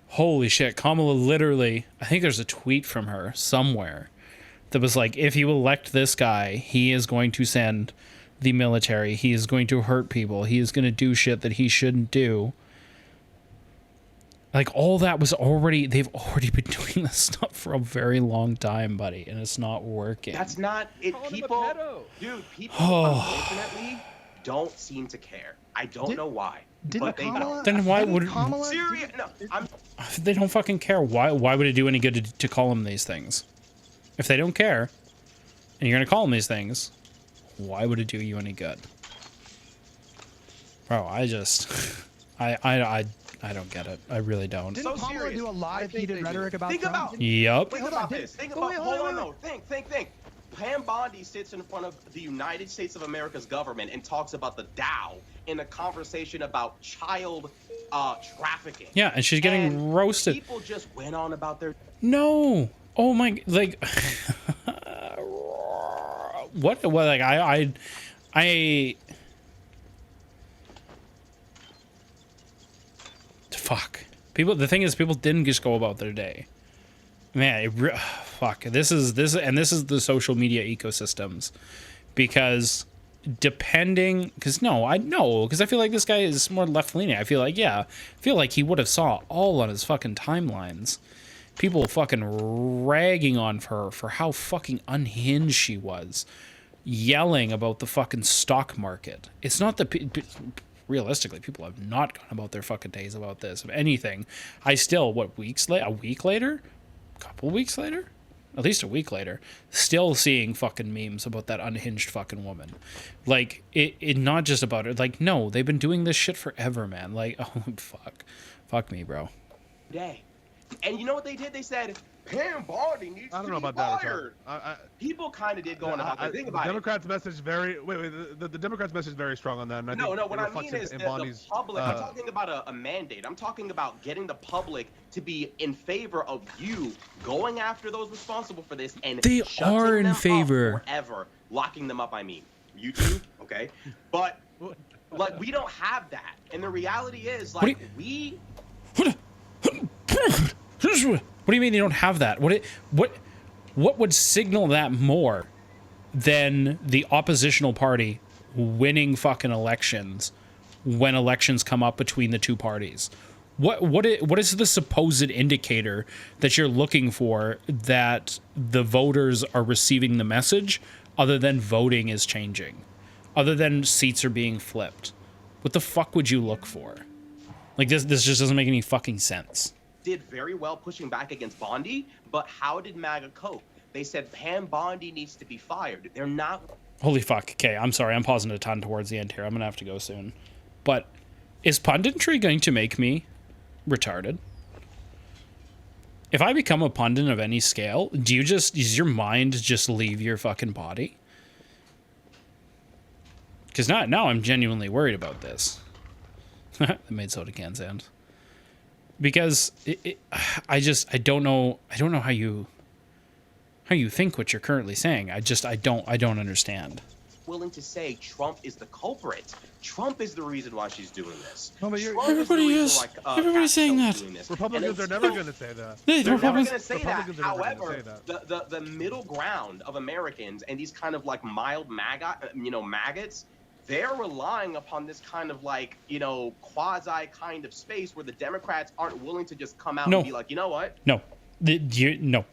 holy shit, Kamala literally, I think there's a tweet from her somewhere that was like, if you elect this guy, he is going to send the military, he is going to hurt people, he is going to do shit that he shouldn't do. Like, all that was they've already been doing this stuff for a very long time, buddy, and it's not working. That's not it. Call him a People, pedo. dude, people Oh. unfortunately don't seem to care. I don't know why, Didn't but they Kamala, don't. Then why didn't would- Kamala Serious? No, I'm They don't fucking care. Why would it do any good to call them these things? If they don't care, and you're gonna call them these things, why would it do you any good? Bro, I don't get it. I really don't. Didn't So Kamala serious. do a lot I of think heated they do. rhetoric about Think Trump? about- Yup. Think hold about on, this. Think oh, about. wait, Hold wait, on, wait. though. Think. Pam Bondi sits in front of the United States of America's government and talks about the Dow in a conversation about child trafficking. Yeah, and she's getting And roasted. People just went on about their. No. Oh my, like, what? Well, like, I. Fuck. People. The thing is, people didn't just go about their day. Man, fuck. This is the social media ecosystems, because depending, because I feel like this guy is more left leaning. I feel like he would have saw all on his fucking timelines. People fucking ragging on her for how fucking unhinged she was, yelling about the fucking stock market. It's not the realistically, people have not gone about their fucking days about this. If anything, I still, a week later, a couple weeks later, at least a week later, still seeing fucking memes about that unhinged fucking woman. Like, it not just about it. Like, no, they've been doing this shit forever, man. Like, oh, fuck me, bro. Day. And you know what they did? They said, Pam Bondi needs I don't to know be about fired. that. People kind of did go on about that. Think The about it. Democrats' message very the Democrats' message is very strong on that. And I No, think no. What it I reflects mean is in the Bondi's, public. I'm talking about a mandate. I'm talking about getting the public to be in favor of you going after those responsible for this and They shutting are in them up favor. forever, locking them up. I mean, YouTube, okay, but like we don't have that, and the reality is like we. What do you mean you don't have that? What would signal that more than the oppositional party winning fucking elections when elections come up between the two parties? What is the supposed indicator that you're looking for that the voters are receiving the message other than voting is changing, other than seats are being flipped? What the fuck would you look for? Like this just doesn't make any fucking sense. Did very well pushing back against Bondi, but how did MAGA cope? They said Pam Bondi needs to be fired. They're not. Holy fuck. Okay, I'm sorry. I'm pausing a ton towards the end here. I'm gonna have to go soon. But is punditry going to make me retarded? If I become a pundit of any scale, does your mind just leave your fucking body? Because now I'm genuinely worried about this. I made soda can sound. Because I don't know how you think what you're currently saying. I don't understand. Willing to say Trump is the culprit. Trump is the reason why she's doing this. No, but everybody's saying that. Republicans are never going to say that. Yeah, They're never going to say that. Republicans are never gonna However, say that. the middle ground of Americans and these kind of like mild maggots, they're relying upon this kind of like, quasi kind of space where the Democrats aren't willing to just come out and be like, you know what? No. No.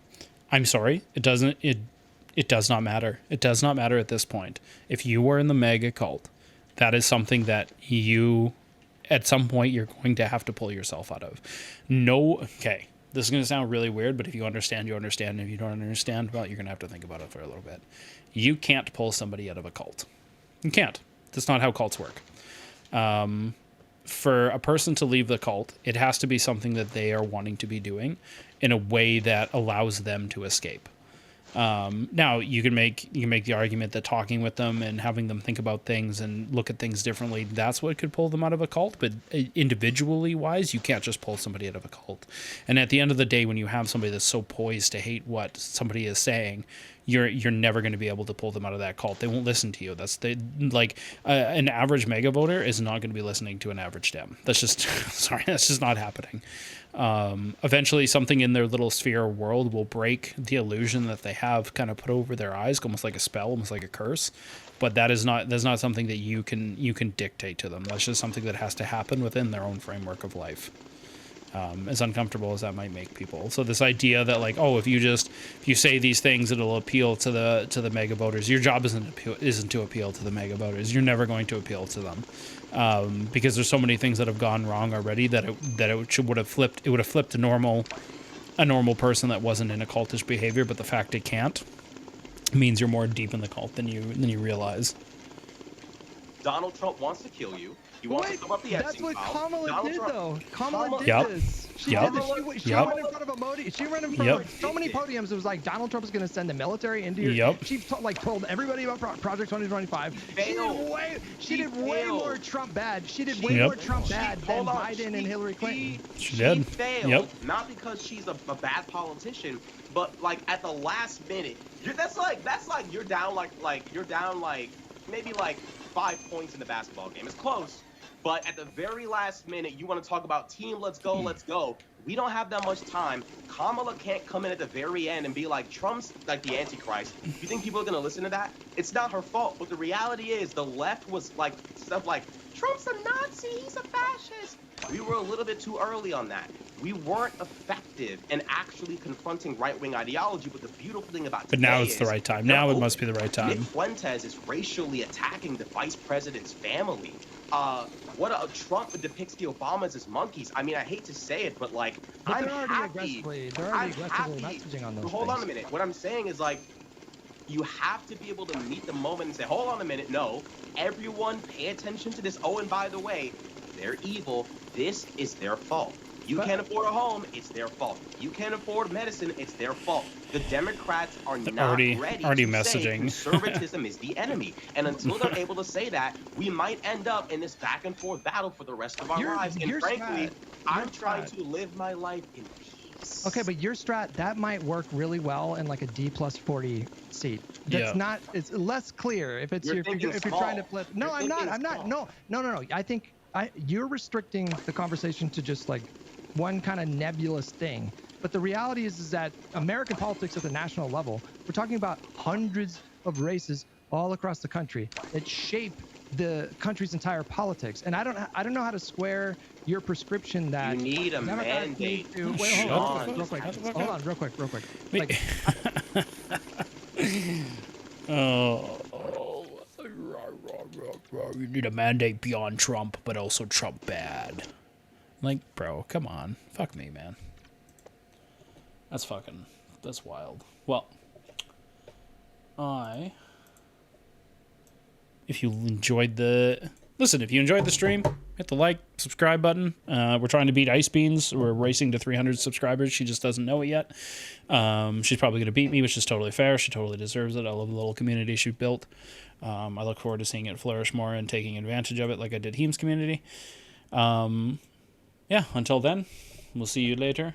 I'm sorry. It does not matter. It does not matter at this point. If you were in the mega cult, that is something that you, at some point, you're going to have to pull yourself out of. No. Okay. This is going to sound really weird, but if you understand, you understand. If you don't understand, well, you're going to have to think about it for a little bit. You can't pull somebody out of a cult. You can't. That's not how cults work. For a person to leave the cult, it has to be something that they are wanting to be doing in a way that allows them to escape. Now you can make the argument that talking with them and having them think about things and look at things differently, that's what could pull them out of a cult. But individually wise, you can't just pull somebody out of a cult. And at the end of the day, when you have somebody that's so poised to hate what somebody is saying, you're never going to be able to pull them out of that cult. They won't listen to you. An average mega voter is not going to be listening to an average Dem. That's just sorry, that's just not happening. Eventually something in their little sphere or world will break the illusion that they have kind of put over their eyes, almost like a spell, almost like a curse. But that's not something that you can dictate to them. That's just something that has to happen within their own framework of life. As uncomfortable as that might make people. So this idea that like, oh, if you say these things, it'll appeal to the mega voters. Your job isn't to appeal to the mega voters. You're never going to appeal to them, because there's so many things that have gone wrong already that it would have flipped a normal person that wasn't in a cultish behavior. But the fact it can't means you're more deep in the cult than you realize. Donald Trump wants to kill you. He wants to cover up the Epstein That's what file. Kamala Donald did, Trump. though. Kamala did Yep. this. She Yep. did this. She Yep. went in front of a Modi. She ran in front Yep. of so many podiums. It was like Donald Trump is going to send the military into your. Yep. She told everybody about Project 2025. She did way more Trump bad. She did way Yep. more Trump bad than Hold on, Biden and Hillary Clinton. She did. failed, Yep. not because she's a bad politician, but like at the last minute. That's like you're down maybe like 5 points in the basketball game. It's close. But at the very last minute, you want to talk about team, let's go. We don't have that much time. Kamala can't come in at the very end and be like, Trump's like the Antichrist. You think people are going to listen to that? It's not her fault. But the reality is the left was like stuff like, Trump's a Nazi, he's a fascist. We were a little bit too early on that. We weren't effective in actually confronting right-wing ideology. But the beautiful thing about But now it's the right time. Now it must be the right time. Nick Fuentes is racially attacking the vice president's family. Trump depicts the Obamas as monkeys. I mean, I hate to say it, but like, But I'm they're already happy. aggressively I'm aggressively happy. messaging on those Hold on things. a minute. What I'm saying is like, you have to be able to meet the moment and say, hold on a minute, no, everyone pay attention to this. Oh, and by the way, they're evil. This is their fault. You But- can't afford a home, it's their fault. You can't afford medicine, it's their fault. The Democrats are not already ready to say messaging. conservatism is the enemy. And until they're able to say that, we might end up in this back and forth battle for the rest of our lives. And frankly, I'm trying to live my life in peace. Okay, but your strat, that might work really well in like a D plus 40 seat. That's Yeah. not, it's less clear if it's You're if you're thinking trying to small. flip. No, You're I'm not. thinking I'm not. small. No. I think you're restricting the conversation to just like one kind of nebulous thing. But the reality is that American politics at the national level, we're talking about hundreds of races all across the country that shape the country's entire politics. And I don't know how to square your prescription that You need a Democrats need mandate. to wait, Shut hold the on, real fuck quick. up. Hold on, real quick. Wait. Like, You need a mandate beyond Trump, but also Trump bad. Like, bro, come on. Fuck me, man. That's wild. Well, if you enjoyed the stream, hit the like, subscribe button. We're trying to beat Ice Beans. We're racing to 300 subscribers. She just doesn't know it yet. She's probably going to beat me, which is totally fair. She totally deserves it. I love the little community she built. I look forward to seeing it flourish more and taking advantage of it like I did Heem's community. Yeah, until then, we'll see you later.